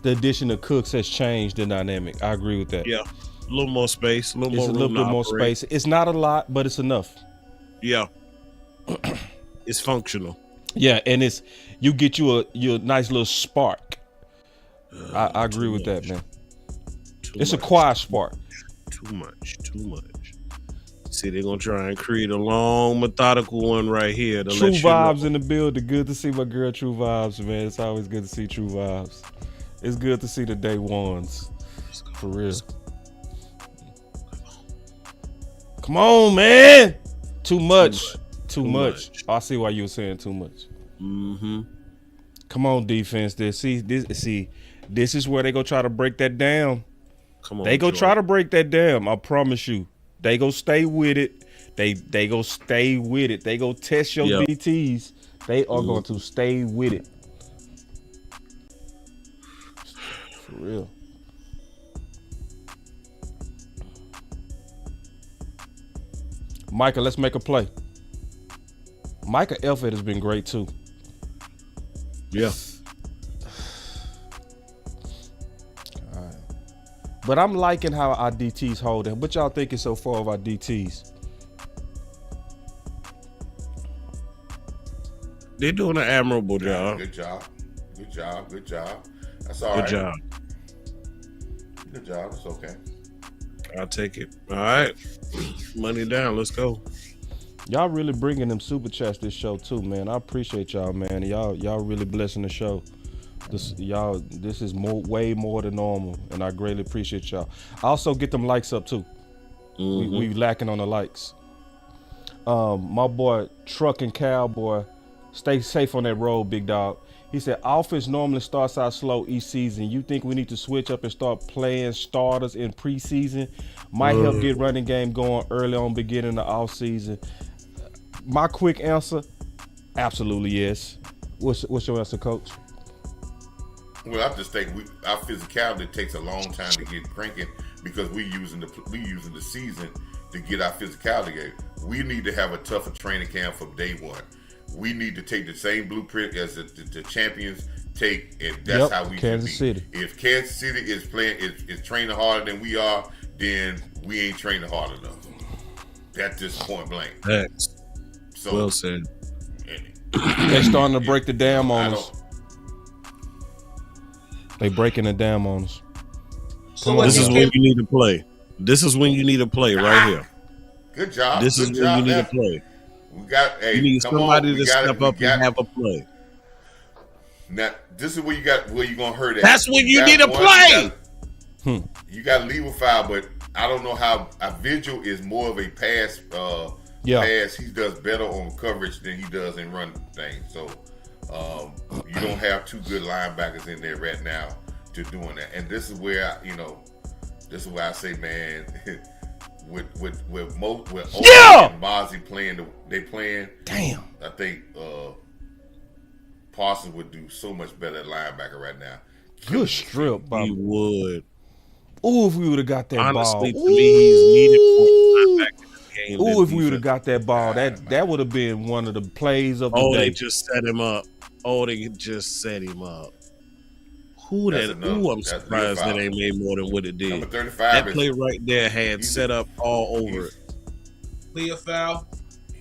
A: the addition of Cooks has changed the dynamic. I agree with that.
C: Yeah. A little more space, a little bit more
A: space. It's not a lot, but it's enough.
C: Yeah. It's functional.
A: Yeah, and you get your nice little spark. I agree with that, man. It's a quiet spark.
C: Too much. See, they're gonna try and create a long, methodical one right here. To
A: True
C: let
A: Vibes in the building. Good to see my girl True Vibes, man. It's always good to see True Vibes. It's good to see the day ones. For real. Come on, man. Too much. I see why you were saying too much.
C: Mm-hmm.
A: Come on, defense. This is where they go try to break that down.
C: Come on,
A: they go try to break that down. I promise you. They go stay with it. They go stay with it. They go test your DTs. They are going to stay with it. For real. Micah, let's make a play. Micah Elford has been great too.
C: Yeah.
A: All right. But I'm liking how our DTs holding. What y'all thinking so far of our DTs?
C: They're doing an admirable job.
B: Good job. That's all right. Good job. It's okay.
C: I'll take it. All right. Money down. Let's go.
A: Y'all really bringing them super chats this show too, man. I appreciate y'all, man. Y'all really blessing the show. This is way more than normal, and I greatly appreciate y'all. I also get them likes up too. Mm-hmm. We lacking on the likes. My boy Trucking Cowboy, stay safe on that road, big dog. He said offense normally starts out slow each season. You think we need to switch up and start playing starters in preseason? Might help get running game going early on, beginning the off season. My quick answer, absolutely yes. What's your answer, Coach?
B: Well, I just think our physicality takes a long time to get cranking, because we using the season to get our physicality game. We need to have a tougher training camp from day one. We need to take the same blueprint as the champions take, and that's how we
A: Kansas City.
B: If Kansas City is training harder than we are, then we ain't training hard enough. That's just point blank.
C: Thanks.
B: So,
C: well said.
A: They starting to break the dam on us. They breaking the dam on us.
C: This is when you need to play. This is when you need to play right here.
B: Good job.
C: This is when you need to play.
B: We got. Hey,
C: you need somebody to step up and have a play.
B: Now, this is where you got where you gonna hurt it.
C: That's when you need to play.
B: You got to leave a foul, but I don't know how a Vigil is more of a pass. Pass. He does better on coverage than he does in run things. So you don't have two good linebackers in there right now to doing that. And this is where this is where I say, man, with Ola and Mozzie playing, they playing.
A: Damn.
B: I think Parsons would do so much better at linebacker right now.
A: Good strip, Bob.
C: He would.
A: Ooh, if we would have got that
C: Honestly,
A: ball.
C: To me, he's needed for linebacker in the game.
A: Ooh, if we would have got that ball, that would have been one of the plays of the day.
C: They just set him up. They just set him up. I'm surprised that ain't made more than what it did.
B: Number 35
C: that play right there had set up all over it.
D: Clear foul.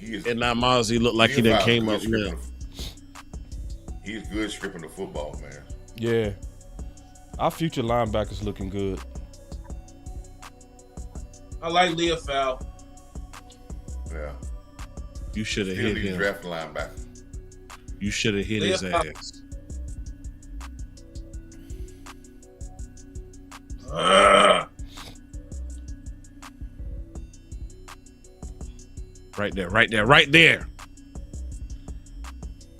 C: And now Mozzie looked like he done came up now.
B: He's good stripping the football, man.
A: Yeah. Our future linebackers looking good.
D: I like Leah foul.
B: Yeah.
C: You should have hit him.
B: Draft linebacker.
C: You should have hit his ass. Right there.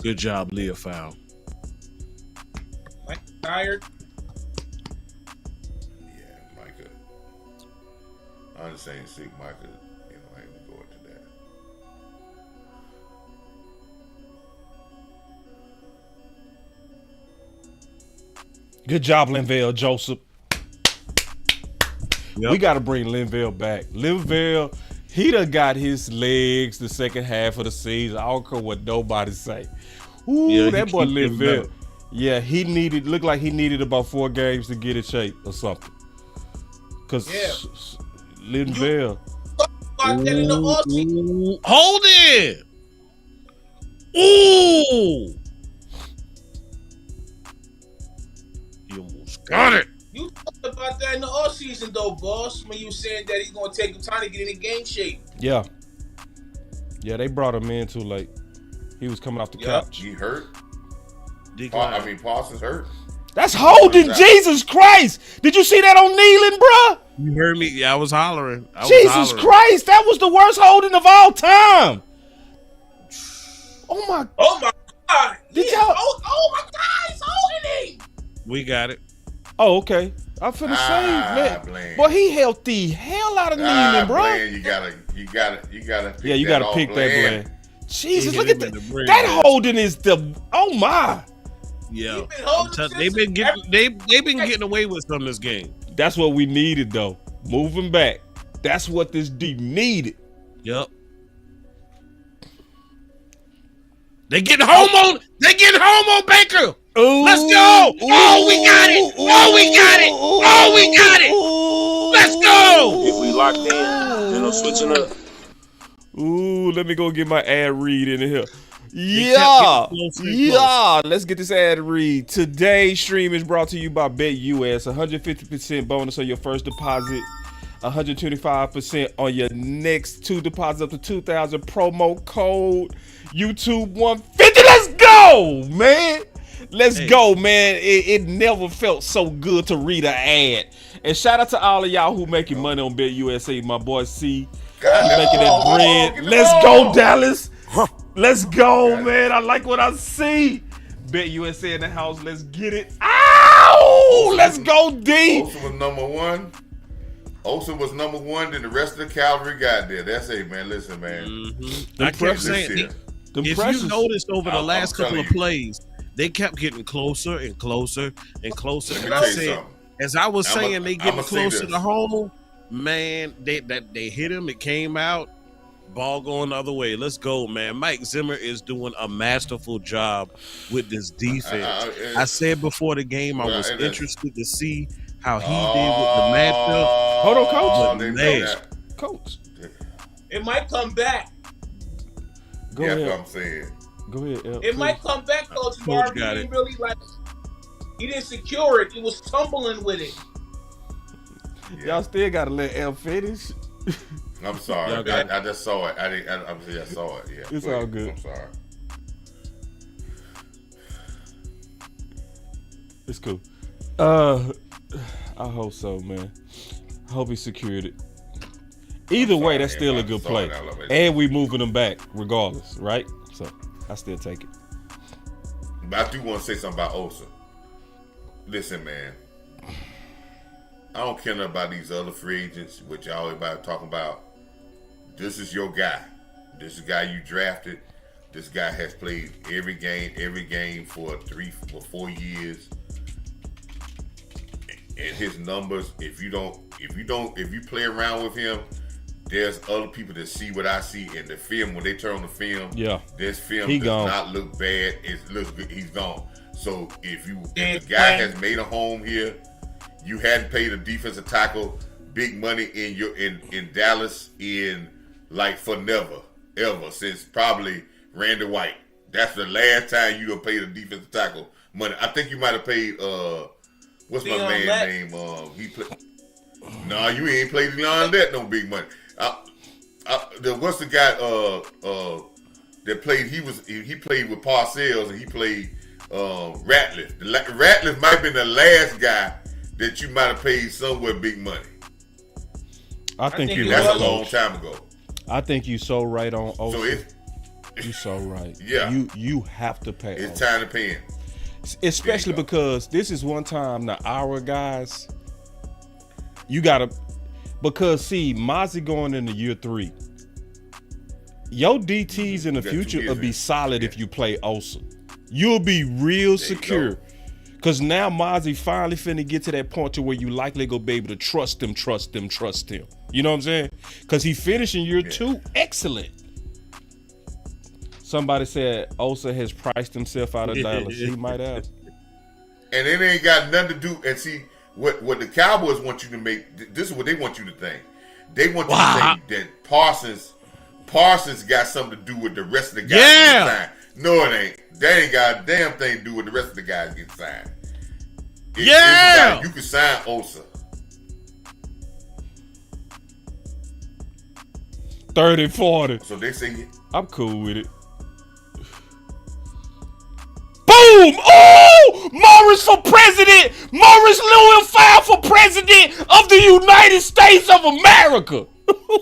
C: Good job, Leah foul.
D: Mike tired.
B: Yeah, Micah. I understand sick, Micah. I ain't going to that.
A: Good job, Linville Joseph.
C: Yep.
A: We got to bring Linville back. Linville, he done got his legs the second half of the season. I don't care what nobody say. Ooh, that boy Linville. Yeah, looked like he needed about 4 games to get in shape or something. Because Linville.
C: Hold it. Ooh. He almost got it.
D: You talked about that in the offseason, though, boss, when you were saying that he's going to take time to get in game shape.
A: Yeah. Yeah, they brought him in too late. He was coming off the couch.
B: He hurt. Parsons hurt.
A: That's holding, Jesus Christ. Did you see that on kneeling, bruh?
C: You heard me? Yeah, I was hollering.
A: Jesus Christ, that was the worst holding of all time. Oh my
D: God.
A: Did y'all?
D: Oh my God, he's holding him.
C: We got it.
A: Oh, okay. I'm finna say, man.
B: Blame.
A: Boy, he helped the hell out of kneeling, bro.
B: Blame. You gotta pick
A: you gotta
B: that
A: pick
B: off,
A: that
B: Blame.
A: blame. Jesus, look at that. That holding is oh my.
C: Yeah, they've been getting away with some of this game.
A: That's what we needed, though. Moving back. That's what this D needed.
C: Yep. They getting home on Baker.
A: Ooh,
C: let's go. Oh, we got it. Let's go.
E: If we locked in, switching up.
A: Ooh, let me go get my ad read in here. Yeah. Let's get this ad read. Today's stream is brought to you by BetUS. 150% bonus on your first deposit. 125% on your next 2 deposits up to 2,000. Promo code YouTube 150. Let's go, man. Let's go, man. It never felt so good to read an ad. And shout out to all of y'all who making money on BetUSA. My boy C, making that bread. Let's go, Dallas. Let's go, man. I like what I see. BetUSA in the house. Let's get it. Ow! Let's go, D.
B: Osa was number 1. Osa was number 1. Then the rest of the cavalry got there. That's it, man. Listen, man.
C: Mm-hmm. I kept saying, if you noticed over the last couple of plays, they kept getting closer and closer and closer. And I said, as I was saying, they getting closer to home. Man, they hit him. It came out. Ball going the other way. Let's go, man. Mike Zimmer is doing a masterful job with this defense. I said before the game I was interested to see how he did with the matchup.
A: Hold on, Coach.
D: It might come back.
A: Go ahead.
B: That's what I'm saying.
A: Go ahead.
D: It might come back, Coach Marv. He didn't secure it. He was tumbling with it.
A: Y'all still gotta let L finish.
B: I'm sorry. I just saw it. I saw it. Yeah.
A: It's all good.
B: I'm sorry.
A: It's cool. I hope so, man. I hope he secured it. Either way, that's still a good play. And we moving them back regardless, right? So I still take it.
B: But I do want to say something about Osa. Listen, man. I don't care nothing about these other free agents, which y'all everybody talking about. This is your guy. This is the guy you drafted. This guy has played every game for 4 years. And his numbers, if you play around with him, there's other people that see what I see in the film. When they turn on the film, this film does not look bad. It looks good. He's gone. So if the guy has made a home here, you hadn't paid a defensive tackle big money in Dallas ever since probably Randy White. That's the last time you done paid a defensive tackle money. I think you might have paid what's my man's name? He played. No, you ain't played beyond that no big money. What's the guy that played? He played with Parcells and he played Ratliff. Ratliff might have been the last guy that you might have paid somewhere big money.
A: I think
B: that's a long time ago.
A: I think you so right on. You so right.
B: Yeah,
A: you have to pay.
B: It's time to pay him.
A: Especially because this is one time our guys. You gotta, because see, Mozzie going into year 3. Your DTs in the future will be solid if you play Osa. You'll be real secure. Because now Mozzie finally finna get to that point to where you likely gonna be able to trust him. You know what I'm saying? Because he finished in year 2 excellent. Somebody said Osa has priced himself out of Dallas. He might have.
B: And it ain't got nothing to do. And see, what the Cowboys want you to make, this is what they want you to think. They want you to think that Parsons got something to do with the rest of the guys getting signed. No, it ain't. That ain't got a damn thing to do with the rest of the guys getting signed. You can sign Osa.
A: 30, 40.
B: So they say
A: I'm cool with it. Boom! Oh! Morris for president! Morris Lewis filed for president of the United States of America!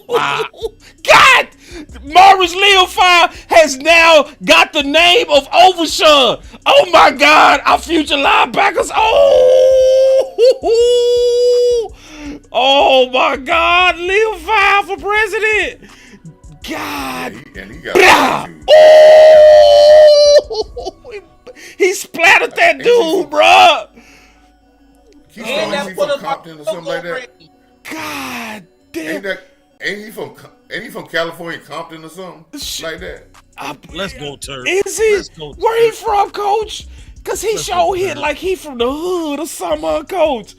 A: Wow. God! Morris Leofile has now got the name of Overshawn. Oh my God! Our future linebackers. Oh my God! Leofile for president. God.
B: He got
A: he splattered that dude, bruh.
B: He's from Compton or something like that.
A: God damn.
B: Ain't he from California, Compton or something like that?
C: Let's go, Turk.
A: Is he? Where he from, Coach? Cause he sure hit like he from the hood or something, Coach.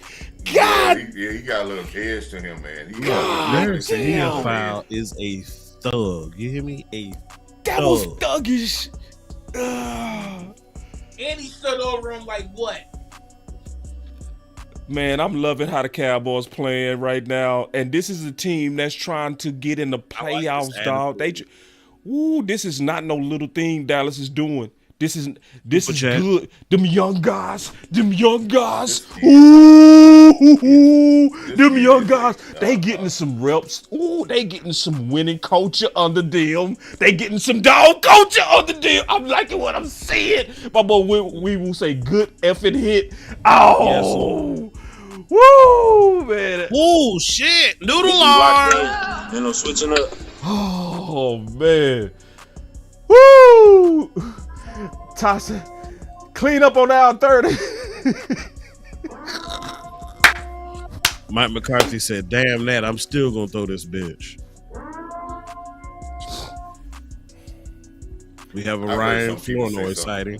A: God.
B: Yeah, he got a little edge to him, man.
C: Morris Leofile is a thug. You hear me?
A: That was thuggish.
D: And he stood over him like what?
A: Man, I'm loving how the Cowboys playing right now, and this is a team that's trying to get in the playoffs, dog. This is not no little thing Dallas is doing. This is good. Them young guys. Ooh, them young guys. They getting some reps. Ooh, they getting some winning culture under them. They getting some dog culture under them. I'm liking what I'm seeing. But we will say good effing hit. Oh, yes. Woo, man.
C: Oh shit, noodle arm.
E: Ain't no switching up.
A: Oh man. Woo. Tasha, clean up on aisle 30.
C: Mike McCarthy said, damn that, I'm still going to throw this bitch. We have a Ryan Flournoy sighting.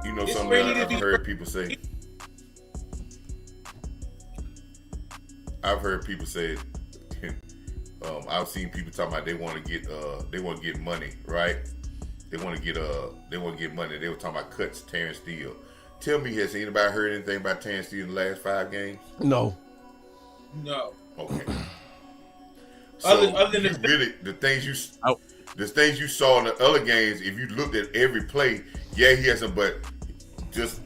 B: You know something I've heard people say? I've seen people talking about they want to get money, right? They want to get money. They were talking about cuts, Terrence Steele. Tell me, has anybody heard anything about Terrence Steele in the last 5 games?
A: No.
D: No.
B: Okay.
D: Other
B: you
D: than
B: really the things you saw in the other games, if you looked at every play, yeah, he has some, but just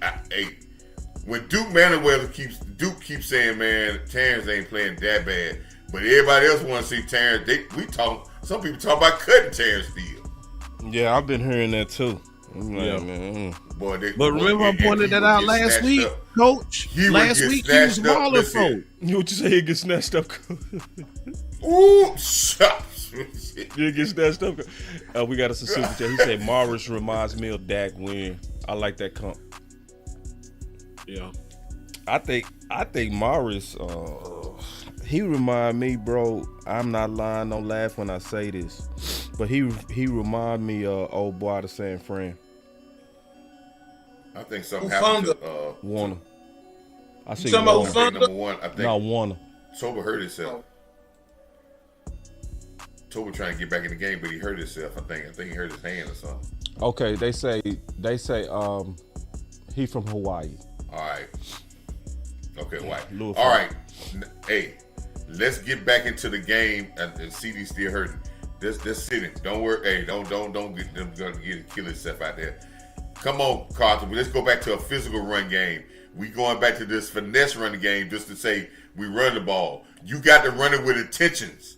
B: when Duke keeps saying, man, Terrence ain't playing that bad, but everybody else want to see Terrence. Some people talk about cutting Terrence Steele.
A: Yeah, I've been hearing that too. I'm like,
C: Yeah.
A: man.
B: Boy,
C: But remember, I pointed that out last week, Coach. Last week he was balling for.
A: You what you say? He get snatched up.
B: Ooh, shucks.
A: You get snatched up. We got a super chat. He said Morris reminds me of Dak Wynn. I like that comp.
C: Yeah.
A: I think Morris. He remind me, bro. I'm not lying. Don't laugh when I say this, but he remind me of old boy out of San Fran.
B: I think something happened to
A: Warner. I see
D: Warner.
B: Number one, I think.
A: No, Warner.
B: Tober hurt himself. Tober trying to get back in the game, but he hurt himself. I think he hurt his hand or something.
A: Okay, they say he from Hawaii.
B: All right. Okay, Hawaii.
A: Louisville.
B: All right. Hey, let's get back into the game. And CD still hurting. Just sit him. Don't worry. Hey, don't get them gonna kill himself out there. Come on, Carter. Let's go back to a physical run game. We going back to this finesse running game just to say we run the ball. You got to run it with intentions.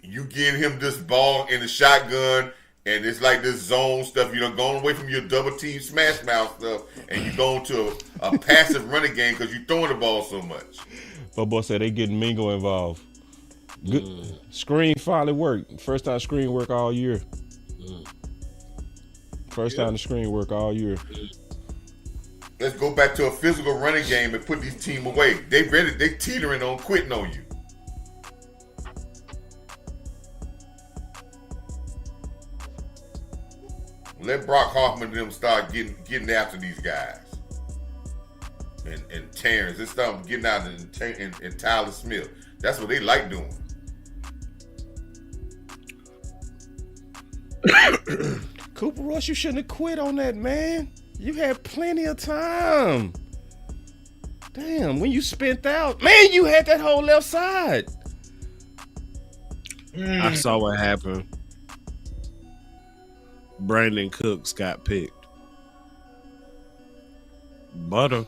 B: You give him this ball in the shotgun, and it's like this zone stuff. You done gone away from your double team smash mouth stuff, and you going to a passive running game because you throwing the ball so much.
A: My boy said they getting Mingo involved. Good. Screen finally worked. First time screen work all year. First time the screen work all year.
B: Let's go back to a physical running game and put these team away. They teetering on quitting on you. Let Brock Hoffman and them start getting after these guys. And Terrence, let's start getting out and Tyler Smith. That's what they like doing.
A: Cooper Rush, you shouldn't have quit on that, man. You had plenty of time. Damn, when you spent out, man, you had that whole left side.
C: I saw what happened. Brandon Cooks got picked. Butter.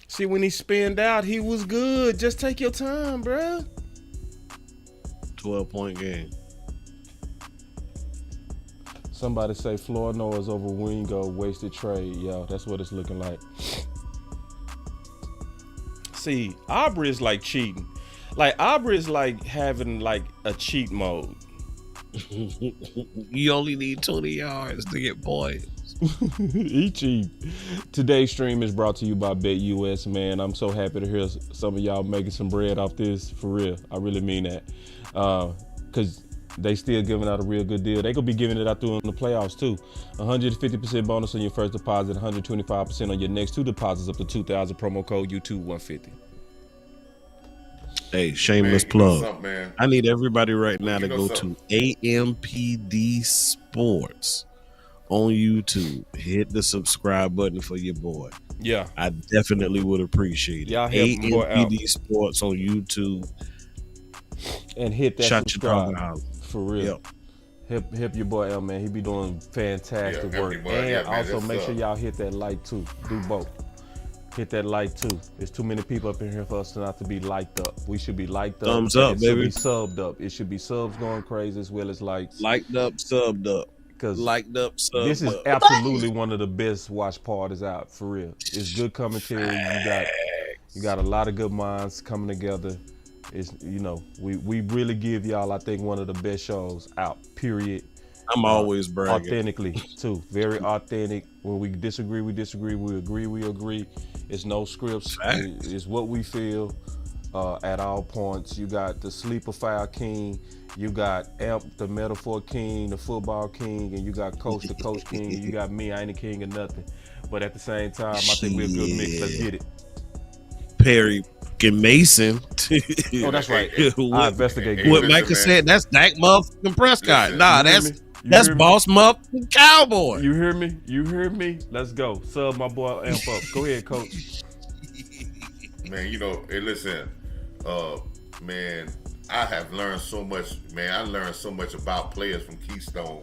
A: See, when he spinned out, he was good. Just take your time, bro.
C: 12-point game.
A: Somebody say Floyd Noah's over Wingo, wasted trade. Yo, that's what it's looking like. See, Aubrey is like cheating. Like, Aubrey is like having like a cheat mode.
C: You only need 20 yards to get points.
A: He cheat. Today's stream is brought to you by BetUS, man. I'm so happy to hear some of y'all making some bread off this, for real. I really mean that. Because they still giving out a real good deal. They could be giving it out through in the playoffs too. 150% bonus on your first deposit, 125% on your next two deposits up to $2,000. Promo code YouTube150.
C: Hey, shameless plug. I need everybody right now to go to AMPD Sports on YouTube. Hit the subscribe button for your boy.
A: Yeah.
C: I definitely would appreciate it.
A: Y'all help
C: AMPD Sports on YouTube.
A: And hit that
C: Shut
A: subscribe.
C: Your dog
A: for real. Yep. Hip your boy L, man. He be doing fantastic work. And also make sure y'all hit that like too. Do both. Hit that like too. There's too many people up in here for us not to be liked up. We should be liked up.
C: Thumbs up, baby.
A: It should be subbed up. It should be subs going crazy as well as likes.
C: Liked up, subbed up.
A: Because
C: liked up, subbed
A: this is absolutely one of the best watch parties out, for real. It's good commentary. You got a lot of good minds coming together. It's, we really give y'all, I think, one of the best shows out, period.
C: I'm always bragging.
A: Authentically, too. Very authentic. When we disagree, we disagree. We agree, we agree. It's no scripts. It's what we feel at all points. You got the Sleeper File King. You got Amp, the Metaphor King, the Football King, and you got Coach, the Coach King, and you got me. I ain't a king of nothing. But at the same time, I think we're a good mix. Let's get it.
C: Perry Mason.
A: Oh, that's right. I investigate.
C: What Michael said, that's Dak motherfucking Prescott.
B: Listen,
C: nah, that's That's Boss Cowboy.
A: You hear me? You hear me? Let's go. Sub my boy Amp up. Go ahead, coach.
B: Man, hey, listen, man, I have learned so much, man. I learned so much about players from Keystone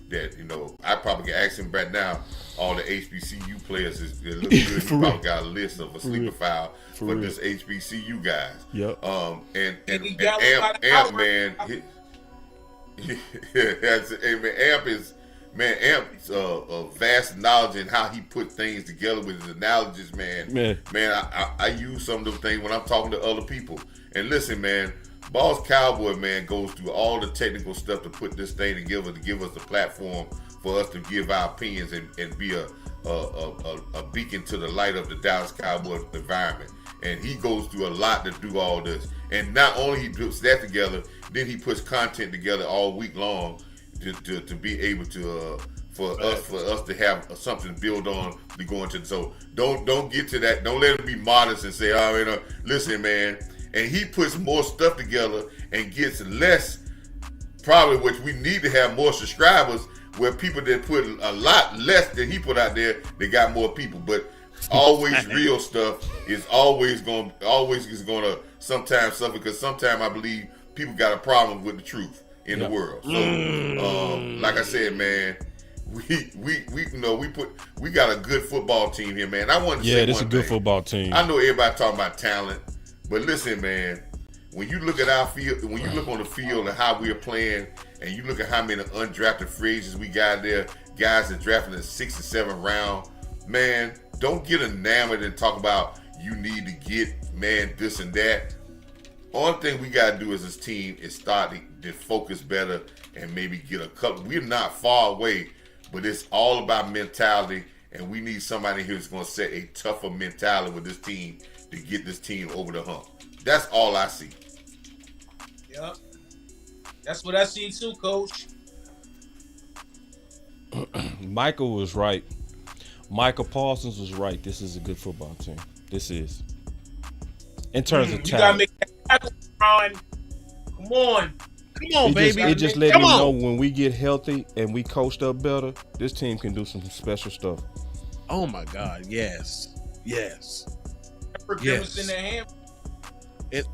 B: that, I probably can ask him right now, all the HBCU players is look good. He probably got a list of a sleeper file for this HBCU guys.
A: Yep.
B: And Amp, man, Amp's a vast knowledge in how he put things together with his analogies, man. Man, I use some of those things when I'm talking to other people. And listen, man, Boss Cowboy, man, goes through all the technical stuff to put this thing together, to give us the platform for us to give our opinions and be a beacon to the light of the Dallas Cowboys environment. And he goes through a lot to do all this. And not only he puts that together, then he puts content together all week long to be able to for us to have something to build on to go into. So don't get to that. Don't let him be modest and say, oh, listen, man. And he puts more stuff together and gets less, probably, which we need to have more subscribers, where people that put a lot less than he put out there, they got more people. But always real stuff is always going to sometimes suffer, because sometimes I believe people got a problem with the truth in the world. So, like I said, man, we got a good football team here, man. I want to say
A: this is a good football team.
B: I know everybody talking about talent, but listen, man, when you look at our field, when you look on the field and how we're playing, and you look at how many undrafted free agents we got there, guys that drafted in the 6th and 7th round, man, don't get enamored and talk about you need to get, man, this and that. Only thing we got to do as this team is start to focus better and maybe get a couple. We're not far away, but it's all about mentality, and we need somebody here who's going to set a tougher mentality with this team to get this team over the hump. That's all I see.
D: Yep. That's what I see too, Coach.
A: Michael was right. Michael Parsons was right. This is a good football team. This is. In terms of talent.
D: You gotta make that happen, Ron. Come on, baby.
A: It just let me know when we get healthy and we coached up better, this team can do some special stuff.
C: Oh my God, yes.
D: Forgiveness in their hand.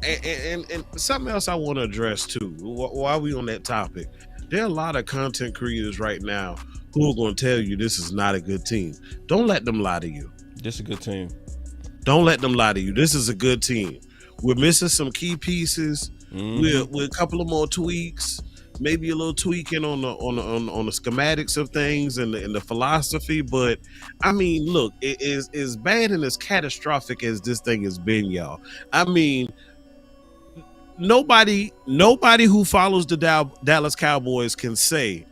C: And something else I want to address too, while we on that topic, there are a lot of content creators right now who are going to tell you this is not a good team. Don't let them lie to you.
A: This is a good team.
C: Don't let them lie to you. This is a good team. We're missing some key pieces. With a couple of more tweaks, maybe a little tweaking on the schematics of things and the philosophy. But I mean, look, it is as bad and as catastrophic as this thing has been, y'all. I mean, nobody who follows the Dallas Cowboys can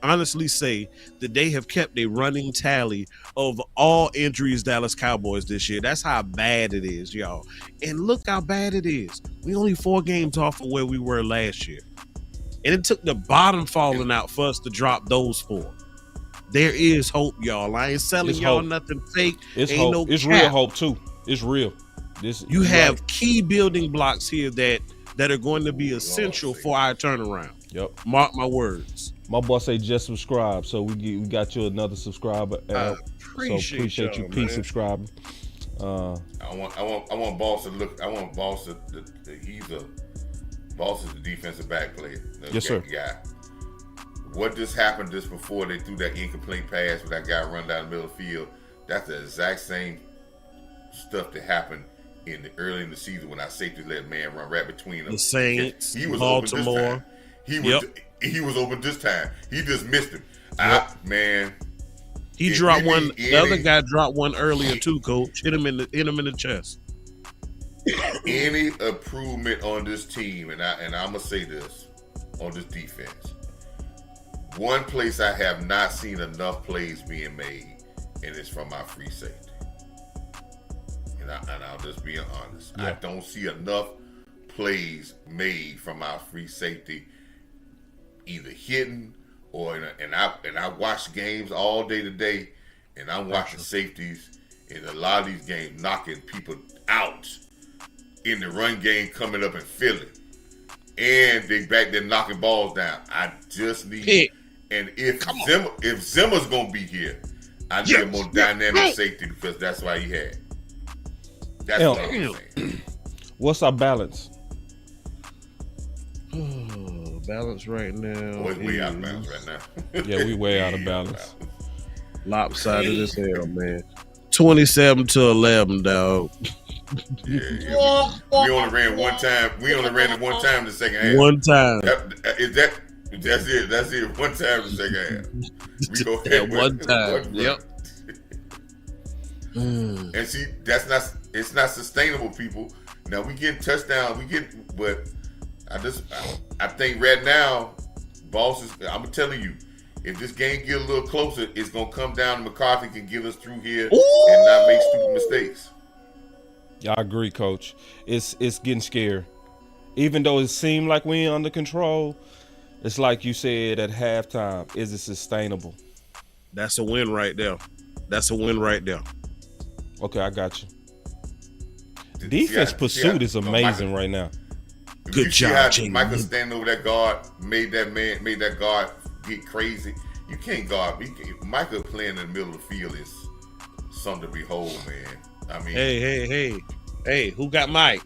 C: honestly say that they have kept a running tally of all injuries Dallas Cowboys this year. That's how bad it is, y'all. And look how bad it is. We only 4 games off of where we were last year. And it took the bottom falling out for us to drop those 4. There is hope, y'all. I ain't selling y'all nothing fake.
A: It's
C: ain't
A: hope.
C: No
A: it's
C: cap.
A: Real hope too. It's real.
C: You have key building blocks here that are going to be essential for our turnaround.
A: Yep.
C: Mark my words.
A: My boss say just subscribe, so we got you another subscriber.
C: Appreciate
A: you,
C: man.
A: subscribing.
B: I want Boss to look. I want Boss to Boss is the defensive back player.
A: Yes, sir.
B: Guy. What just happened just before they threw that incomplete pass with that guy run down the middle of the field? That's the exact same stuff that happened early in the season when our safety let a man run right between them.
C: The Saints,
B: he was
C: Baltimore.
B: Open this time. He was open this time. He just missed him. Man.
C: He dropped one. The other guy dropped one earlier too, Coach. Hit him in the chest.
B: Any improvement on this team, and I'm gonna say this on this defense. One place I have not seen enough plays being made, and it's from our free safety. And I'll just be honest. Yeah. I don't see enough plays made from our free safety, either hitting or and I watch games all day today, and I'm watching safeties in a lot of these games knocking people out in the run game, coming up and filling, and they back there knocking balls down. I just need And if Zimmer's gonna be here, I need a more dynamic safety because that's why he had. That's what I'm saying.
A: What's our balance?
C: Balance right now.
B: We're way out of balance right now.
A: Yeah, we way out of balance.
C: Lopsided as hell, man. 27-11, dog.
B: Yeah. We only ran one time. We only ran it one time in the second half.
C: One time.
B: That's it. That's it. One time in the second half. We go ahead
C: one time. Yep.
B: And see, it's not sustainable, people. Now we get touchdowns, but I think right now, I'm telling you, if this game get a little closer, it's gonna come down to McCarthy can get us through here and not make stupid mistakes.
A: Yeah, I agree, Coach. It's getting scary. Even though it seemed like we ain't under control, it's like you said at halftime, is it sustainable?
C: That's a win right there.
A: Okay, I got you. Defense pursuit is amazing right now.
C: Good job,
B: Jamie. Michael standing over that guard made that guard get crazy. You can't guard. Michael playing in the middle of the field is something to behold, man. I mean,
C: hey, who got Mike?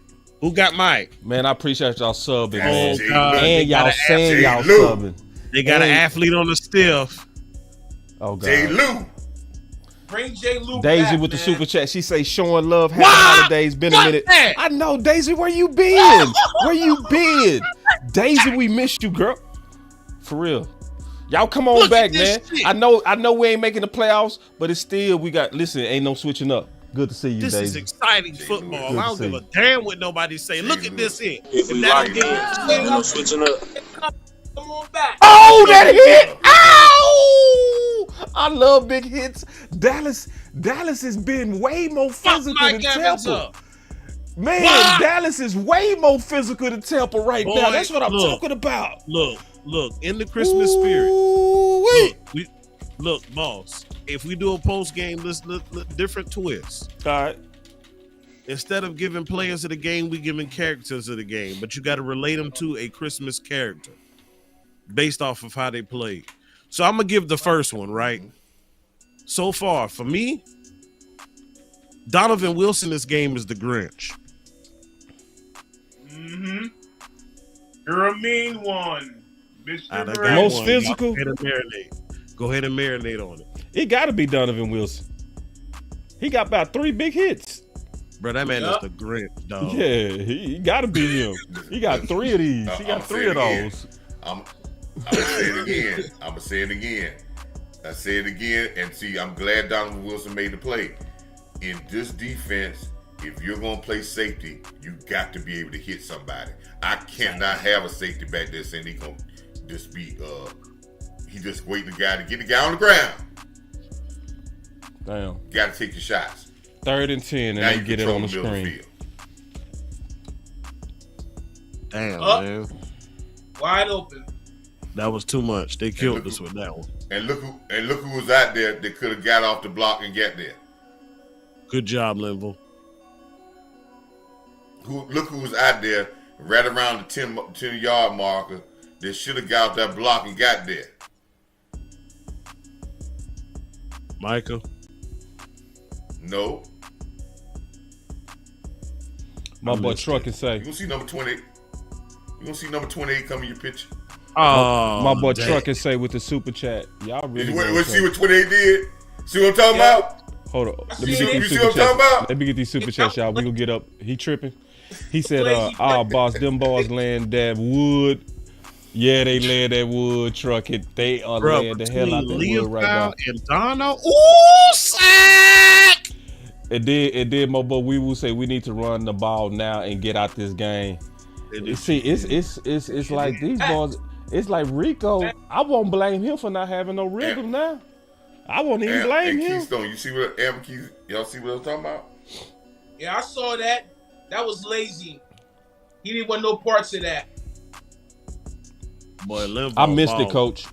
A: Man, I appreciate y'all subbing, man.
C: God.
A: And y'all saying y'all subbing.
C: They got an athlete on the stiff.
A: Oh, God.
B: J. Lou.
D: Bring J. Lou
A: Daisy
D: back,
A: with the
D: man.
A: super chat. She say showing love. Happy holidays. Been a minute.
C: That?
A: I know, Daisy. Where you been? Daisy, we missed you, girl. For real. Y'all come on back, man.
C: Shit.
A: I know we ain't making the playoffs, but it's still listen, ain't no switching up. Good to see you,
C: This
A: Daisy.
C: is exciting football.
A: Good
C: I don't
A: to
C: give
A: see
C: a damn what nobody say. Look at this here.
E: If we lock in, no switching up.
D: Come on back.
A: Oh, that hit! Ow! I love big hits. Dallas has been way more physical than Tampa. Man,
C: What?
A: Dallas is way more physical than Tampa right now. That's what I'm talking about.
C: Look, in the Christmas spirit.
A: Ooh-wee.
C: Look, boss. If we do a post game, let's look different twist.
A: All right.
C: Instead of giving players of the game, we giving characters of the game. But you got to relate them to a Christmas character based off of how they played. So I'm gonna give the first one, right? So far, for me, Donovan Wilson this game is the Grinch.
D: Mm-hmm. You're a mean one,
C: I
D: Mr.
C: got
A: Most
C: one.
A: physical?
C: Go ahead and marinate on it.
A: It got to be Donovan Wilson. He got about 3 big hits.
C: Bro, that man is the Grinch, dog.
A: Yeah, he got to be him. He got 3 of these. He got 3 of those.
B: I'm gonna say it again. I say it again, and see, I'm glad Donovan Wilson made the play. In this defense, if you're gonna play safety, you got to be able to hit somebody. I cannot have a safety back there saying he gonna just be he just waiting the guy to get the guy on the ground.
A: Damn.
B: You gotta take your shots.
A: 3rd and 10, and
B: Now
A: they
B: you
A: get it
B: control
A: on the
B: the middle of
A: screen.
B: field.
C: Damn, man.
D: Wide open.
C: That was too much. They killed us with that one.
B: And look who was out there that could have got off the block and get there.
C: Good job, Linville.
B: Look who was out there right around the 10-yard marker that should have got off that block and got there.
C: Michael.
B: No.
A: My boy Truck can say.
B: You gonna see number 28. You gonna see number 28 come in your picture.
C: Oh,
A: My boy
C: dang.
A: Truck can say with the super chat. Y'all really
B: See what 28 did? See what I'm talking about?
A: Hold on. Let me
D: You
A: get
B: see
A: these
B: what
A: super
B: I'm talking
A: chats.
B: about?
A: Let me get these super chats, y'all. We gonna get up. He tripping. He said,
D: Lazy.
A: boss, them boys laying that wood. Yeah, they laying that wood, Truck. They are laying the hell out that wood right now.
C: And Donna. Ooh, sack!
A: It did, my boy. We will say we need to run the ball now and get out this game. See, it's like these boys. It's like Rico. I won't blame him for not having no rhythm now. I won't even blame him.
B: Keystone, you see what Amber Keys? Y'all see what I'm talking about?
D: Yeah, I saw that. That was lazy. He didn't want no parts of that.
C: Boy, Linville
A: I missed it,
C: ball.
A: Coach.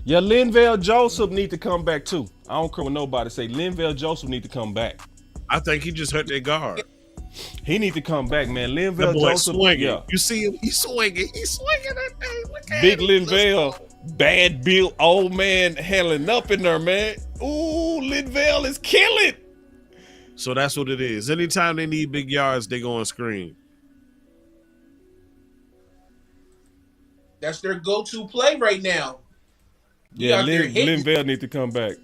A: Yeah, Linville Joseph need to come back too. I don't care what nobody say. Linville Joseph need to come back.
C: I think he just hurt their guard.
A: He need to come back, man.
C: That
A: Linville
C: boy
A: Joseph,
C: swinging.
A: yeah.
C: You see him? He's swinging. He's swinging that thing. Look at
A: Big
C: him.
A: Linville, bad built old man handling up in there, man. Ooh, Linville is killing.
C: So that's what it is. Anytime they need big yards, they go on screen.
D: That's their go-to play right now.
A: Yeah, Linville need to come back.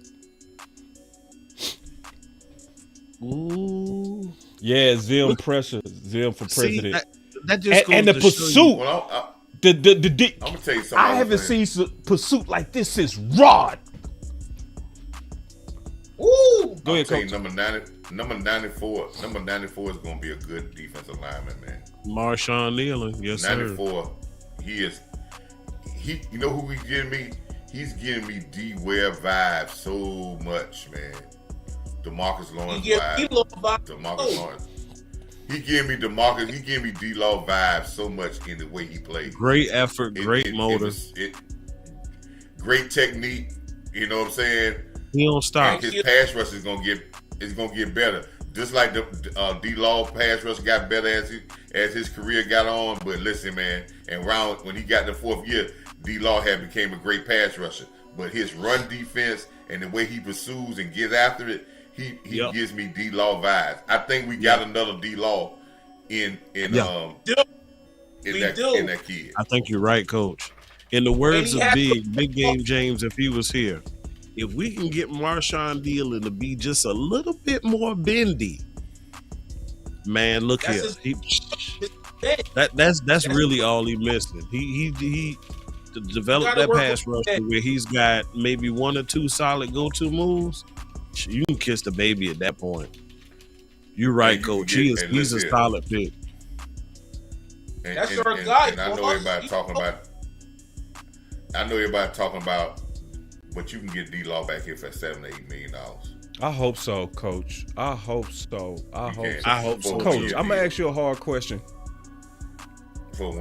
C: Ooh.
A: Yeah, Zim pressure. Zim for president.
C: See, that just goes
A: and the
C: to
A: pursuit.
B: Well,
A: I'm
B: gonna tell you something.
A: I haven't seen pursuit like this since Rod.
D: Ooh.
A: Go ahead, coach.
B: Number 94 is gonna be a good defensive lineman, man.
C: Marshawn Nealon, yes
B: 94. Sir. He. You know who he's getting me? He's getting me D Ware vibes so much, man. DeMarcus Lawrence vibes. DeMarcus Lawrence. He gave me DeMarcus. He gave me D-Law vibes so much in the way he plays.
C: Great effort, great motor,
B: great technique. You know what I'm saying?
C: He don't stop.
B: And his pass rush is gonna get better. Just like the D-Law pass rush got better as his career got on. But listen, man, and when he got in the fourth year, D-Law became a great pass rusher. But his run defense and the way he pursues and gets after it, he gives me D-Law vibes. I think we got another D-Law in that kid.
C: I think you're right, Coach. In the words of Big Game James, if he was here, if we can get Marshawn Nealon to be just a little bit more bendy, man, look here. That's really all he missing. He developed that pass rush where he's got maybe one or two solid go-to moves. You can kiss the baby at that point. You're right, Coach. He's a solid pick.
D: That's our guy.
B: And I know everybody talking about, but you can get D-Law back here for $7 to $8 million.
A: I hope so, Coach. I hope so. I hope so.
B: Coach,
A: I'm gonna ask you a hard question.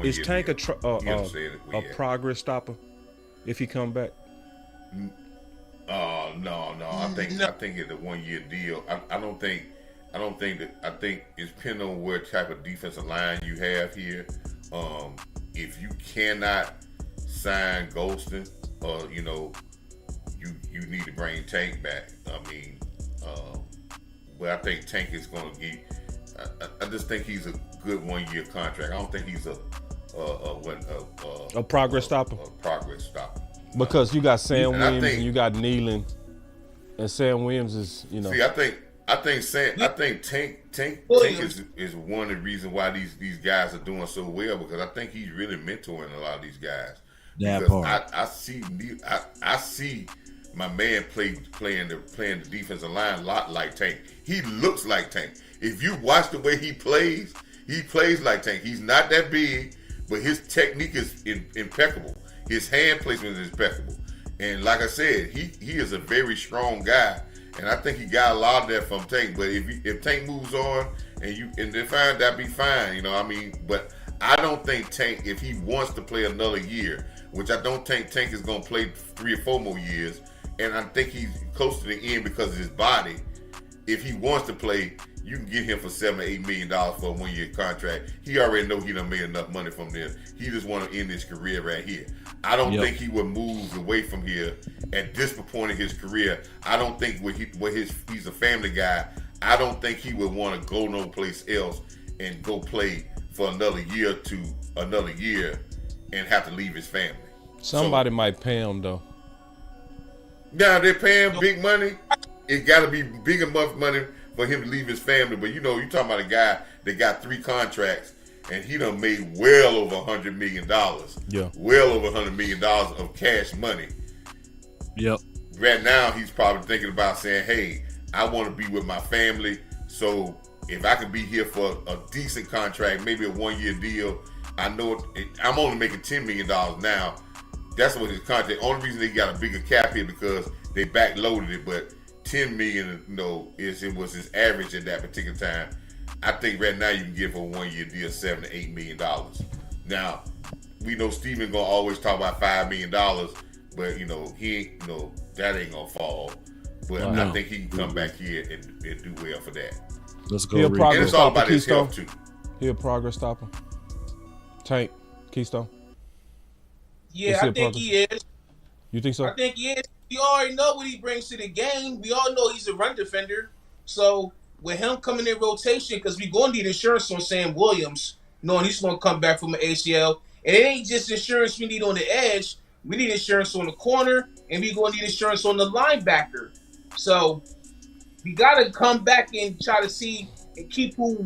A: Is Tank a progress stopper if he come back?
B: No. I think it's a 1 year deal. I think it's depending on what type of defensive line you have here. If you cannot sign Golston, you need to bring Tank back. But I think Tank is going to get. I just think he's a good 1 year contract. I don't think he's a
A: progress stopper.
B: A progress stopper.
A: Because you got Sam Williams and you got Nealon, and Sam Williams is,
B: See, I think Tank is one of the reasons why these guys are doing so well, because I think he's really mentoring a lot of these guys.
C: That part.
B: I see my man playing the defensive line a lot like Tank. He looks like Tank. If you watch the way he plays like Tank. He's not that big, but his technique is impeccable. His hand placement is impeccable. And like I said, he is a very strong guy. And I think he got a lot of that from Tank. But if Tank moves on and they're fine, that'd be fine. But I don't think Tank, if he wants to play another year, which I don't think Tank is going to play 3 or 4 more years, and I think he's close to the end because of his body. If he wants to play, you can get him for $7 or $8 million for a 1 year contract. He already know he done made enough money from there. He just want to end his career right here. I don't think he would move away from here at this point in his career. I don't think he's a family guy. I don't think he would want to go no place else and go play for another year and have to leave his family.
A: Somebody might pay him though.
B: Now they're paying big money. It got to be big enough money for him to leave his family. But you're talking about a guy that got 3 contracts and he done made well over $100 million.
A: Yeah.
B: Well over $100 million of cash money.
C: Yep.
B: Right now he's probably thinking about saying, hey, I want to be with my family. So if I can be here for a decent contract, maybe a 1 year deal, I know I'm only making $10 million now. That's what his contract. Only reason they got a bigger cap here because they backloaded it, but $10 million, it was his average at that particular time. I think right now you can get for a 1 year deal $7 to $8 million. Now we know Steven gonna always talk about $5 million, but he that ain't gonna fall. But I think he can come back here and do well for that.
C: Let's go.
A: He a progress
B: and it's all about
A: stopper,
B: his
A: Keystone.
B: health too.
A: He a progress stopper. Tank, Keystone.
D: Yeah, I think he is.
A: You think so?
D: I think he is. We already know what he brings to the game. We all know he's a run defender. So with him coming in rotation, because we going to need insurance on Sam Williams, knowing he's going to come back from an ACL. And it ain't just insurance we need on the edge. We need insurance on the corner, and we going to need insurance on the linebacker. So we got to come back and try to see and keep who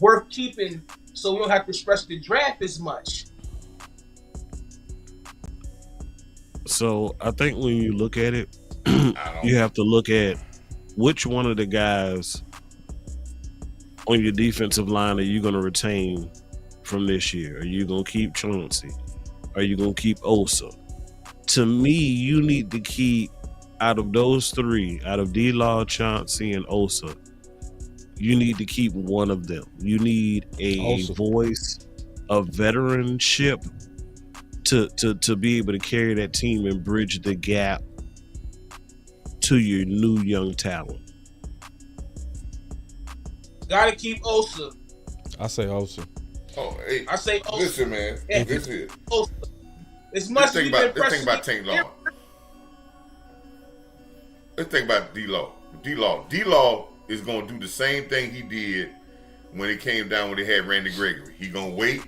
D: worth keeping, so we don't have to stress the draft as much.
C: So I think when you look at it, you have to look at which one of the guys on your defensive line are you going to retain from this year? Are you going to keep Chauncey? Are you going to keep Osa? To me, you need to keep, out of those three, out of D-Law, Chauncey, and Osa, you need to keep one of them. You need a voice of veteranship to be able to carry that team and bridge the gap to your new young talent.
D: Gotta keep Osa.
A: I say Osa.
B: Oh, hey,
D: I say Osa.
B: Listen, man.
D: Yeah.
B: Listen.
D: Osa. As much as
B: Let's think about Tank Law. Let's think about D-Law. D-Law is going to do the same thing he did when it came down when they had Randy Gregory. He going to wait,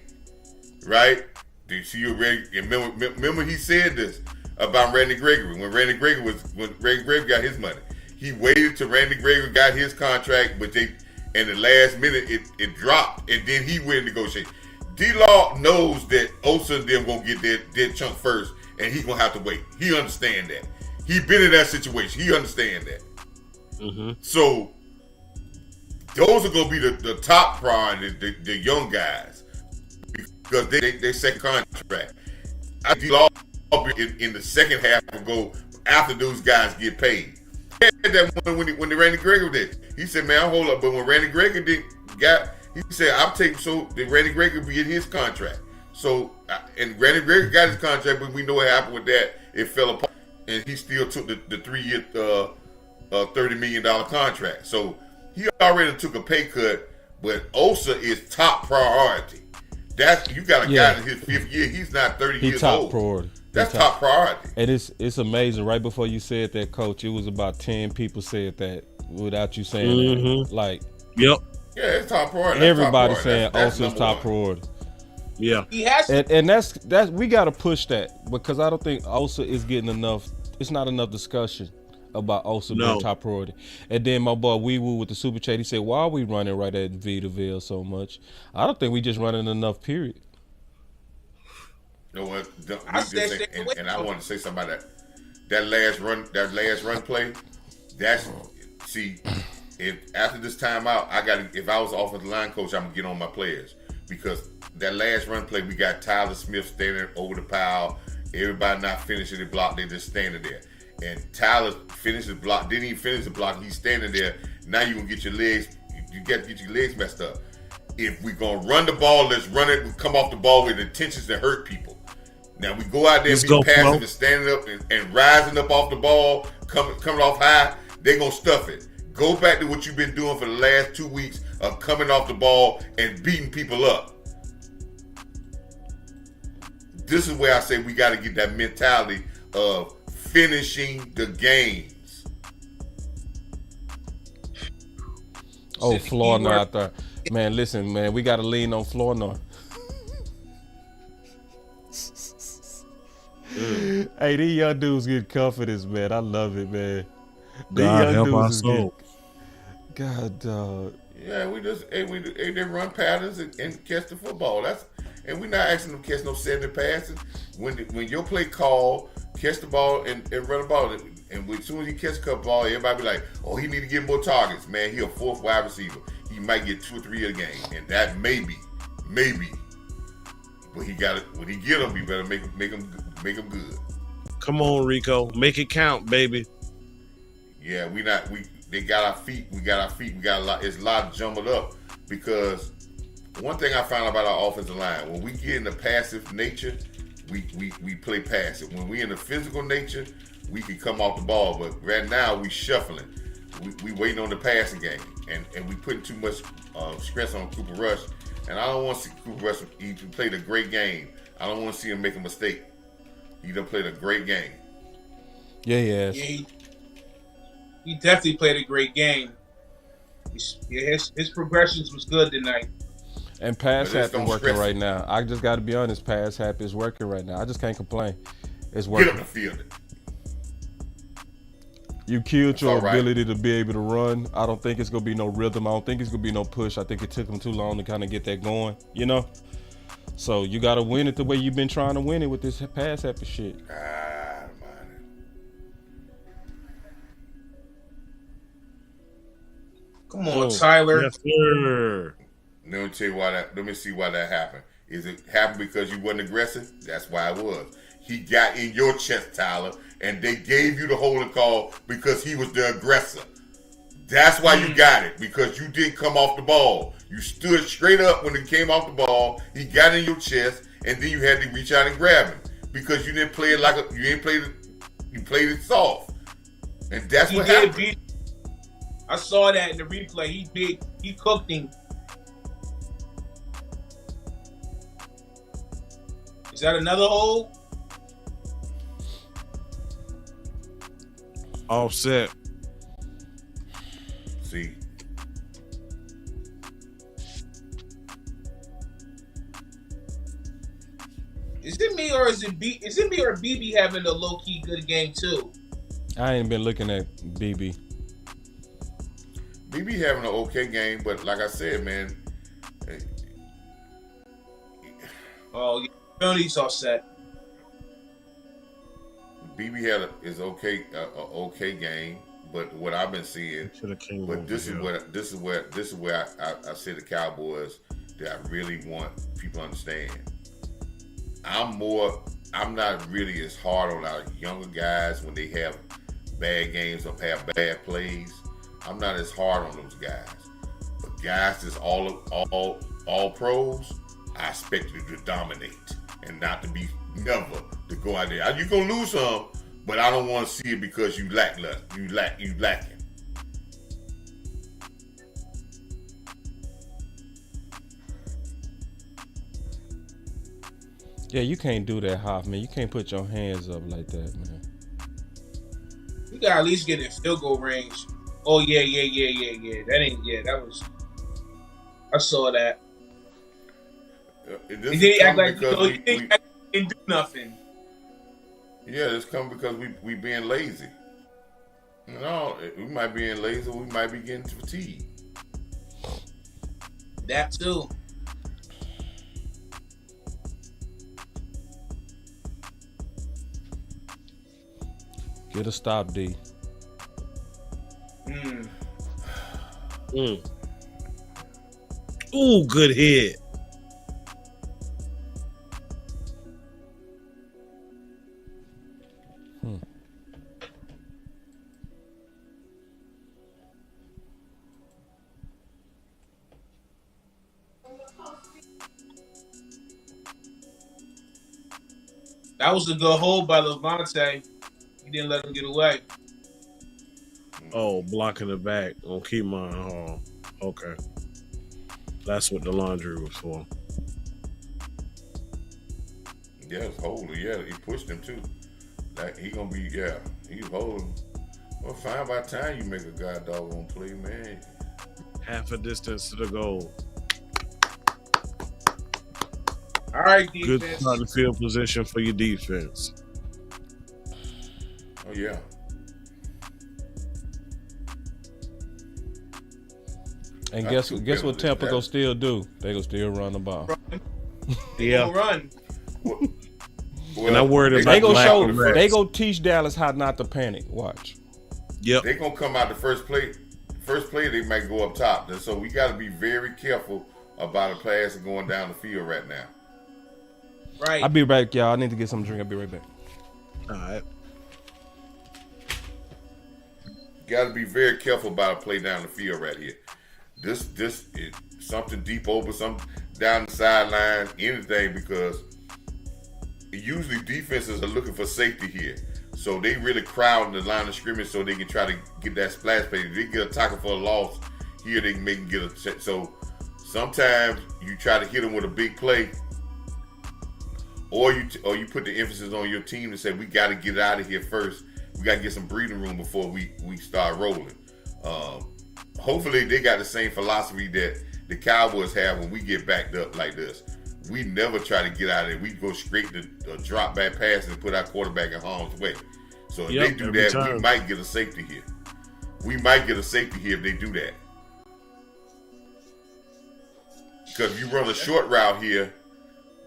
B: right? Did see you ready? Remember he said this about Randy Gregory when Randy Gregory got his money. He waited till Randy Gregory got his contract, but in the last minute it dropped, and then he went and negotiated. D-Law knows that Osa and them gonna get their chunk first, and he gonna have to wait. He understand that. He been in that situation. He understand that. Mm-hmm. So those are gonna be the top priority, the young guys, because they second contract. I D-Law in the second half will go after those guys get paid. He had that one when the Randy Gregory did. He said, "Man, hold up," but when Randy Gregory he said, "I'm taking so that Randy Gregory be in his contract." So and Randy Gregory got his contract, but we know what happened with that. It fell apart, and he still took the 3-year, $30 million contract. So he already took a pay cut, but Osa is top priority. You got a guy in his 5th year. He's not 30 years
A: top
B: old.
A: Priority.
B: That's top priority.
A: And it's amazing. Right before you said that, Coach, it was about 10 people said that without you saying that. Like,
C: yep.
B: Yeah, it's top priority.
A: Everybody saying Osa's top priority.
C: Yeah.
D: He has to.
A: And that's we got to push that, because I don't think Osa is getting enough. It's not enough discussion about Osa being top priority. And then my boy Wee Woo with the super chat, he said, "Why are we running right at Vitaville so much?" I don't think we just running enough. Period.
B: You know what? And I want to say something about that last run play. If after this timeout, if I was the offensive line coach, I'm gonna get on my players, because that last run play, we got Tyler Smith standing over the pile. Everybody not finishing the block, they just standing there. And Tyler finished the block, didn't even finish the block. He's standing there. Now you gonna get your legs. You get your legs messed up. If we gonna run the ball, let's run it. We come off the ball with intentions to hurt people. Now we go out there and be passive and standing up and rising up off the ball, coming off high. They gonna stuff it. Go back to what you've been doing for the last 2 weeks of coming off the ball and beating people up. This is where I say we got to get that mentality of finishing the games.
A: Oh, Flournoy out there. Man, listen, man, we got to lean on Flournoy. Hey, these young dudes get confidence, man. I love it, man.
C: God help our soul.
A: God, dog.
B: Yeah, they run patterns and catch the football. And we're not asking them to catch no 70 passes. When your play call, catch the ball and run the ball. And as soon as he catch the ball, everybody be like, "Oh, he need to get more targets, man. He a 4th wide receiver. He might get 2 or 3 a game." And that maybe. But he got it. When he get them, we better make them good.
C: Come on, Rico, make it count, baby.
B: Yeah, they got our feet. We got our feet. We got a lot. It's a lot jumbled up, because one thing I found about our offensive line, when we get in the passive nature, we play passive. When we in the physical nature, we can come off the ball. But right now we shuffling. We waiting on the passing game, and we putting too much stress on Cooper Rush. And I don't want to see Cooper Rush. He played a great game. I don't want to see him make a mistake. He done played a great game.
A: Yeah, he has.
D: Yeah, he definitely played a great game. His progressions was good tonight.
A: And pass
B: But just
A: happy
B: don't
A: working
B: stress
A: right
B: it.
A: now. I just got to be honest. Pass happy is working right now. I just can't complain. It's
B: Get
A: working.
B: up the field.
A: You killed
B: That's
A: your
B: all right.
A: ability to be able to run. I don't think it's gonna be no rhythm. I don't think it's gonna be no push. I think it took him too long to kind of get that going. You know. So you got to win it the way you've been trying to win it with this pass happy shit.
B: I don't mind it.
D: Come on, Tyler.
C: Yes, sir.
B: Let me tell you why that. Let me see why that happened. Is it happened because you wasn't aggressive? That's why it was. He got in your chest, Tyler, and they gave you the holding call because he was the aggressor. That's why you got it, because you didn't come off the ball. You stood straight up when he came off the ball. He got in your chest, and then you had to reach out and grab him because you didn't play it like you didn't play it. You played it soft, and that's what happened.
D: I saw that in the replay. He big. He cooked him. Is that another hole?
C: Offset.
B: See,
D: Is it me or is it B? Is it me or BB having a low key good game too?
A: I ain't been looking at BB.
B: BB having an okay game, but like I said, man,
D: Oh, yeah. Penalties offset.
B: BB had is okay, okay game. But what I've been seeing, but this is where I say the Cowboys that I really want people to understand. I'm not really as hard on our younger guys when they have bad games or have bad plays. I'm not as hard on those guys. But guys that's all pros, I expect you to dominate and not to be never to go out there. You're gonna lose some, but I don't want to see it because you lacking.
A: Yeah, you can't do that, Hoffman. You can't put your hands up like that, man.
D: You got to at least get in field goal range. Oh yeah. That was. I saw that. And then he act like he didn't do nothing.
B: Yeah, it's come because we being lazy. No, we might be being lazy. We might be getting fatigued.
D: That too.
A: Get a stop, D.
C: Ooh, good hit.
D: That was a good hold by Levante. He didn't let him get away.
C: Oh, blocking the back on keep mine. Oh, okay. That's what the laundry was for.
B: Yeah, it's holding. Yeah, he pushed him too. Like he gonna be. Yeah, he's holding. Well, fine. By the time you make a god doggone play, man.
C: Half a distance to the goal.
D: All right,
C: Good
D: defense.
C: starting field position for your defense.
B: Oh yeah.
A: And
B: That's
A: guess
B: two
A: what
B: penalties.
A: Tampa gonna still do? They gonna still run the ball.
D: Yeah. Run.
B: Well,
C: And I'm worried about
A: They gonna
C: lack
A: show.
C: of rest.
A: They gonna teach Dallas how not to panic. Watch.
C: Yep.
B: They gonna come out the first play. First play, they might go up top. And so we got to be very careful about a pass and going down the field right now.
D: Right.
A: I'll be back, y'all. I need to get some drink. I'll be right back.
C: All right.
B: Got to be very careful about a play down the field right here. This is something deep over, something down the sideline, anything, because usually defenses are looking for safety here. So they really crowd the line of scrimmage so they can try to get that splash play. If they get a tackle for a loss, here they can make them get a. So sometimes you try to hit them with a big play, or you put the emphasis on your team to say we got to get out of here first we got to get some breathing room before we start rolling. Hopefully they got the same philosophy that the Cowboys have when we get backed up like this. We never try to get out of it. We go straight to drop back pass and put our quarterback in harm's way. So if they do that, we might get a safety here. We might get a safety here if they do that. Because if you run a short route here,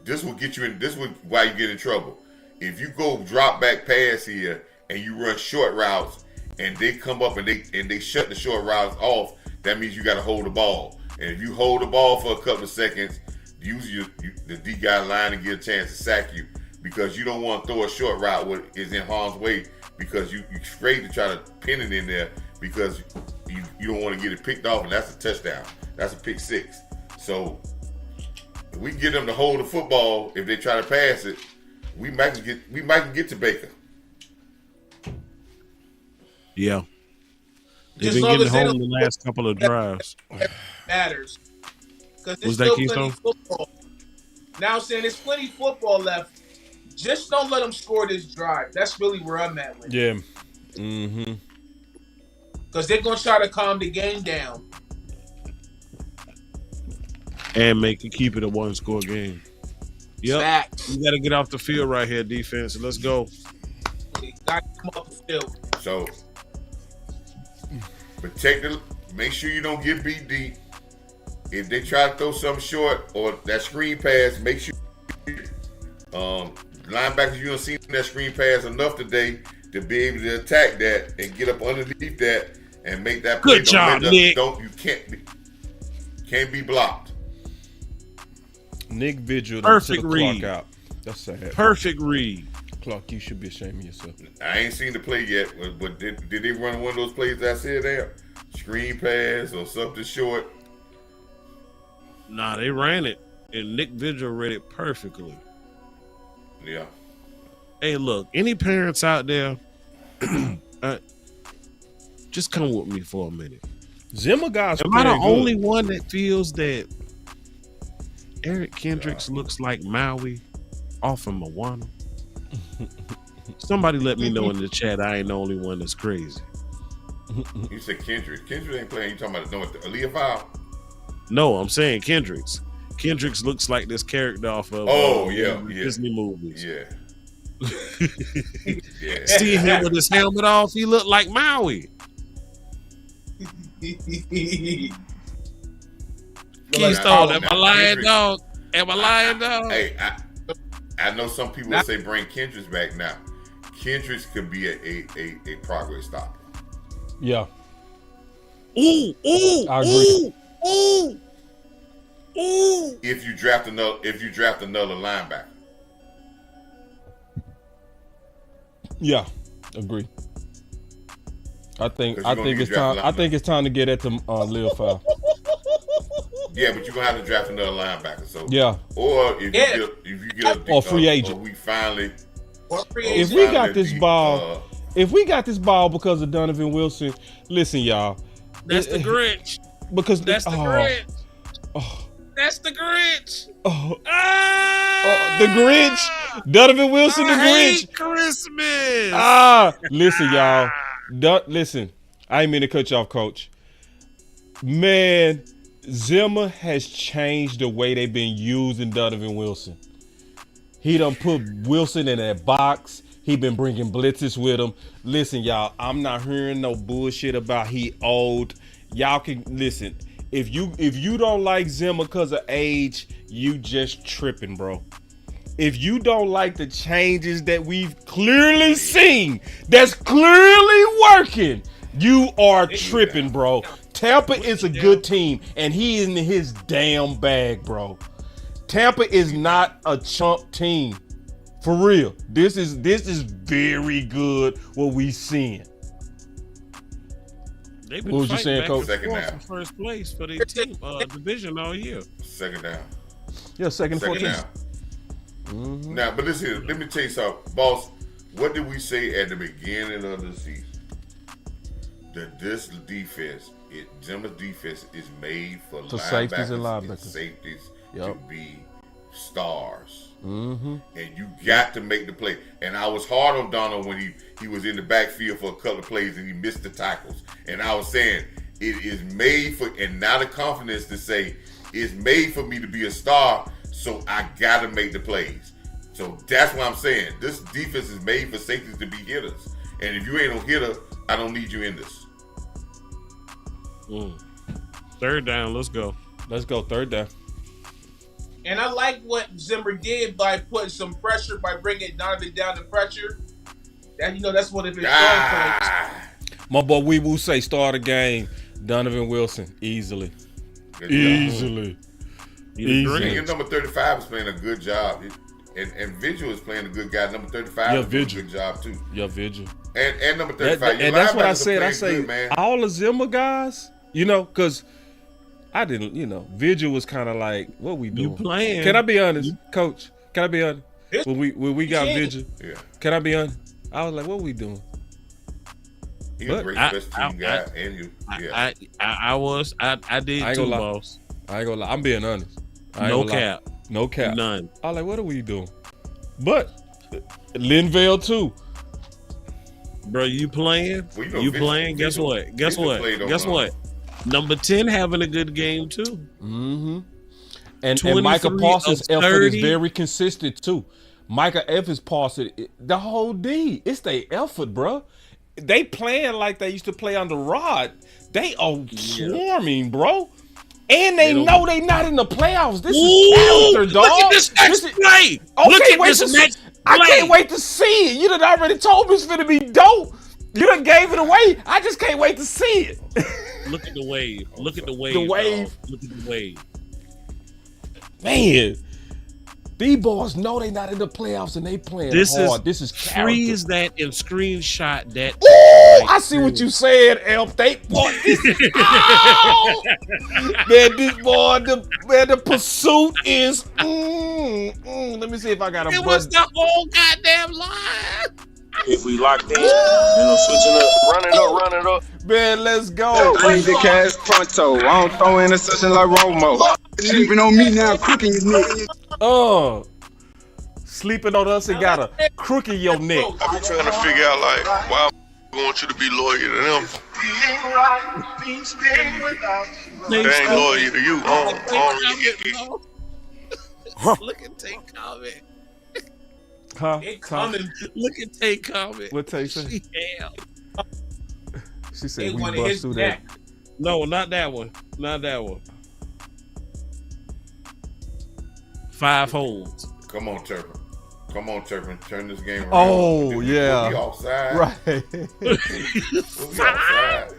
B: this will get you in. This is why you get in trouble. If you go drop back pass here and you run short routes and they come up and they shut the short routes off, that means you got to hold the ball. And if you hold the ball for a couple of seconds, usually the D guy line and get a chance to sack you, because you don't want to throw a short route what is in harm's way, because you're afraid to try to pin it in there because you don't want to get it picked off, and that's a touchdown. That's a pick six. So if we get them to hold the football, if they try to pass it, we might get to Baker.
C: Yeah. They've been getting home the last couple of drives.
D: Matters. Because there's
C: Was that
D: still
C: Keystone?
D: plenty football. Now I'm saying there's plenty football left. Just don't let them score this drive. That's really where I'm at with it.
A: Yeah. Mm-hmm.
D: Because they're going to try to calm the game down.
C: And keep it a one-score game. Yep.
D: Facts.
C: You got to get off the field right here, defense. Let's go.
D: They got to come off the field.
B: So, make sure you don't get beat deep. If they try to throw something short or that screen pass, make sure linebackers, you don't see that screen pass enough today to be able to attack that and get up underneath that and make that play.
C: Good job, Nick.
B: You can't be blocked.
A: Nick Vigil
C: Perfect
A: took the
C: read.
A: clock out. That's sad.
C: Perfect read.
A: Clark, you should be ashamed of yourself.
B: I ain't seen the play yet, but did they run one of those plays that I said there? Screen pass or something short?
C: Nah, they ran it, and Nick Vigil read it perfectly.
B: Yeah.
C: Hey, look, any parents out there, just come with me for a minute.
A: Zimmer guys.
C: Am I the only one that feels that Eric Kendricks looks like Maui off of Moana? Somebody let me know in the chat. I ain't the only one that's crazy.
B: You said Kendrick. Kendrick ain't playing. You talking about Aaliyah File?
C: No, I'm saying Kendricks. Kendricks looks like this character off of Disney movies.
B: Yeah. Yeah.
C: See him with his helmet off. He looked like Maui. Keystone, am I lying, dog? Am I lying, dog?
B: Hey, I know some people will say bring Kendricks back now. Kendricks could be a progress stopper.
A: Yeah.
C: Ooh,
A: I agree.
C: ooh.
B: If you draft another linebacker.
A: Yeah, agree. I think it's time. I think it's time to get at the Lil File.
B: Yeah, but you're gonna have to draft another linebacker. So
A: yeah.
B: Or if you get a
A: free agent.
B: we finally.
A: If we got this ball, because of Donovan Wilson, listen, y'all.
C: That's the Grinch.
A: Because
C: that's the Grinch. That's the Grinch.
A: The Grinch. Donovan Wilson, the Grinch.
C: Hate Christmas.
A: Listen, y'all. Listen, I ain't mean to cut you off, Coach. Man, Zimmer has changed the way they've been using Donovan Wilson. He done put Wilson in that box. He been bringing blitzes with him. Listen, y'all, I'm not hearing no bullshit about he old. Y'all can listen. If you don't like Zimmer because of age, you just tripping, bro. If you don't like the changes that we've clearly seen, that's clearly working, you are tripping, bro. Tampa is a good team, and he is in his damn bag, bro. Tampa is not a chump team. For real. This is very good what we seeing.
C: They've been
A: what was you saying, Coach?
B: Second down.
C: First place for their team division all year.
B: Second down.
A: Yeah, second and 14.
B: Down. Mm-hmm. Now, but listen, let me tell you something, boss. What did we say at the beginning of the season? That this defense, Zimmer's defense, is made for linebackers
A: safeties and linebackers.
B: and safeties to be stars.
A: Mm-hmm.
B: And you got to make the play. And I was hard on Donald when he was in the backfield for a couple of plays and he missed the tackles. And I was saying, it is made for, and now the confidence to say, it's made for me to be a star, so I got to make the plays. So that's what I'm saying. This defense is made for safeties to be hitters. And if you ain't no hitter, I don't need you in this.
C: Third down, let's go.
A: Let's go, third down.
D: And I like what Zimmer did by putting some pressure, by bringing Donovan down to pressure. That, that's one of his strong points.
A: My boy Wee Woo say start a game. Donovan Wilson, easily. Easily.
B: And your number 35 is playing a good job. And Vigil is playing a good guy. Number 35 is doing a good job, too.
A: Yeah, Vigil.
B: And number 35.
A: And that's what I said. I say
B: good, man.
A: all the Zimmer guys, because I didn't, Vigil was kind of like, what we doing?
C: You playing.
A: Can I be honest, Coach? Can I be honest? When we got Vigil, can I be honest? I was like, what we doing?
B: He's a great special team guy. And you. Yeah.
C: I did too, boss.
A: I ain't gonna lie. I'm being honest.
C: No cap.
A: No cap.
C: None.
A: I was like, what are we doing? But Linville too.
C: Bro, you playing?
B: Well,
C: you playing? Guess what? Guess what? Number 10 having a good game too.
A: Mm-hmm. And Micah Parsons' effort is very consistent too. Micah Evans Parsons, the whole D, it's their effort, bro. They playing like they used to play under Rod. They are swarming, bro. And they know they not in the playoffs. This is character, dog.
C: Look at this next play. Look at this next play.
A: I can't wait to see it. You done already told me it's gonna be dope. You done gave it away. I just can't wait to see it.
C: Look at the wave. Look at the wave.
A: The wave.
C: Dog. Look at the wave.
A: Man, these boys know they not in the playoffs and they playing hard. This is character.
C: Freeze that and screenshot that.
A: Ooh, I see what you said, Elf. They boy, this man, this boy, the pursuit is. Let me see if I got a.
C: It was the whole goddamn line.
E: If we locked in, switching up, run it up.
A: Man, let's go.
G: Bring the cash pronto. I don't throw interception like Romo. Sleeping on me now, crooking his neck.
A: Sleeping on us and got a crook in your neck.
H: I be trying to figure out why I want you to be loyal to them. They ain't loyal to you. I don't really get it.
C: Look at Tate comment.
A: Huh?
C: Look at Tate comment.
A: What Tate say? She said we bust through that.
C: No, not that one. Not that one. 5 holes.
B: Come on, Turpin. Turn this game around.
A: Oh, yeah.
B: We'll be offside.
A: Right.
B: We'll be offside.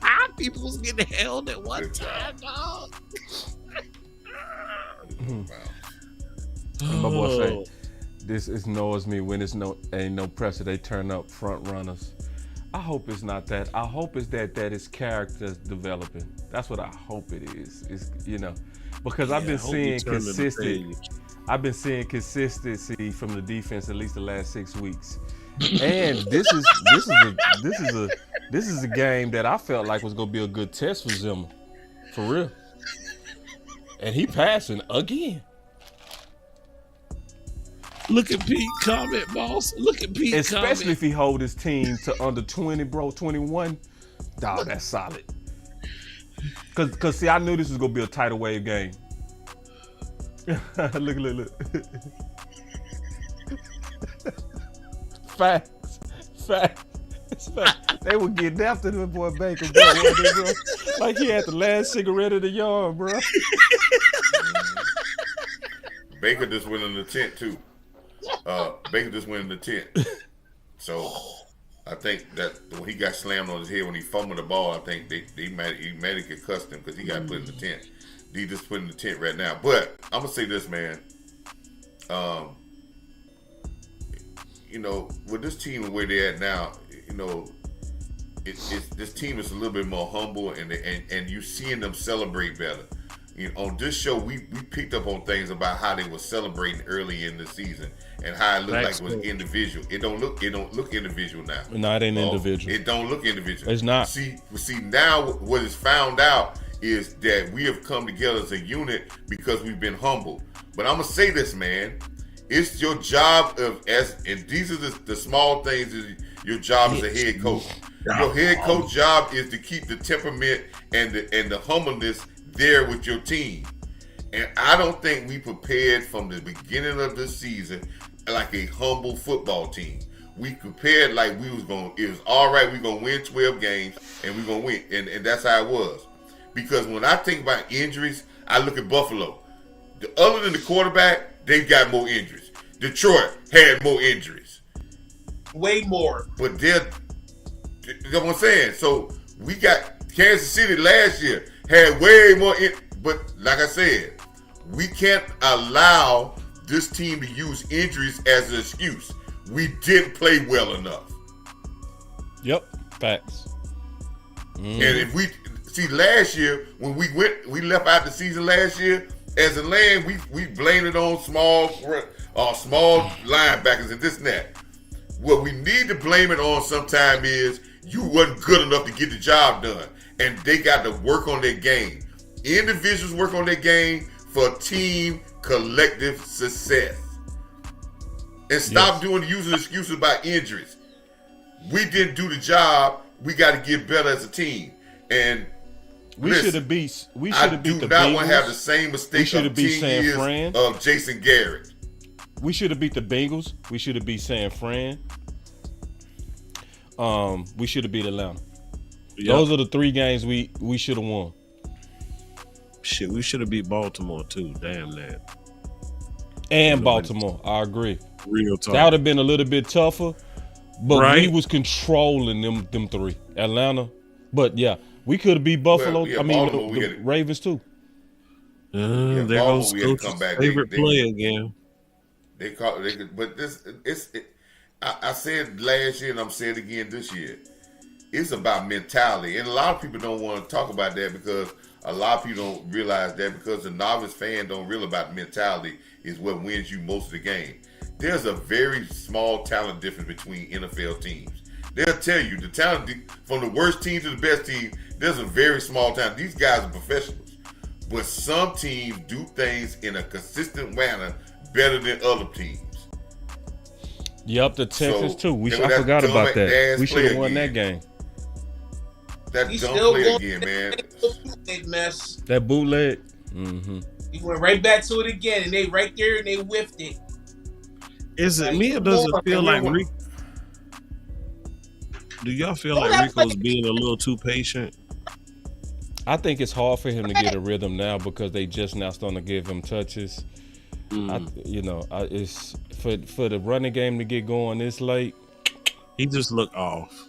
C: 5 people was getting held at one time, dog.
A: My boy say, this annoys me when ain't no pressure. They turn up front runners. I hope it's not that. I hope it's that it's character developing. That's what I hope it is. It's because I've been seeing consistency from the defense at least the last 6 weeks. And this is a game that I felt like was gonna be a good test for Zimmer. For real. And he passing again.
C: Look at Pete comment, boss. Look at Pete
A: Especially if he hold his team to under 20, bro, 21. Dog, that's solid. Cause see, I knew this was gonna be a tidal wave game. Look. Facts. They were getting after the boy Baker, bro. Like he had the last cigarette of the yard, bro.
B: Baker just went in the tent too. So I think that when he got slammed on his head when he fumbled the ball, I think he might have concussed him because he got put in the tent. He just put in the tent right now. But I'm gonna say this, man. With this team and where they're at now, this team is a little bit more humble, and you seeing them celebrate better. On this show, we picked up on things about how they were celebrating early in the season and how it looked like it was individual. It don't look individual now.
A: No, it ain't individual.
B: It don't look individual.
A: It's not.
B: See now what is found out is that we have come together as a unit because we've been humble. But I'm gonna say this, man. It's your job and these are the small things. Is your job as a head coach. Your head coach job is to keep the temperament and the humbleness there with your team. And I don't think we prepared from the beginning of the season like a humble football team. We prepared like it was all right, we're going to win 12 games and we're going to win. And that's how it was. Because when I think about injuries, I look at Buffalo. Other than the quarterback, they've got more injuries. Detroit had more injuries.
D: Way more.
B: But you know what I'm saying? So we got Kansas City last year had way more. But like I said, we can't allow this team to use injuries as an excuse. We didn't play well enough.
A: Yep, facts.
B: And if we see last year when we left out the season last year as a land, we blamed it on small linebackers and this and that. What we need to blame it on sometime is you wasn't good enough to get the job done. And they got to work on their game. Individuals work on their game for team collective success. And stop using excuses about injuries. We didn't do the job. We got to get better as a team. And
A: we should have beat the Bengals.
B: I do not want to have the same mistake of 10 years of Jason Garrett.
A: We should have beat the Bengals. We should have beat San Fran. We should have beat Atlanta. Yep. Those are the 3 games we should have won.
C: Shit, we should have beat Baltimore too. Damn that.
A: And Baltimore, I agree.
C: Real talk.
A: That would have been a little bit tougher, but we was controlling them 3. Atlanta, but yeah, we could have beat Buffalo. The Ravens too.
C: There goes Coach's favorite play again.
B: I said last year and I'm saying it again this year. It's about mentality, and a lot of people don't want to talk about that because a lot of people don't realize that because the novice fan don't realize about mentality is what wins you most of the game. There's a very small talent difference between NFL teams. They'll tell you the talent from the worst team to the best team. There's a very small talent. These guys are professionals, but some teams do things in a consistent manner better than other teams.
A: Yep, the Texans too. I forgot about that. We should have won that game.
B: That dumb play again, man.
D: Mess.
A: That bootleg. Mm-hmm.
D: He went right back to it again, and they right there, and they whiffed it.
C: Is it me or does it feel like Rico? Do y'all feel like Rico's being a little too patient?
A: I think it's hard for him to get a rhythm now because they just now starting to give him touches. It's for the running game to get going this late.
C: He just looked off.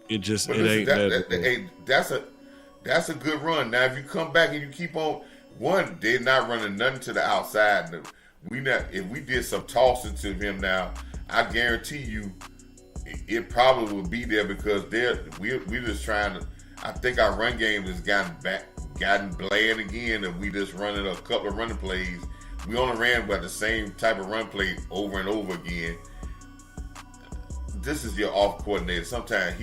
C: That's
B: a good run. Now, if you come back and you keep on they're not running nothing to the outside. If we did some tossing to him now, I guarantee you, it probably would be there because we're just trying to. I think our run game has gotten bland again, and we just running a couple of running plays. We only ran about the same type of run play over and over again. This is your off coordinator. Sometimes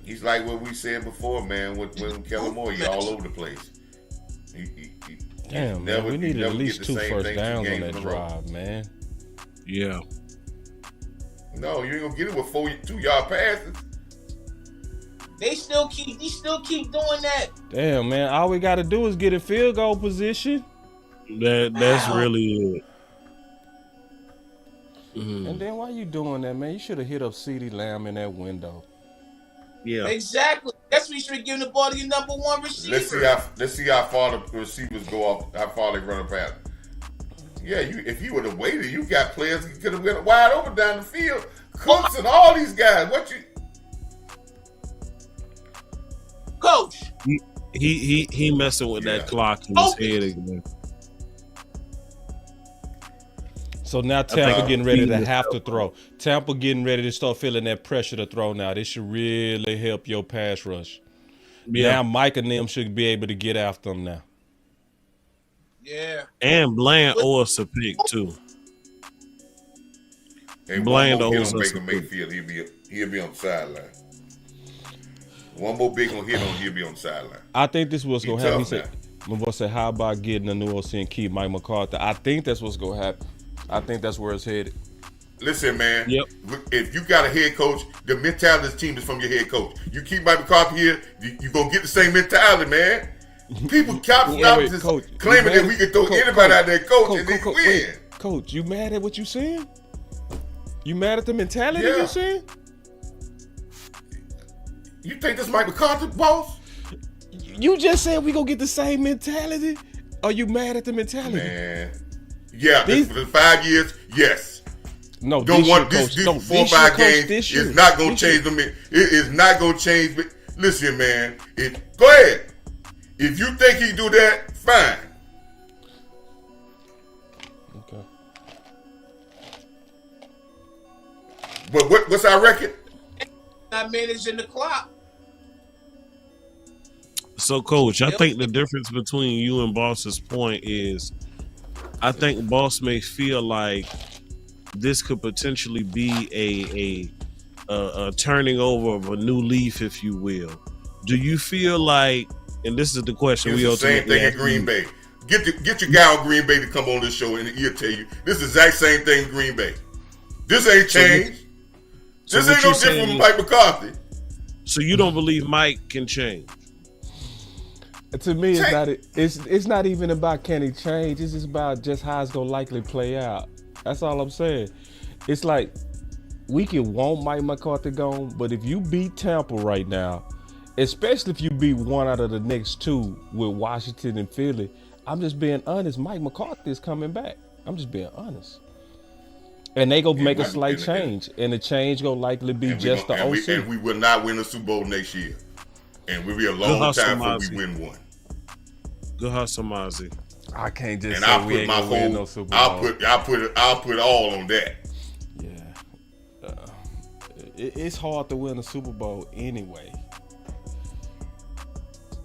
B: he's like what we said before, man. With Kellen Moore, you're all over the place.
A: Damn, man, we needed at least 2 first downs on that drive, man.
C: Yeah.
B: No, you ain't gonna get it with 2-yard passes.
D: He still keep doing that.
A: Damn, man, all we got to do is get in field goal position.
C: That's really it.
A: Mm-hmm. And then why you doing that, man? You should have hit up CeeDee Lamb in that window.
D: Yeah, exactly. That's what you should give the ball to your number 1 receiver.
B: Let's see how far the receivers go off, how far they run a pass. Yeah, if you would have waited, you got players who could have went wide open down the field. Cooks and all these guys.
D: Coach?
C: He messing with that clock in his head again.
A: So now Tampa getting ready to have to throw. Tampa getting ready to start feeling that pressure to throw now. This should really help your pass rush. Yeah. Now Mike and them should be able to get after them now.
D: Yeah.
C: And Bland owes us a pick too.
B: Bland owes us a pick. He'll be on the sideline. One more big one hit on, he'll be on the sideline.
A: I think this is what's going to happen. He said,
B: now.
A: my boy said, how about getting a new OC and keep Mike McCarthy? I think that's what's going to happen. I think that's where it's headed.
B: Listen, man.
C: Yep.
B: If you got a head coach, the mentality of this team is from your head coach. You keep Mike McCarthy here, you're going to get the same mentality, man. People claiming that we can throw anybody out there, coach, and they win.
A: Wait, coach, you mad at what you saying? You mad at the mentality you saying?
B: You think this Mike McCarthy, boss?
A: You just said we gonna get the same mentality. Are you mad at the mentality?
B: Man. Yeah, for the 5 years, yes.
A: No,
B: don't want this 4 or 5 games. It's not gonna change them. It is not gonna change. Listen, man. Go ahead. If you think he do that, fine.
A: Okay.
B: But what's our record?
D: Not managing the clock.
C: So, Coach, I think the difference between you and Boss's point is, I think Boss may feel like this could potentially be a turning over of a new leaf, if you will. Do you feel like, and this is the question
B: it's
C: we
B: the same thing in Green Bay. Get your guy on Green Bay to come on this show, and he'll tell you this is the exact same thing in Green Bay. This ain't changed. This ain't no different from Mike McCarthy.
C: So you don't believe Mike can change?
A: To me, it's not even about can he change. It's just about just how it's gonna likely play out. That's all I'm saying. It's like we can want Mike McCarthy gone, but if you beat Tampa right now, especially if you beat one out of the next 2 with Washington and Philly, I'm just being honest. Mike McCarthy is coming back. I'm just being honest. And they gonna make a slight change, and the change gonna likely be just the OC.
B: And we will not win the Super Bowl next year, and we'll be a long time before we win one.
C: Good hustle, Mozzie.
A: I can't just
B: and
A: say
B: I'll
A: we
B: put
A: ain't
B: my
A: gonna win no Super Bowl.
B: I'll put all on that.
A: Yeah, it's hard to win a Super Bowl anyway.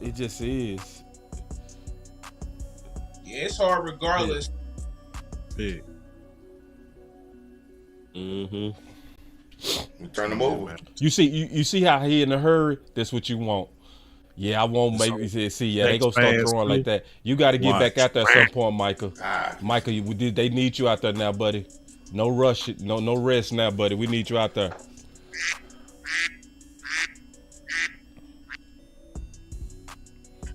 A: It just is.
D: Yeah, it's hard regardless.
C: Big.
B: We turn them over.
A: You see how he in a hurry? That's what you want. Yeah, I won't make you see. Yeah, they gonna start throwing like that. You got to get back out there at some point, Michael. Michael, they need you out there now, buddy. No rush, no rest now, buddy. We need you out there.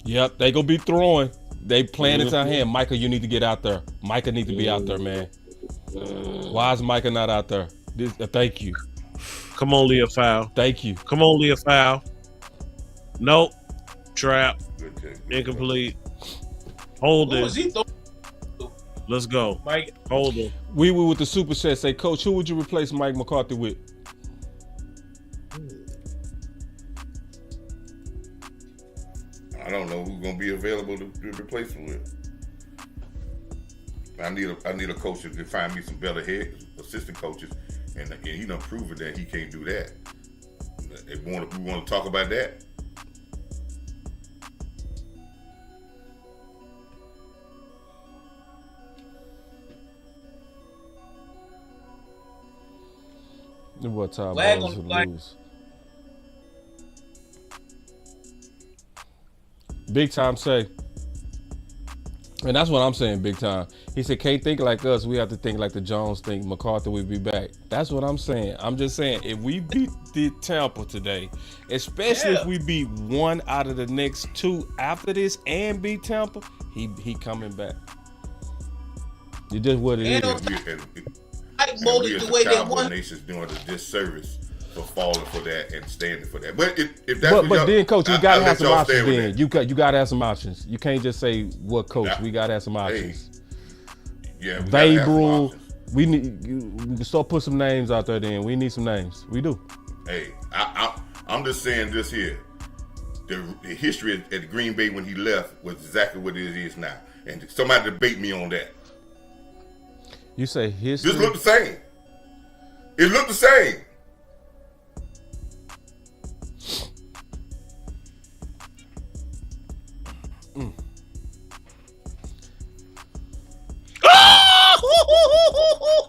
A: Yep, they gonna be throwing. They playing it to him. Michael, you need to get out there. Micah need to be out there, man. Why is Micah not out there? Thank you.
C: Come on, Leah Foul.
A: Thank you.
C: Come on, Leah Foul. Nope. Trap. Incomplete. Hold it. Let's go.
D: Mike.
C: Hold it.
A: We were with the super chat. Say, Coach, who would you replace Mike McCarthy with?
B: I don't know who's gonna be available to replace him with. I need a coach to find me some better assistant coaches, and he done proven that he can't do that. We want to talk about that.
A: What time
D: Balls lose?
A: Big time say. And that's what I'm saying, big time. He said, can't think like us. We have to think like the Jones think. McCarthy will be back. That's what I'm saying. I'm just saying, if we beat the Tampa today, especially if we beat one out of the next 2 after this and beat Tampa, he coming back. It's just what it is.
B: We as the Cowboy Nation's doing a disservice for falling for that and standing for that. But if that's
A: but then, Coach, you gotta have some options. Then you gotta have some options. You can't just say what coach. We gotta have some options. Vabril. We can start put some names out there. Then we need some names. We do.
B: Hey, I'm just saying this here. The history at Green Bay when he left was exactly what it is now, and somebody debate me on that.
A: You say history?
B: This looked the same. It looked the same.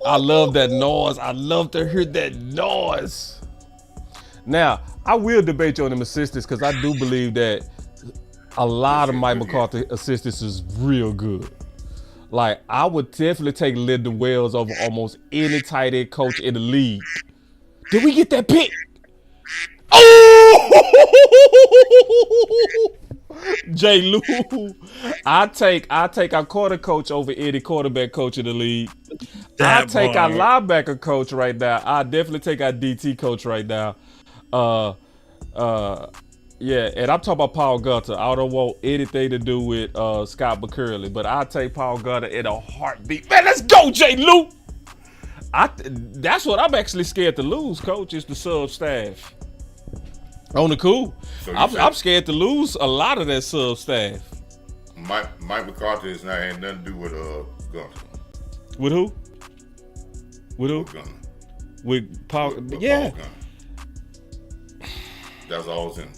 A: I love that noise. I love to hear that noise. Now, I will debate you on them assistants because I do believe that a lot of Mike McCarthy assistants is real good. Like, I would definitely take Lyndon Wells over almost any tight end coach in the league. Did we get that pick? Oh! J. Lou, I take our quarter coach over any quarterback coach in the league. I take our linebacker coach right now. I definitely take our DT coach right now. Yeah, and I'm talking about Paul Gunter. I don't want anything to do with Scott McCurley, but I'll take Paul Gunter in a heartbeat. Man, let's go, J. Lou. That's what I'm actually scared to lose, coach, is the sub staff. On the cool. So I'm scared to lose a lot of that sub staff.
B: Mike McCarthy has not had nothing to do with Gunter.
A: With who? With who?
B: With Gunter.
A: With Paul.
B: With
A: yeah.
B: Paul Gunter. That's all it's in.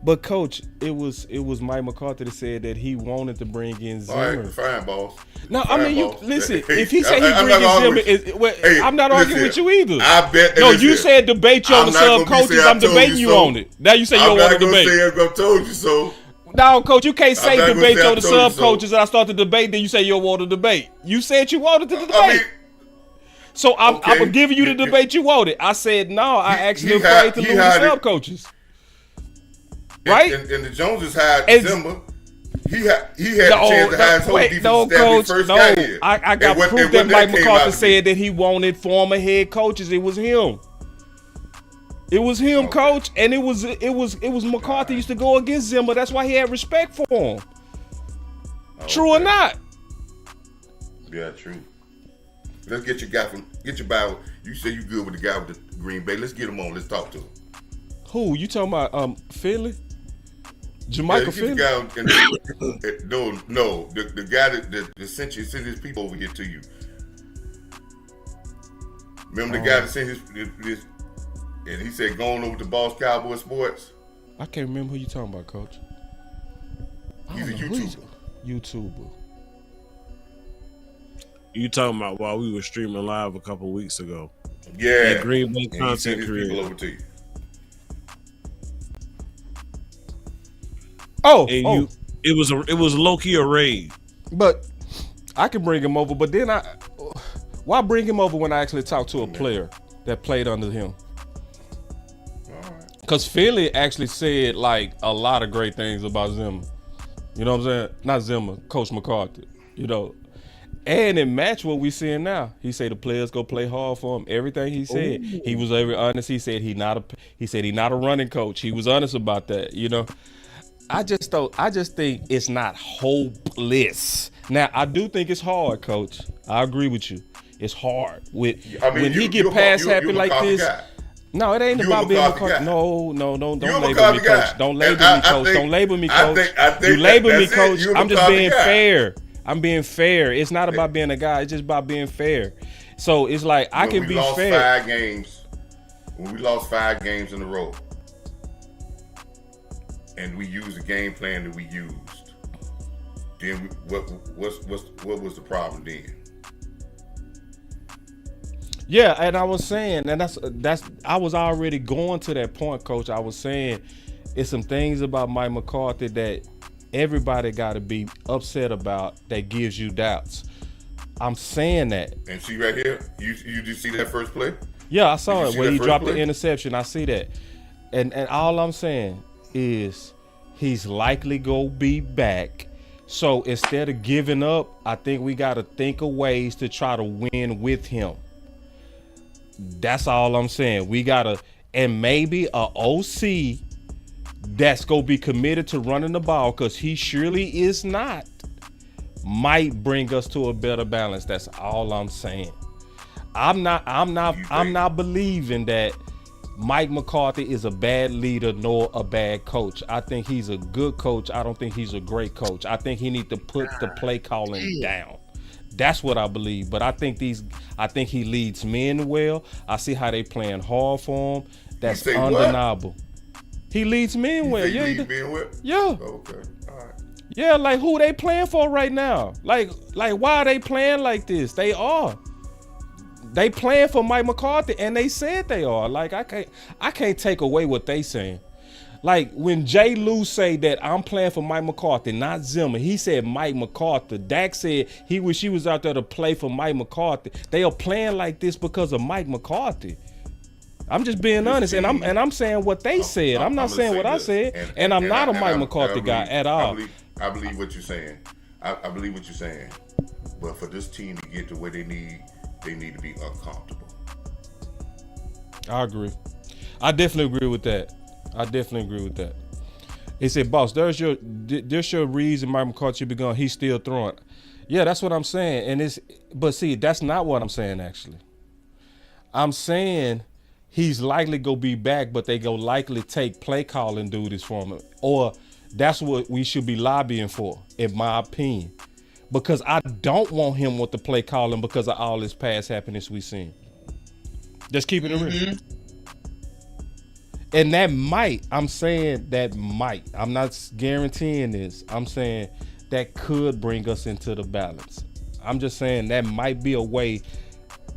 A: But coach, it was Mike McCarthy that said that he wanted to bring in Zimmer.
B: All right, fine, boss.
A: No,
B: fine,
A: I mean,
B: boss.
A: listen. If he said he bring in Zimmer, I'm not arguing with you either.
B: I bet.
A: No, you said debate you on the sub coaches. I'm debating you on it. Now you say you don't want to debate.
B: I'm not gonna say I told you so.
A: No, coach, you can't say debate on the sub coaches. And I start to debate, then you say you don't want to debate. You said you wanted to debate. So I'm giving you the debate you wanted. I said no. I actually afraid to lose the sub coaches. Right?
B: And the Joneses hired Zimmer. He had a chance to hire his whole defensive staff when he first got here.
A: I got proof that Mike McCarthy said that he wanted former head coaches. It was him. It was him, coach, and it was McCarthy used to go against Zimmer. That's why he had respect for him. True or not?
B: Yeah, true. Let's get your Bible. You say you good with the guy with the Green Bay. Let's get him on. Let's talk to him.
A: Who? You talking about Philly? Jamaica Philly?
B: No, the guy that sent his people over here to you. Remember the guy that sent his and he said going over to Boss Cowboy Sports?
A: I can't remember who you talking about, coach.
B: He's a YouTuber.
A: YouTuber.
C: You talking about while we were streaming live a couple weeks ago?
B: Yeah.
C: That Green Bay content
B: creator. Over to you.
C: It was low-key a raid.
A: But I can bring him over, but then why bring him over when I actually talk to a player that played under him? Because Philly actually said like a lot of great things about Zimmer. You know what I'm saying? Not Zimmer, Coach McCarthy. You know, and it matched what we seeing now. He said the players go play hard for him. Everything he said, he was very honest. He said he not a running coach. He was honest about that. You know. I just think it's not hopeless. Now, I do think it's hard, Coach. I agree with you. It's hard. When he get pass happy like this. Guy. No, it ain't about being McCarthy. No, don't label me, Coach. Don't label me, Coach. Don't label me, Coach. You label me, Coach. I'm just being fair. I'm being fair. It's not about being a guy. It's just about being fair. So it's like I can be fair.
B: When we lost 5 games in a row. And we used the game plan that we used. Then what was the problem then?
A: Yeah, and I was saying, and that's I was already going to that point, Coach. I was saying it's some things about Mike McCarthy that everybody got to be upset about that gives you doubts. I'm saying that.
B: And see right here, you just see that first play?
A: Yeah, I saw it where he dropped the interception. I see that, and all I'm saying is he's likely gonna be back. So instead of giving up, I think we got to think of ways to try to win with him. That's all I'm saying. We gotta, and maybe a OC that's gonna be committed to running the ball, because he surely is not, might bring us to a better balance. That's all I'm saying. I'm not believing that Mike McCarthy is a bad leader nor a bad coach. I think he's a good coach. I don't think he's a great coach. I think he needs to put the play calling down. That's what I believe. But I think he leads men well. I see how they playing hard for him. That's undeniable. What? He leads men well. Yeah.
B: Men well?
A: Yeah.
B: Okay. All right.
A: Yeah, like who they playing for right now? Like why are they playing like this? They are. They playing for Mike McCarthy, and they said they are. Like I can't take away what they saying. Like when Jay Lou say that I'm playing for Mike McCarthy, not Zimmer, he said Mike McCarthy. Dak said he wish he was out there to play for Mike McCarthy. They are playing like this because of Mike McCarthy. I'm just being honest, and I'm saying what they said. I'm not saying what I said, and I'm not a Mike McCarthy guy at all.
B: I believe what you're saying. I believe what you're saying. But for this team to get to where they need to be uncomfortable.
A: I agree. I definitely agree with that. He said, boss, there's your reason Mike McCarthy should be gone. He's still throwing. Yeah, that's what I'm saying. But see, that's not what I'm saying, actually. I'm saying he's likely go be back, but they go likely take play calling duties from him. Or that's what we should be lobbying for, in my opinion. Because I don't want him with the play calling because of all this past happiness we seen. Just keeping it real. And I'm saying that might. I'm not guaranteeing this. I'm saying that could bring us into the balance. I'm just saying that might be a way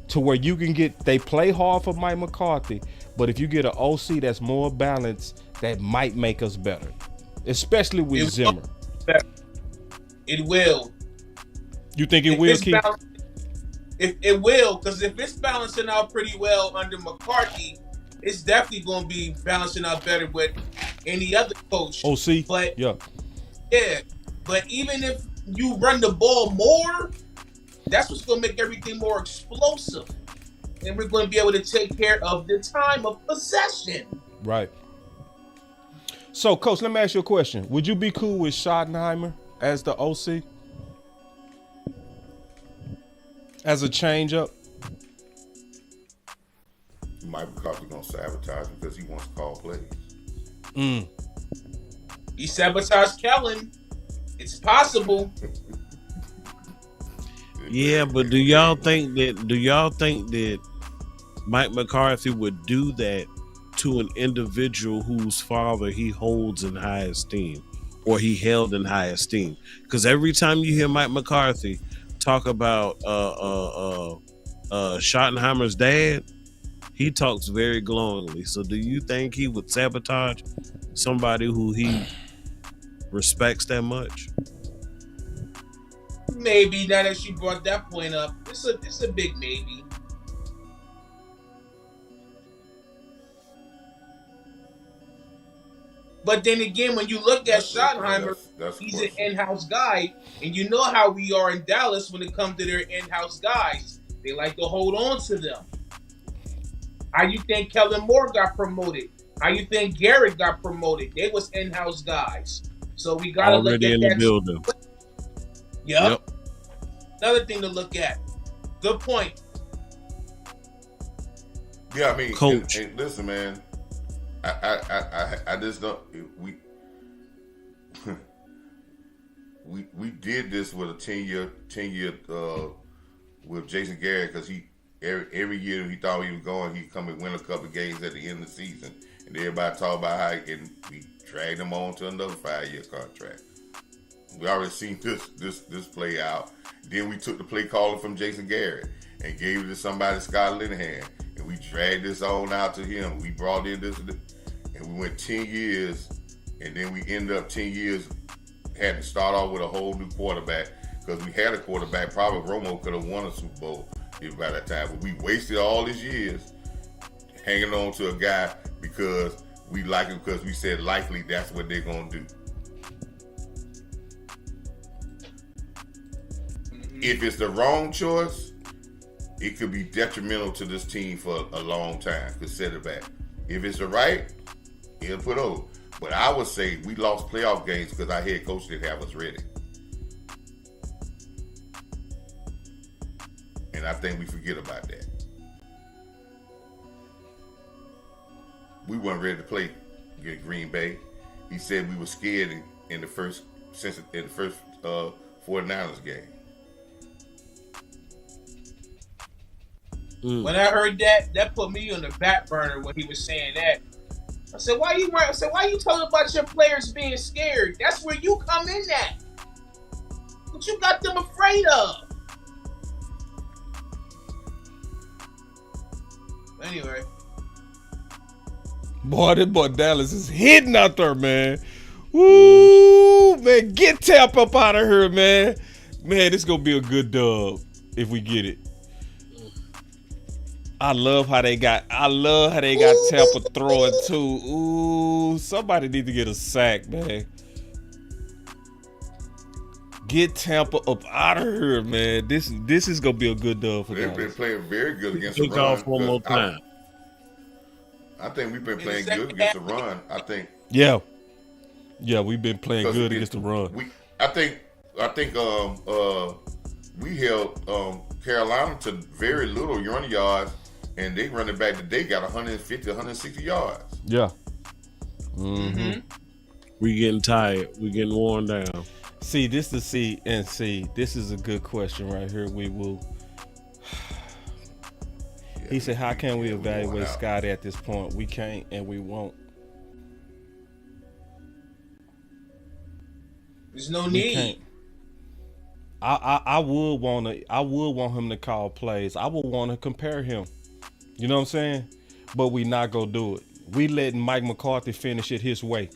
A: to where you can they play hard for Mike McCarthy, but if you get an OC that's more balanced, that might make us better. Especially with Zimmer.
D: It will.
A: You think it will, Keith?
D: If it will, because if it's balancing out pretty well under McCarthy, it's definitely going to be balancing out better with any other coach.
A: OC?
D: But,
A: yeah.
D: But even if you run the ball more, that's what's going to make everything more explosive. And we're going to be able to take care of the time of possession.
A: Right. So, Coach, let me ask you a question. Would you be cool with Schottenheimer as the OC? As a change-up?
B: Mike McCarthy gonna sabotage because he wants to call plays.
D: He sabotaged Kellen. It's possible.
C: Yeah, but do y'all think that Mike McCarthy would do that to an individual whose father he holds in high esteem, or he held in high esteem? Because every time you hear Mike McCarthy talk about Schottenheimer's dad, he talks very glowingly. So do you think he would sabotage somebody who he respects that much?
D: Maybe, now that you brought that point up, it's a big maybe. But then again, when you look at Schottenheimer, he's an in-house guy, and you know how we are in Dallas when it comes to their in-house guys. They like to hold on to them. How you think Kellen Moore got promoted? How you think Garrett got promoted? They was in-house guys. So we got to look at that. Already in the building. Yep. Another thing to look at. Good point.
B: Yeah, I mean,
C: Coach.
B: And listen, man. I just don't. We did this with a 10-year with Jason Garrett, because he every year he thought he was going, he'd come and win a couple of games at the end of the season, and everybody talk about how we dragged him on to another 5-year contract. We already seen this play out. Then we took the play caller from Jason Garrett and gave it to somebody, Scott Linehan, and we dragged this on out to him. We brought in this, and we went 10 years, and then we ended up 10 years had to start off with a whole new quarterback, because we had a quarterback. Probably Romo could have won a Super Bowl by that time, but we wasted all these years hanging on to a guy because we like him, because we said likely that's what they're gonna do. If it's the wrong choice, it could be detrimental to this team for a long time. Could set it back. If it's the right, it'll put over. But I would say we lost playoff games because our head coach didn't have us ready. And I think we forget about that. We weren't ready to play against Green Bay. He said we were scared in the first 49ers game.
D: When I heard that put me on the back burner when he was saying that. I said, why you talking about your players being scared? That's where you come in at. What you got them afraid of? Anyway.
A: Boy, this boy Dallas is hitting out there, man. Woo, man, get Tampa up out of here, man. Man, this gonna be a good dub if we get it. I love how they got Tampa throwing too. Ooh, somebody need to get a sack, man. Get Tampa up out of here, man. This is gonna be a good dub for
B: They've
A: Dallas.
B: been playing very good against the
C: Kick
B: run.
C: off one more time.
B: I think we've been playing good against the run. I think.
A: Yeah, we've been playing good against the run.
B: I think we held Carolina to very little run yards, and they running back today got 150, 160 yards.
A: Yeah.
D: Mm-hmm.
C: We getting tired. We getting worn down.
A: See, this is a good question right here. We will. He said, "How can we evaluate Scott at this point? We can't, and we won't.
D: There's no need."
A: I would want him to call plays. I would want to compare him. You know what I'm saying? But we not gonna do it. We letting Mike McCarthy finish it his way.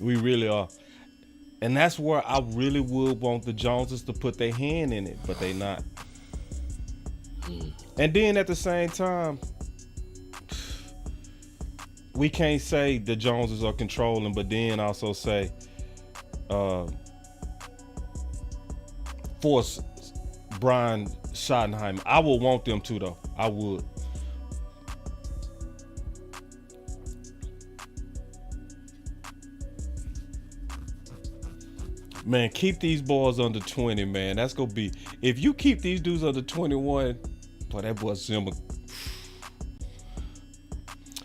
A: We really are. And that's where I really would want the Joneses to put their hand in it, but they not. And then at the same time, we can't say the Joneses are controlling, but then also say force Brian Schottenheimer. I would want them to, though. I would. Man, keep these boys under 20, man. That's gonna be, if you keep these dudes under 21, boy, that boy Zimmer.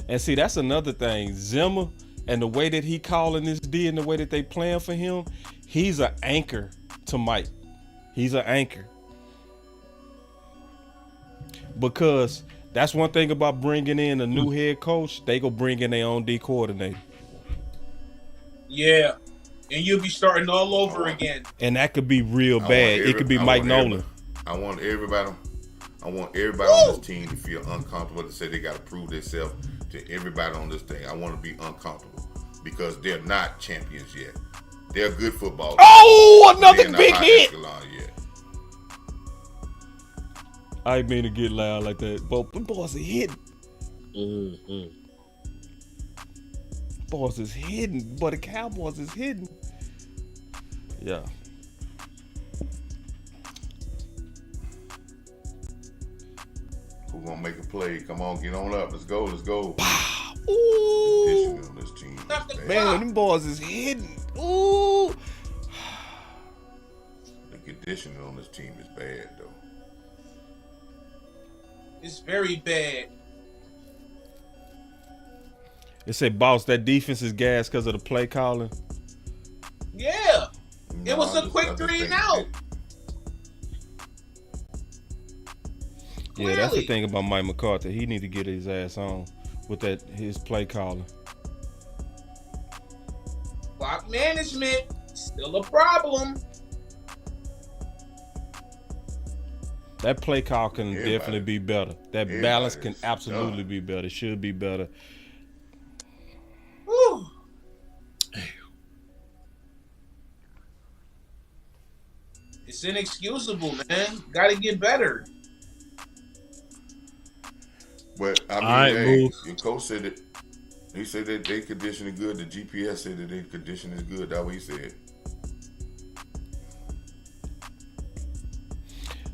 A: And see, that's another thing. Zimmer and the way that he calling this D and the way that they playing for him, he's an anchor to Mike. He's an anchor. Because that's one thing about bringing in a new head coach. They go bring in their own D coordinator.
D: Yeah. And you'll be starting all over again.
A: And that could be real bad. It could be Mike Nolan.
B: I want everybody on this team to feel uncomfortable, to say they got to prove themselves to everybody on this thing. I want to be uncomfortable because they're not champions yet. They're good football.
A: Oh, another big hit.
B: Yet.
A: I didn't mean to get loud like that. But the boys are hitting.
C: Mm-hmm.
A: Boys is hidden, but the Cowboys is hidden. Yeah.
B: Who gonna make a play? Come on, get on up. Let's go.
A: Ooh.
B: On this team
A: Man, them boys is hidden. Ooh.
B: The conditioning on this team is bad, though.
D: It's very bad.
A: They say, boss, that defense is gas because of the play calling.
D: Yeah. It was a quick 3 and out.
A: Yeah, that's the thing about Mike McCarthy. He need to get his ass on with his play calling.
D: Clock management, still a problem.
A: That play call can definitely be better. That balance can absolutely be better. It should be better.
D: Whew. It's inexcusable, man. Got to get better.
B: But I mean, your coach said it. He said that they conditioning good. The GPS said that their condition is good. That's what he said.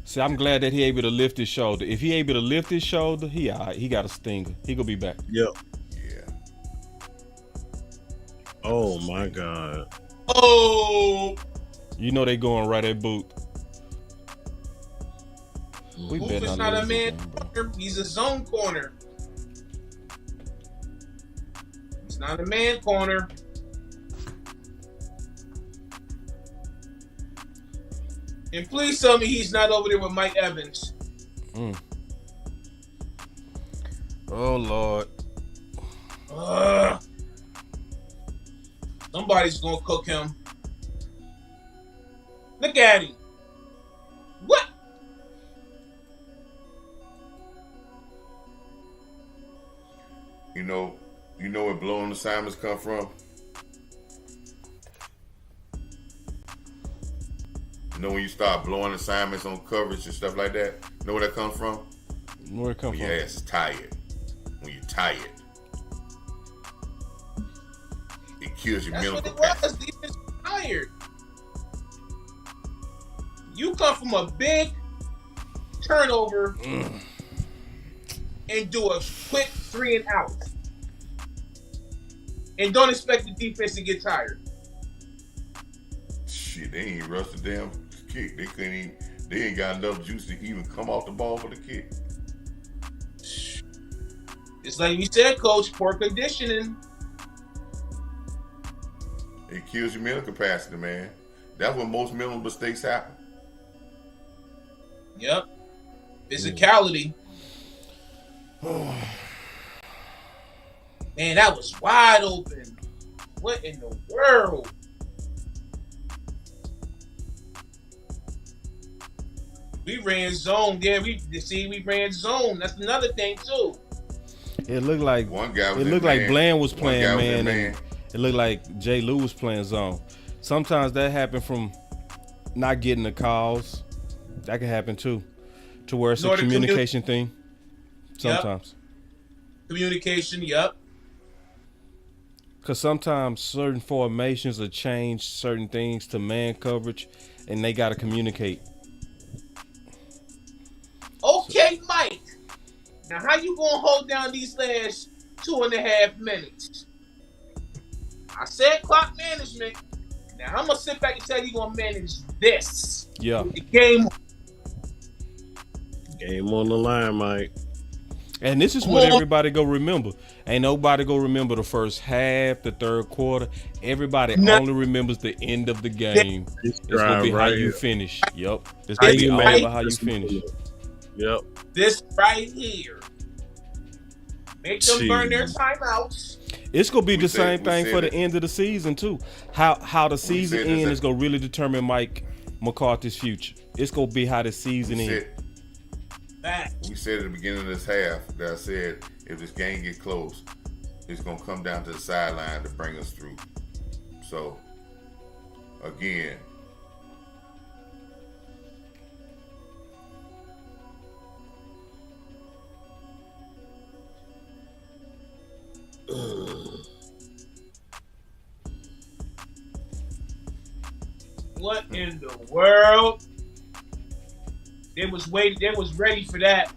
A: See, I'm glad that he able to lift his shoulder. If he able to lift his shoulder, he all right. He got a stinger. He gonna be back.
C: Yep.
B: Yeah.
C: Oh my God.
D: Oh.
A: You know they going right at Boot.
D: Boot is not a man corner. He's a zone corner. He's not a man corner. And please tell me he's not over there with Mike Evans.
A: Oh, Lord.
D: Somebody's going to cook him. Look at him. What?
B: You know where blowing assignments come from? You know when you start blowing assignments on coverage and stuff like that? You know where that comes from?
A: Where it come
B: when
A: from?
B: your ass is tired. When you're tired. It kills your mental capacity.
D: That's what it was. Defense tired. You come from a big turnover and do a quick 3 and out. And don't expect the defense to get tired.
B: Shit, they ain't rushed the damn kick. They ain't got enough juice to even come off the ball for the kick.
D: It's like you said, Coach, poor conditioning.
B: It kills your mental capacity, man. That's when most mental mistakes happen.
D: Yep. Physicality. Man, that was wide open. What in the world? We ran zone. Yeah, we ran zone. That's another thing too.
A: It looked like
B: one guy was
A: Bland was playing man, and it looked like Jay Lou was playing zone. Sometimes that happened from not getting the calls. That can happen too, to where it's a communication thing. Sometimes.
D: Yep. Communication, yep.
A: Because sometimes certain formations will change certain things to man coverage, and they got to communicate.
D: Okay, Mike. Now, how you gonna hold down these last 2.5 minutes? I said clock management. Now I'm gonna sit back and tell you gonna manage this.
A: Yeah.
D: The game
C: on the line, Mike.
A: And this is what everybody go remember. Ain't nobody go remember the first half, the third quarter. Everybody only remembers the end of the game. It's gonna be how you finish. Yep. It's gonna be all about how you finish.
C: Yep.
D: This right here. Make them burn their timeouts.
A: It's gonna be the same thing for the end of the season too. How the season ends is gonna really determine Mike McCarthy's future. It's gonna be how the season ends.
B: We said at the beginning of this half that I said if this game get close, it's gonna come down to the sideline to bring us through. So again,
D: what in the world? They was waiting. They was ready for that.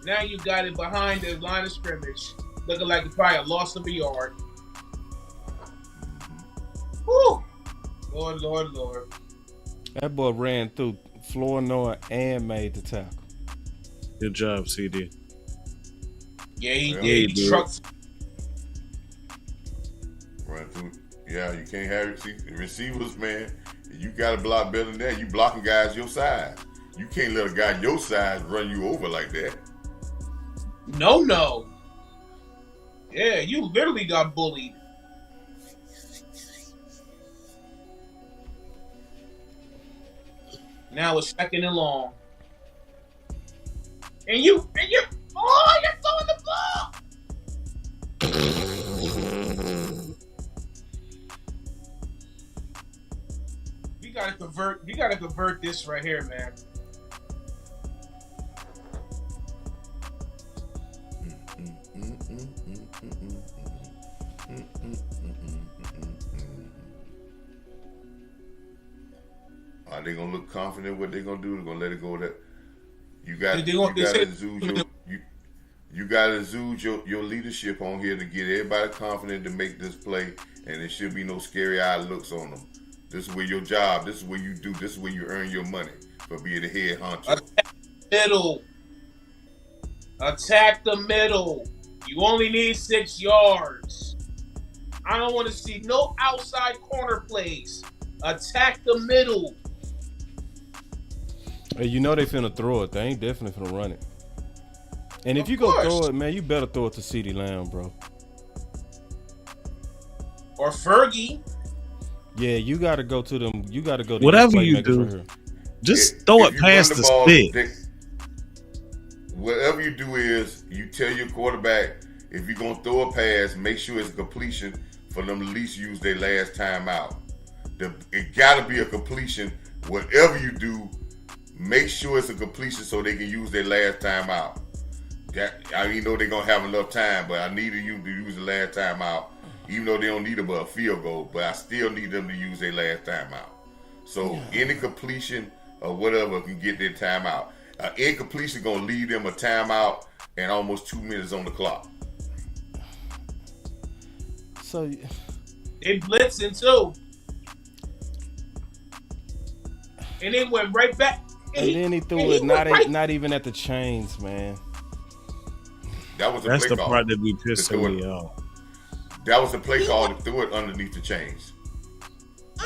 D: Now you got it behind the line of scrimmage, looking like it's probably a loss of a yard. Whew. Lord.
A: That boy ran through Flournoy and made the tackle.
C: Good job, CD.
D: Yeah, he did. He trucked.
B: Run through. Yeah, you can't have the receivers, man. You got to block better than that. You blocking guys your size. You can't let a guy your size run you over like that.
D: No. Yeah, you literally got bullied. Now it's 2nd and long. And you're throwing the ball. You gotta convert this right here, man.
B: Are they gonna look confident what they're gonna do? They're gonna let it go that you gotta exude your leadership on here to get everybody confident to make this play, and there should be no scary eyed looks on them. This is where your job, this is where you do, this is where you earn your money for being the head honcho.
D: Attack the middle. You only need 6 yards. I don't want to see no outside corner plays. Attack the middle.
A: Hey, you know they finna throw it. They ain't definitely finna run it. And if you go throw it, man, you better throw it to CeeDee Lamb, bro.
D: Or Fergie.
A: Yeah, you gotta go to them. You gotta go to
C: whatever you do. Just throw it past the stick.
B: whatever you do is you tell your quarterback if you're gonna throw a pass, make sure it's a completion for them to at least use their last time out. It gotta be a completion. Whatever you do, make sure it's a completion so they can use their last time out. I know they're gonna have enough time, but I needed you to use the last time out, even though they don't need a field goal. But I still need them to use their last time out. So any completion or whatever can get their time out. Incompletion gonna leave them a timeout and almost 2 minutes on the clock.
A: So
D: they blitzing too, and then went right back.
A: And then he threw it not even at the chains, man.
B: That's
C: the part that be pissing me off.
B: That was the play call to throw it underneath the chains.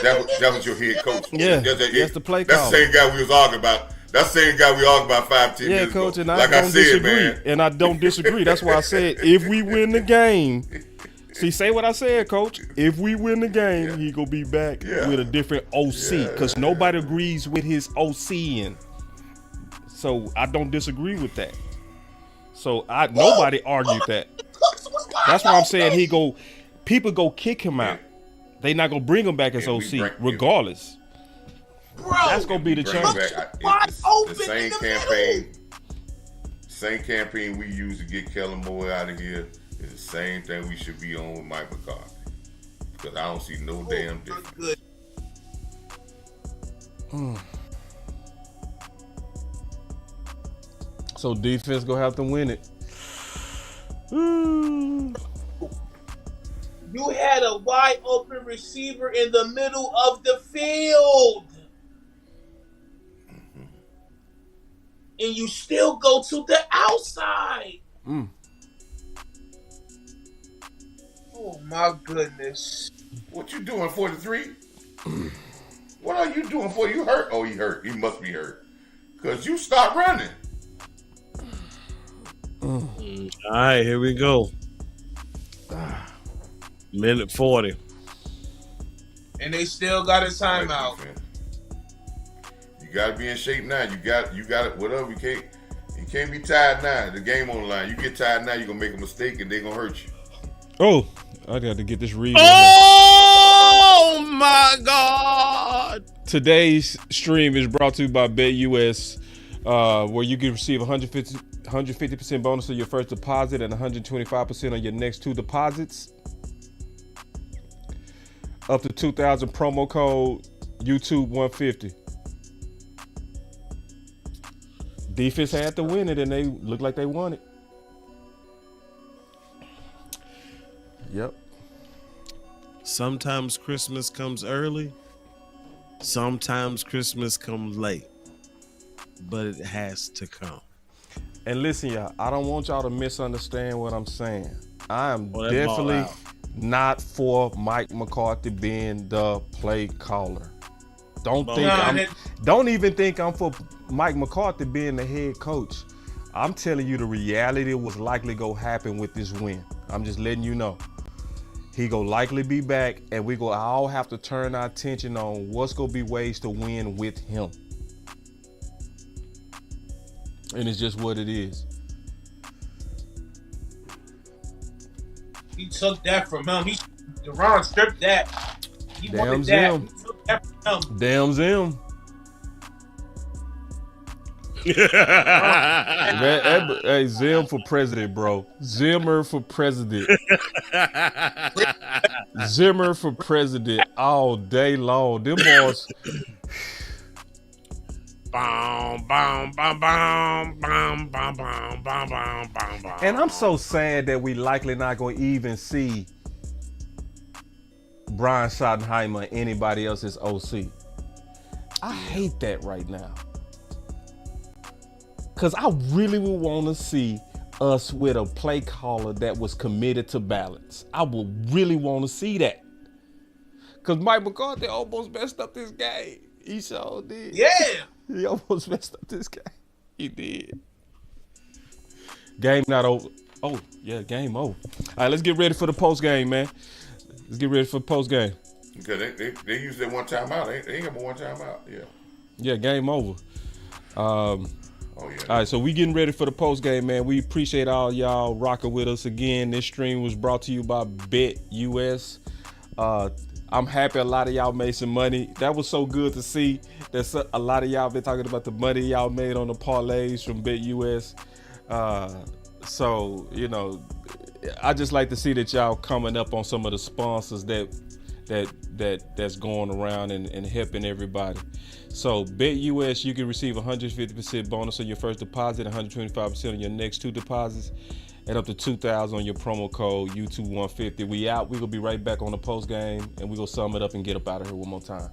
B: That was your head coach.
A: Yeah, that's the play call.
B: That's the same guy we was arguing about. That's the same guy we argued about 5-10 years ago.
A: Coach, and I don't disagree. And I don't disagree. That's why I said if we win the game, say what I said, Coach. If we win the game, he gonna be back with a different OC because nobody agrees with his OCing. So I don't disagree with that. So nobody argued that. That's why I'm saying people go kick him out. They not gonna bring him back as OC regardless.
D: Bro,
A: that's gonna be the change.
B: The same campaign we used to get Kellen Moore out of here is the same thing we should be on with Mike McCarthy. Because I don't see no damn difference.
A: So defense gonna have to win it.
D: You had a wide open receiver in the middle of the field. And you still go to the outside. Oh my goodness.
B: What you doing, 43? What are you doing for? You hurt? Oh, he hurt. He must be hurt. Because you stopped running.
C: All right, here we go. Minute 40.
D: And they still got a timeout.
B: You got to be in shape now. You got it. Whatever. You can't be tired now. The game on the line. You get tired now, you're going to make a mistake and they're going to hurt you.
A: Oh, I got to get this read.
C: Oh, my God.
A: Today's stream is brought to you by BetUS, where you can receive 150% bonus on your first deposit and 125% on your next 2 deposits. Up to 2,000 promo code YouTube 150. Defense had to win it, and they looked like they won it. Yep.
C: Sometimes Christmas comes early. Sometimes Christmas comes late. But it has to come.
A: And listen, y'all, I don't want y'all to misunderstand what I'm saying. I am definitely not for Mike McCarthy being the play caller. Don't even think I'm for Mike McCarthy being the head coach. I'm telling you the reality was likely gonna happen with this win. I'm just letting you know. He gonna likely be back, and we gonna all have to turn our attention on what's gonna be ways to win with him. And it's just what it is.
D: He took that from him. Deron stripped that. He wanted that.
A: Zim.
D: He took that from him.
A: Damn Zim. Hey, Zim for president, bro. Zimmer for president. Zimmer for president all day long. Them boys. And I'm so sad that we likely not going to even see Brian Schottenheimer or anybody else's OC. I hate that right now. Because I really would want to see us with a play caller that was committed to balance. I would really want to see that. Because Mike McCarthy almost messed up this game. He sure did.
D: Yeah.
A: He almost messed up this game. He did. Game not over. Oh, yeah, game over. All right, let's get ready for the post game, man. Let's get ready for the post game.
B: Because they used that one time out. They ain't got one time out. Yeah.
A: Yeah, game over.
B: Oh yeah.
A: All right, so we getting ready for the post game, man. We appreciate all y'all rocking with us again. This stream was brought to you by BetUS. I'm happy a lot of y'all made some money. That was so good to see. That a lot of y'all been talking about the money y'all made on the parlays from BetUS. So you know, I just like to see that y'all coming up on some of the sponsors that's going around and helping everybody. So BetUS, you can receive 150% bonus on your first deposit, 125% on your next 2 deposits, and up to $2,000 on your promo code YouTube150. We out. We gonna be right back on the post game, and we gonna sum it up and get up out of here one more time.